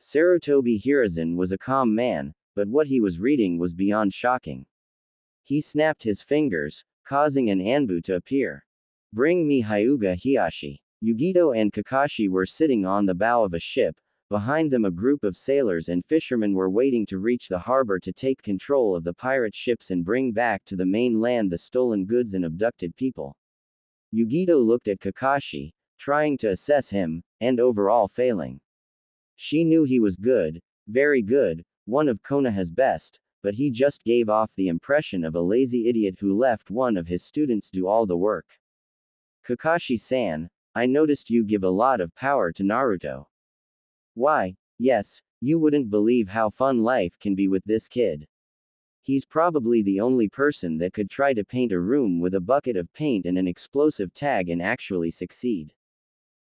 S1: Sarutobi Hiruzen was a calm man, but what he was reading was beyond shocking. He snapped his fingers, causing an Anbu to appear. Bring me Hyuga Hiyashi. Yugito and Kakashi were sitting on the bow of a ship. Behind them a group of sailors and fishermen were waiting to reach the harbor to take control of the pirate ships and bring back to the mainland the stolen goods and abducted people. Yugito looked at Kakashi, trying to assess him, and overall failing. She knew he was good, very good, one of Konoha's best, but he just gave off the impression of a lazy idiot who left one of his students do all the work. Kakashi-san, I noticed you give a lot of power to Naruto. Why, yes, you wouldn't believe how fun life can be with this kid. He's probably the only person that could try to paint a room with a bucket of paint and an explosive tag and actually succeed.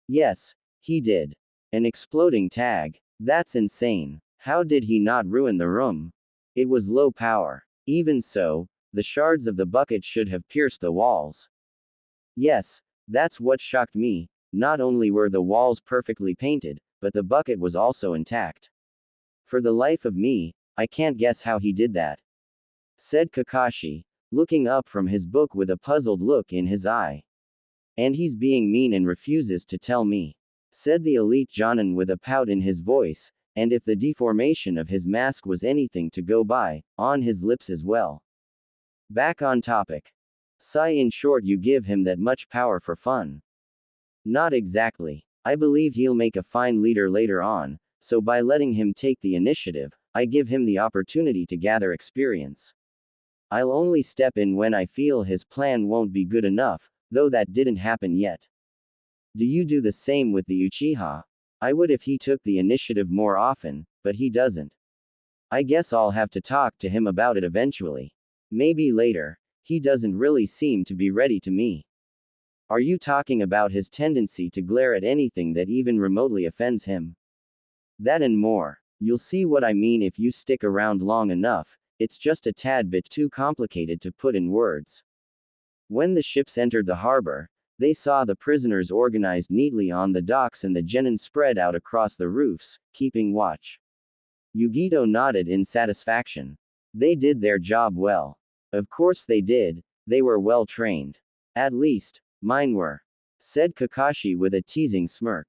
S1: Yes, he did. An exploding tag. That's insane. How did he not ruin the room? It was low power. Even so, the shards of the bucket should have pierced the walls. Yes, that's what shocked me. Not only were the walls perfectly painted, but the bucket was also intact. For the life of me, I can't guess how he did that, said Kakashi, looking up from his book with a puzzled look in his eye. And he's being mean and refuses to tell me, said the elite Jonin with a pout in his voice, and if the deformation of his mask was anything to go by, on his lips as well. Back on topic. Sigh, in short, you give him that much power for fun. Not exactly. I believe he'll make a fine leader later on, so by letting him take the initiative, I give him the opportunity to gather experience. I'll only step in when I feel his plan won't be good enough, though that didn't happen yet. Do you do the same with the Uchiha? I would if he took the initiative more often, but he doesn't. I guess I'll have to talk to him about it eventually. Maybe later. He doesn't really seem to be ready to me. Are you talking about his tendency to glare at anything that even remotely offends him? That and more. You'll see what I mean if you stick around long enough. It's just a tad bit too complicated to put in words. When the ships entered the harbor, they saw the prisoners organized neatly on the docks and the genin spread out across the roofs, keeping watch. Yugito nodded in satisfaction. They did their job well. Of course they did, they were well trained. At least, mine were, said Kakashi with a teasing smirk.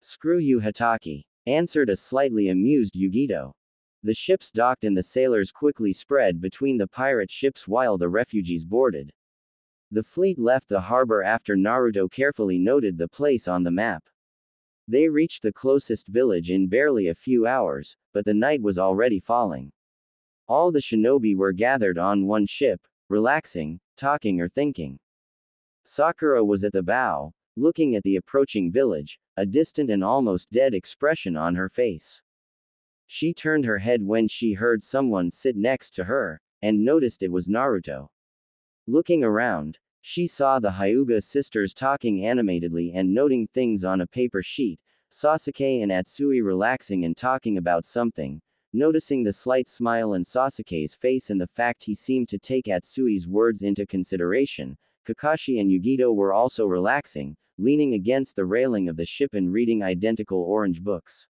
S1: Screw you, Hatake, answered a slightly amused Yugito. The ships docked and the sailors quickly spread between the pirate ships while the refugees boarded. The fleet left the harbor after Naruto carefully noted the place on the map. They reached the closest village in barely a few hours, but the night was already falling. All the shinobi were gathered on one ship, relaxing, talking or thinking. Sakura was at the bow, looking at the approaching village, a distant and almost dead expression on her face. She turned her head when she heard someone sit next to her, and noticed it was Naruto. Looking around, she saw the Hyuga sisters talking animatedly and noting things on a paper sheet, Sasuke and Atsui relaxing and talking about something. Noticing the slight smile on Sasuke's face and the fact he seemed to take Atsui's words into consideration, Kakashi and Yugito were also relaxing, leaning against the railing of the ship and reading identical orange books.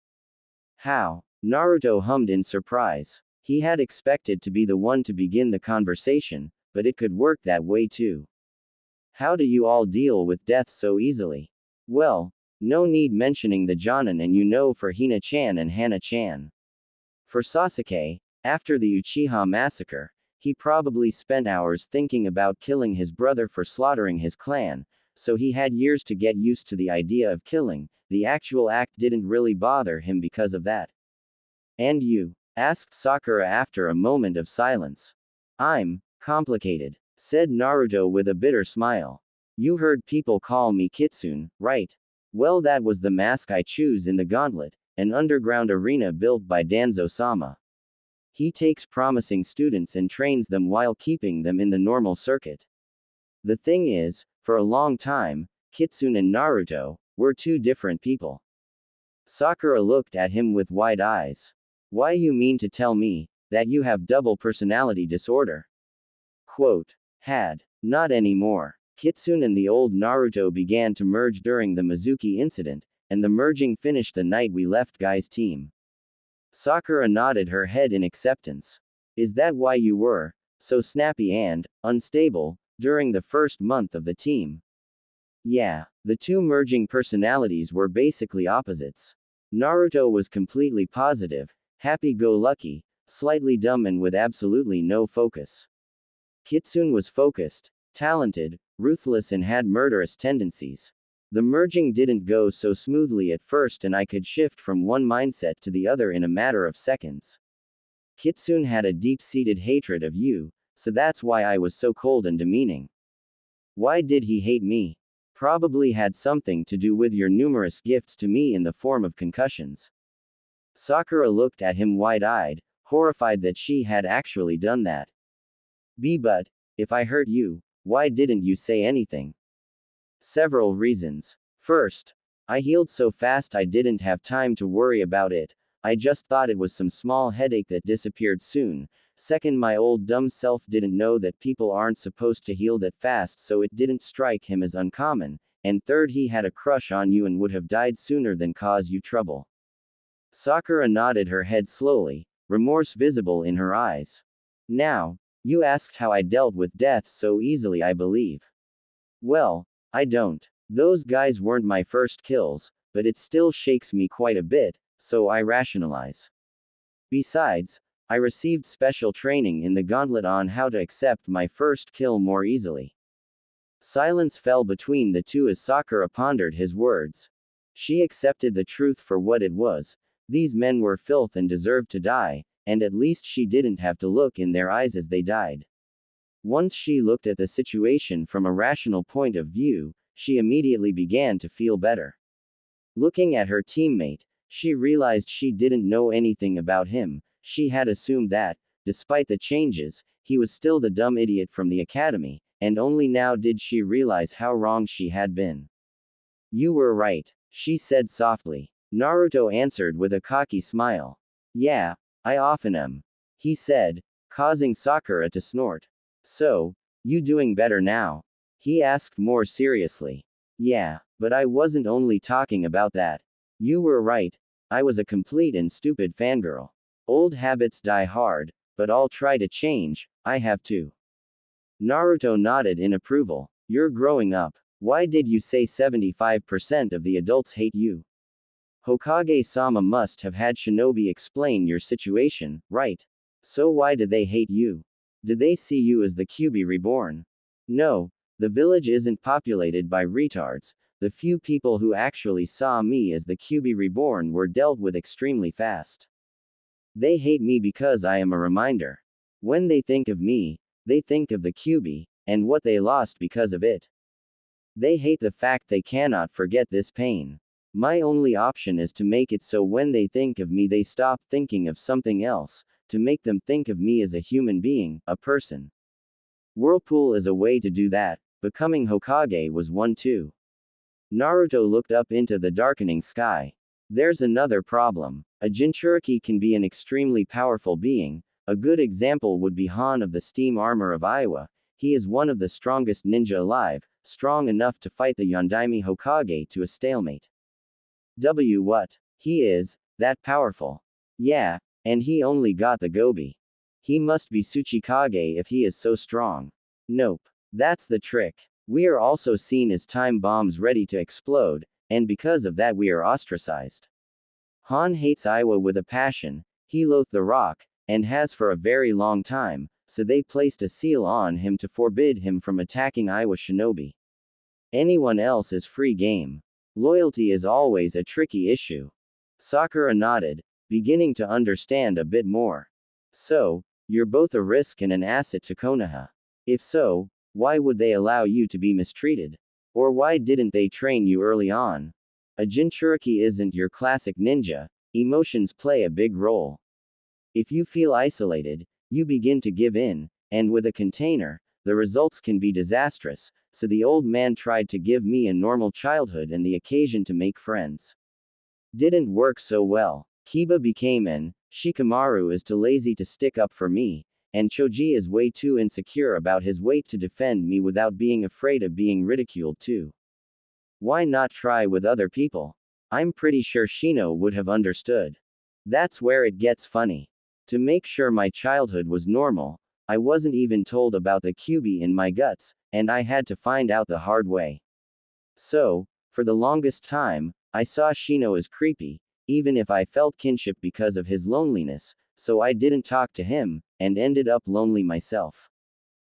S1: How? Naruto hummed in surprise. He had expected to be the one to begin the conversation, but it could work that way too. How do you all deal with death so easily? Well, no need mentioning the Jonin and you know for Hina-chan and Hana-chan. For Sasuke, after the Uchiha massacre, he probably spent hours thinking about killing his brother for slaughtering his clan, so he had years to get used to the idea of killing. The actual act didn't really bother him because of that. And you? Asked Sakura after a moment of silence. I'm complicated, said Naruto with a bitter smile. You heard people call me Kitsune, right? Well, that was the mask I choose in the gauntlet, an underground arena built by Danzo-sama. He takes promising students and trains them while keeping them in the normal circuit. The thing is, for a long time, Kitsune and Naruto were two different people. Sakura looked at him with wide eyes. Why, you mean to tell me that you have double personality disorder? Quote. Had. Not anymore. Kitsune and the old Naruto began to merge during the Mizuki incident, and the merging finished the night we left Guy's team. Sakura nodded her head in acceptance. Is that why you were so snappy and unstable during the first month of the team? Yeah, the two merging personalities were basically opposites. Naruto was completely positive, happy-go-lucky, slightly dumb and with absolutely no focus. Kitsune was focused, talented, ruthless and had murderous tendencies. The merging didn't go so smoothly at first and I could shift from one mindset to the other in a matter of seconds. Kitsune had a deep-seated hatred of you, so that's why I was so cold and demeaning. Why did he hate me? Probably had something to do with your numerous gifts to me in the form of concussions. Sakura looked at him wide-eyed, horrified that she had actually done that. But, if I hurt you, why didn't you say anything? Several reasons. First, I healed so fast I didn't have time to worry about it, I just thought it was some small headache that disappeared soon. Second, my old dumb self didn't know that people aren't supposed to heal that fast, so it didn't strike him as uncommon. And third, he had a crush on you and would have died sooner than cause you trouble. Sakura nodded her head slowly, remorse visible in her eyes. Now, you asked how I dealt with death so easily, I believe. Well, I don't. Those guys weren't my first kills, but it still shakes me quite a bit, so I rationalize. Besides, I received special training in the gauntlet on how to accept my first kill more easily. Silence fell between the two as Sakura pondered his words. She accepted the truth for what it was. These men were filth and deserved to die, and at least she didn't have to look in their eyes as they died. Once she looked at the situation from a rational point of view, she immediately began to feel better. Looking at her teammate, she realized she didn't know anything about him. She had assumed that, despite the changes, he was still the dumb idiot from the academy, and only now did she realize how wrong she had been. You were right, she said softly. Naruto answered with a cocky smile. Yeah, I often am, he said, causing Sakura to snort. So, you doing better now? He asked more seriously. Yeah, but I wasn't only talking about that. You were right, I was a complete and stupid fangirl. Old habits die hard, but I'll try to change, I have to. Naruto nodded in approval. You're growing up. Why did you say 75% of the adults hate you? Hokage-sama must have had Shinobi explain your situation, right? So why do they hate you? Did they see you as the Kyuubi reborn? No, the village isn't populated by retards. The few people who actually saw me as the Kyuubi reborn were dealt with extremely fast. They hate me because I am a reminder. When they think of me, they think of the Kyuubi, and what they lost because of it. They hate the fact they cannot forget this pain. My only option is to make it so when they think of me they stop thinking of something else, to make them think of me as a human being, a person. Whirlpool is a way to do that, becoming Hokage was one too. Naruto looked up into the darkening sky. There's another problem. A Jinchuriki can be an extremely powerful being. A good example would be Han of the steam armor of Iowa. He is one of the strongest ninja alive, strong enough to fight the Yondaime Hokage to a stalemate. What? He is that powerful. Yeah, and he only got the Gobi. He must be Tsuchikage if he is so strong. Nope. That's the trick. We are also seen as time bombs ready to explode, and because of that we are ostracized. Han hates Iowa with a passion, he loathed the rock, and has for a very long time, so they placed a seal on him to forbid him from attacking Iowa shinobi. Anyone else is free game. Loyalty is always a tricky issue. Sakura nodded, beginning to understand a bit more. So, you're both a risk and an asset to Konoha. If so, why would they allow you to be mistreated? Or why didn't they train you early on? A Jinchuriki isn't your classic ninja, emotions play a big role. If you feel isolated, you begin to give in, and with a container, the results can be disastrous, so the old man tried to give me a normal childhood and the occasion to make friends. Didn't work so well. Kiba became an Shikamaru is too lazy to stick up for me, and Choji is way too insecure about his weight to defend me without being afraid of being ridiculed too. Why not try with other people? I'm pretty sure Shino would have understood. That's where it gets funny. To make sure my childhood was normal, I wasn't even told about the QB in my guts, and I had to find out the hard way. So, for the longest time, I saw Shino as creepy, even if I felt kinship because of his loneliness, so I didn't talk to him, and ended up lonely myself.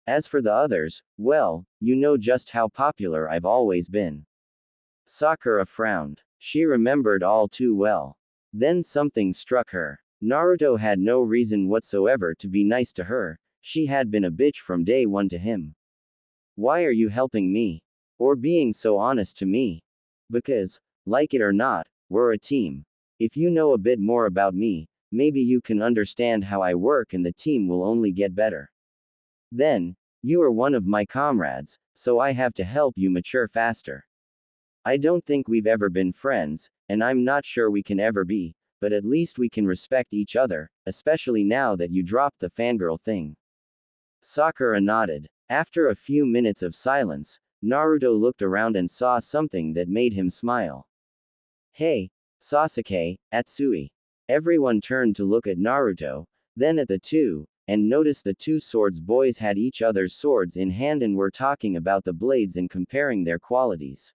S1: As for the others, well, you know just how popular I've always been. Sakura frowned. She remembered all too well. Then something struck her. Naruto had no reason whatsoever to be nice to her, she had been a bitch from day one to him. Why are you helping me? Or being so honest to me? Because, like it or not, we're a team. If you know a bit more about me, maybe you can understand how I work and the team will only get better. Then, you are one of my comrades, so I have to help you mature faster. I don't think we've ever been friends, and I'm not sure we can ever be, but at least we can respect each other, especially now that you dropped the fangirl thing. Sakura nodded. After a few minutes of silence, Naruto looked around and saw something that made him smile. Hey, Sasuke, Atsui. Everyone turned to look at Naruto, then at the two, and noticed the two swords boys had each other's swords in hand and were talking about the blades and comparing their qualities.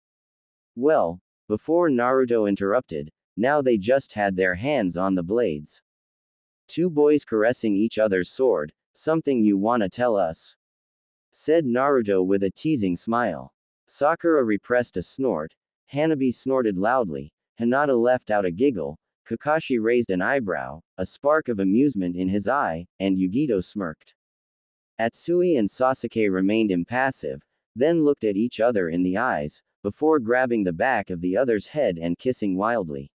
S1: Well, before Naruto interrupted, now they just had their hands on the blades. Two boys caressing each other's sword, something you wanna tell us? Said Naruto with a teasing smile. Sakura repressed a snort, Hanabi snorted loudly, Hinata left out a giggle, Kakashi raised an eyebrow, a spark of amusement in his eye, and Yugito smirked. Atsui and Sasuke remained impassive, then looked at each other in the eyes, before grabbing the back of the other's head and kissing wildly.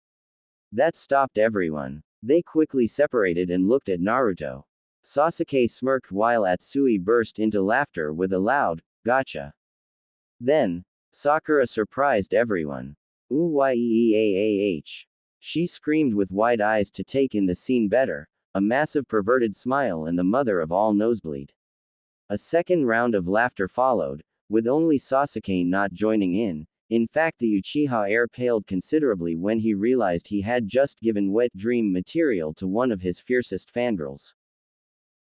S1: That stopped everyone. They quickly separated and looked at Naruto. Sasuke smirked while Atsui burst into laughter with a loud, "Gotcha." Then, Sakura surprised everyone. Ooh-yeeaah. She screamed with wide eyes to take in the scene better, a massive perverted smile and the mother of all nosebleed. A second round of laughter followed, with only Sasuke not joining in. In fact, the Uchiha heir paled considerably when he realized he had just given wet dream material to one of his fiercest fangirls.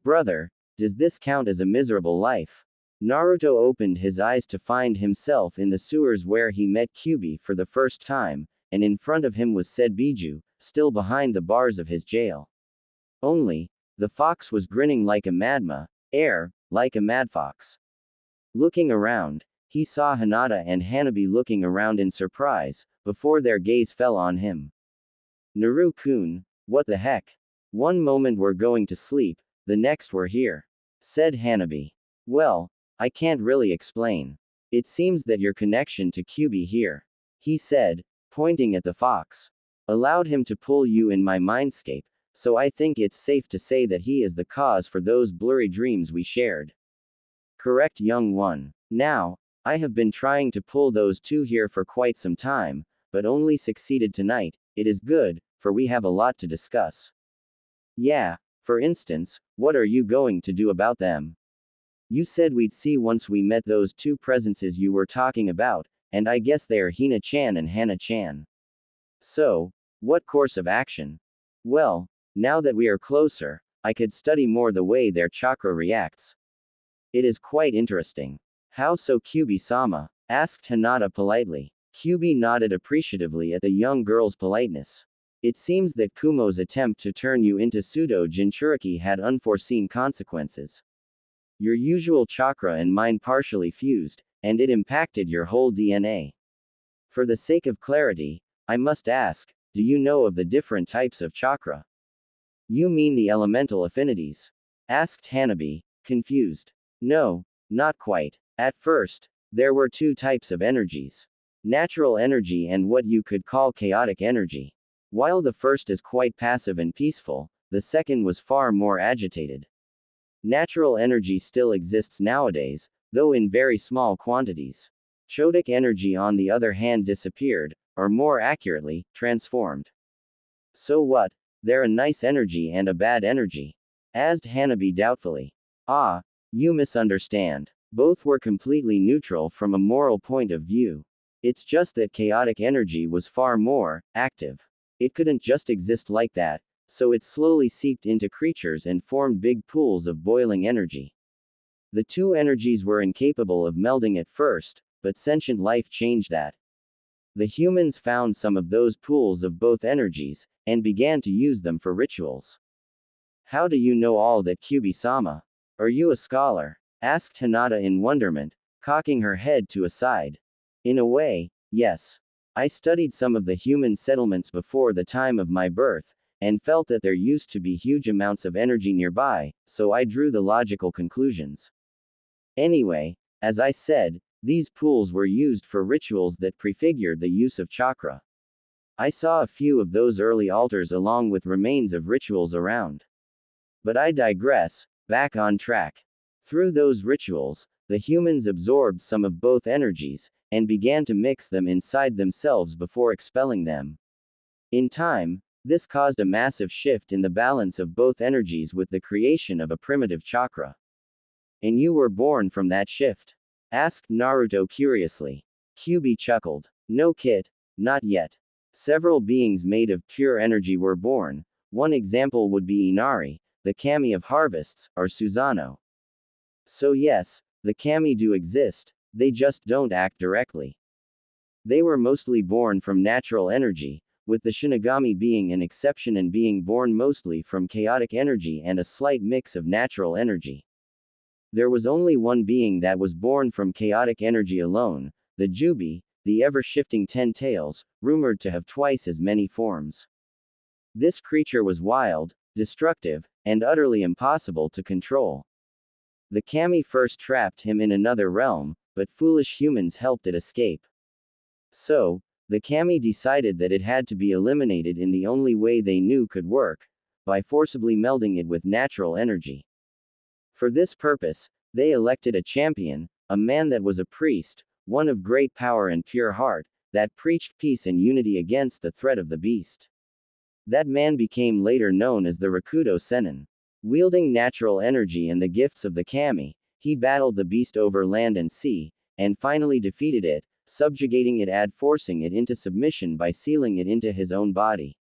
S1: Brother, does this count as a miserable life? Naruto opened his eyes to find himself in the sewers where he met Kyuubi for the first time, and in front of him was said Biju, still behind the bars of his jail. Only, the fox was grinning like a like a mad fox. Looking around, he saw Hinata and Hanabi looking around in surprise, before their gaze fell on him. Naru-kun, what the heck? One moment we're going to sleep, the next we're here. Said Hanabi. Well, I can't really explain. It seems that your connection to Kyuubi here, he said, pointing at the fox, allowed him to pull you in my mindscape, so I think it's safe to say that he is the cause for those blurry dreams we shared. Correct, young one. Now, I have been trying to pull those two here for quite some time, but only succeeded tonight. It is good, for we have a lot to discuss. Yeah, for instance, what are you going to do about them? You said we'd see once we met those two presences you were talking about, and I guess they are Hina-chan and Hana-chan. So, what course of action? Well, now that we are closer, I could study more the way their chakra reacts. It is quite interesting. How so, Kyuubi-sama? Asked Hinata politely. Kyuubi nodded appreciatively at the young girl's politeness. It seems that Kumo's attempt to turn you into pseudo-Jinchuriki had unforeseen consequences. Your usual chakra and mine partially fused, and it impacted your whole DNA. For the sake of clarity, I must ask, do you know of the different types of chakra? You mean the elemental affinities? Asked Hanabi, confused. No, not quite. At first, there were two types of energies. Natural energy and what you could call chaotic energy. While the first is quite passive and peaceful, the second was far more agitated. Natural energy still exists nowadays, though in very small quantities. Chotic energy on the other hand disappeared, or more accurately, transformed. So what? They're a nice energy and a bad energy? Asked Hanabi doubtfully. Ah, you misunderstand. Both were completely neutral from a moral point of view. It's just that chaotic energy was far more active. It couldn't just exist like that, so it slowly seeped into creatures and formed big pools of boiling energy. The two energies were incapable of melding at first, but sentient life changed that. The humans found some of those pools of both energies, and began to use them for rituals. How do you know all that, Kyubi-sama? Are you a scholar? Asked Hinata in wonderment, cocking her head to a side. In a way, yes. I studied some of the human settlements before the time of my birth, and felt that there used to be huge amounts of energy nearby, so I drew the logical conclusions. Anyway, as I said, these pools were used for rituals that prefigured the use of chakra. I saw a few of those early altars along with remains of rituals around. But I digress, back on track. Through those rituals, the humans absorbed some of both energies, and began to mix them inside themselves before expelling them. In time, this caused a massive shift in the balance of both energies with the creation of a primitive chakra. And you were born from that shift? Asked Naruto curiously. Kyubi chuckled. No kit, not yet. Several beings made of pure energy were born. One example would be Inari, the kami of harvests, or Susanoo. So yes, the kami do exist, they just don't act directly. They were mostly born from natural energy, with the Shinigami being an exception and being born mostly from chaotic energy and a slight mix of natural energy. There was only one being that was born from chaotic energy alone, the Jubi, the ever-shifting 10 tails, rumored to have twice as many forms. This creature was wild, destructive, and utterly impossible to control. The kami first trapped him in another realm, but foolish humans helped it escape. So, the kami decided that it had to be eliminated in the only way they knew could work, by forcibly melding it with natural energy. For this purpose, they elected a champion, a man that was a priest, one of great power and pure heart, that preached peace and unity against the threat of the beast. That man became later known as the Rakudo Sennin. Wielding natural energy and the gifts of the kami, he battled the beast over land and sea, and finally defeated it, subjugating it and forcing it into submission by sealing it into his own body.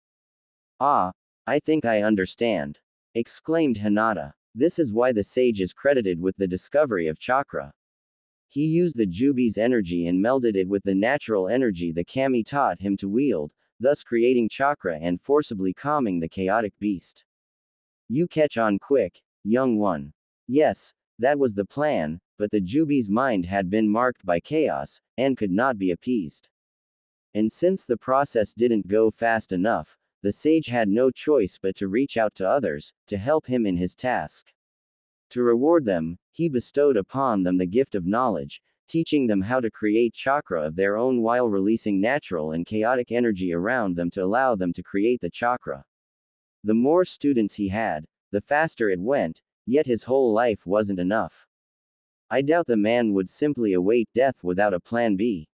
S1: Ah, I think I understand, exclaimed Hinata. This is why the sage is credited with the discovery of chakra. He used the Jubi's energy and melded it with the natural energy the kami taught him to wield, thus creating chakra and forcibly calming the chaotic beast. You catch on quick, young one. Yes, that was the plan, but the Jubi's mind had been marked by chaos, and could not be appeased. And since the process didn't go fast enough, the sage had no choice but to reach out to others, to help him in his task. To reward them, he bestowed upon them the gift of knowledge, teaching them how to create chakra of their own while releasing natural and chaotic energy around them to allow them to create the chakra. The more students he had, the faster it went, yet his whole life wasn't enough. I doubt the man would simply await death without a plan B.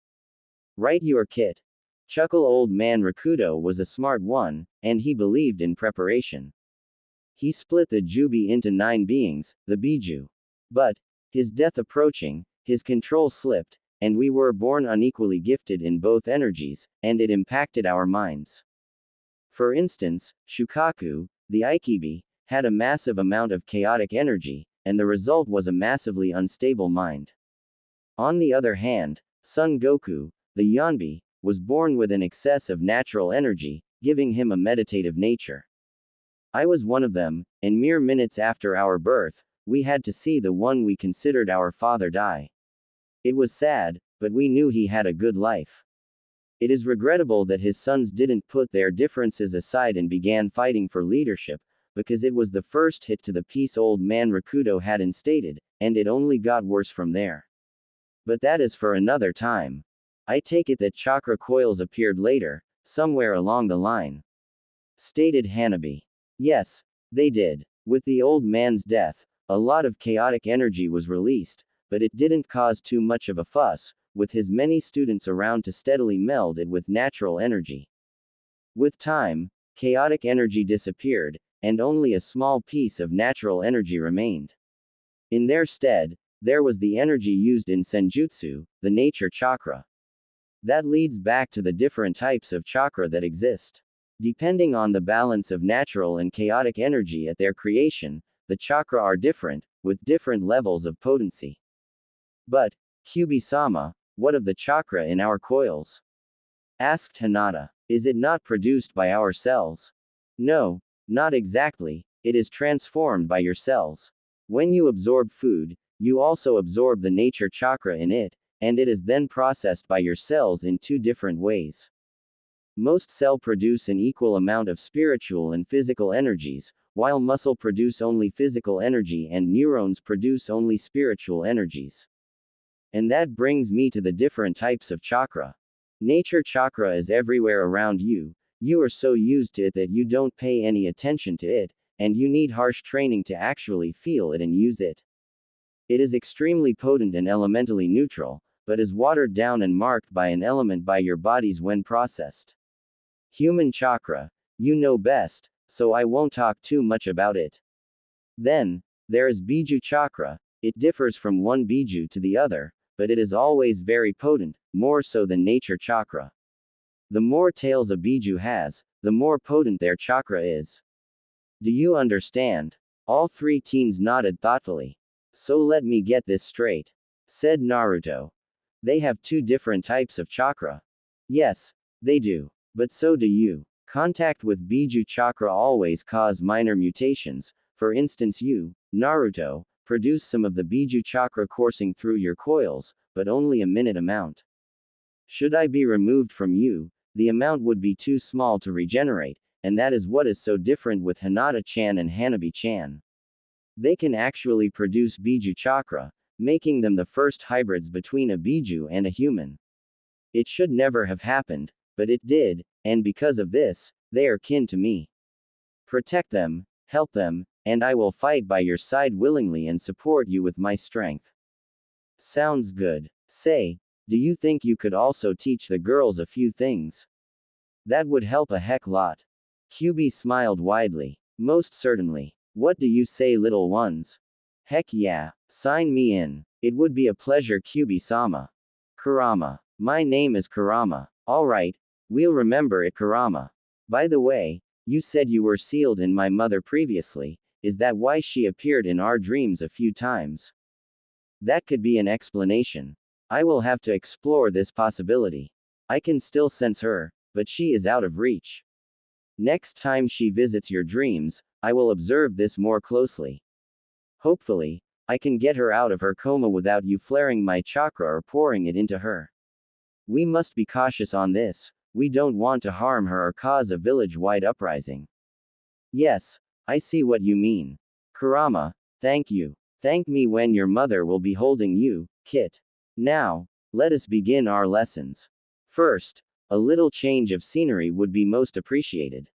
S1: Right, your kit. Chuckle old man Rakudo was a smart one, and he believed in preparation. He split the Jubi into 9 beings, the Biju. But, his death approaching, his control slipped, and we were born unequally gifted in both energies, and it impacted our minds. For instance, Shukaku, the Ikibi, had a massive amount of chaotic energy, and the result was a massively unstable mind. On the other hand, Son Goku, the Yanbi, was born with an excess of natural energy, giving him a meditative nature. I was one of them, and mere minutes after our birth, we had to see the one we considered our father die. It was sad, but we knew he had a good life. It is regrettable that his sons didn't put their differences aside and began fighting for leadership, because it was the first hit to the peace old man Rakudo had instated, and it only got worse from there. But that is for another time. I take it that chakra coils appeared later, somewhere along the line. Stated Hanabi. Yes, they did. With the old man's death, a lot of chaotic energy was released, but it didn't cause too much of a fuss, with his many students around to steadily meld it with natural energy. With time, chaotic energy disappeared, and only a small piece of natural energy remained. In their stead, there was the energy used in senjutsu, the nature chakra. That leads back to the different types of chakra that exist. Depending on the balance of natural and chaotic energy at their creation, the chakra are different, with different levels of potency. But, Kyubi-sama, what of the chakra in our coils? Asked Hinata. Is it not produced by our cells? No, not exactly, it is transformed by your cells. When you absorb food, you also absorb the nature chakra in it, and it is then processed by your cells in two different ways. Most cells produce an equal amount of spiritual and physical energies, while muscle produce only physical energy and neurons produce only spiritual energies. And that brings me to the different types of chakra. Nature chakra is everywhere around you. You are so used to it that you don't pay any attention to it, and you need harsh training to actually feel it and use it. It is extremely potent and elementally neutral, but is watered down and marked by an element by your bodies when processed. Human chakra, you know best, so I won't talk too much about it. Then, there is Biju chakra. It differs from one Biju to the other, but it is always very potent, more so than nature chakra. The more tails a Biju has, the more potent their chakra is. Do you understand? All three teens nodded thoughtfully. So let me get this straight, said Naruto. They have two different types of chakra. Yes, they do. But so do you. Contact with Biju chakra always cause minor mutations. For instance, you, Naruto, produce some of the Biju chakra coursing through your coils, but only a minute amount. Should I be removed from you, the amount would be too small to regenerate, and that is what is so different with Hinata-chan and Hanabi-chan. They can actually produce Biju chakra, making them the first hybrids between a Biju and a human. It should never have happened, but it did, and because of this, they are kin to me. Protect them, help them, and I will fight by your side willingly and support you with my strength. Sounds good. Say, do you think you could also teach the girls a few things? That would help a heck lot. Kyubi smiled widely. Most certainly. What do you say, little ones? Heck yeah, sign me in. It would be a pleasure, Kyubi-sama. Kurama. My name is Kurama. Alright, we'll remember it, Kurama. By the way, you said you were sealed in my mother previously. Is that why she appeared in our dreams a few times? That could be an explanation. I will have to explore this possibility. I can still sense her, but she is out of reach. Next time she visits your dreams, I will observe this more closely. Hopefully, I can get her out of her coma without you flaring my chakra or pouring it into her. We must be cautious on this. We don't want to harm her or cause a village-wide uprising. Yes, I see what you mean. Kurama, thank you. Thank me when your mother will be holding you, Kit. Now, let us begin our lessons. First, a little change of scenery would be most appreciated.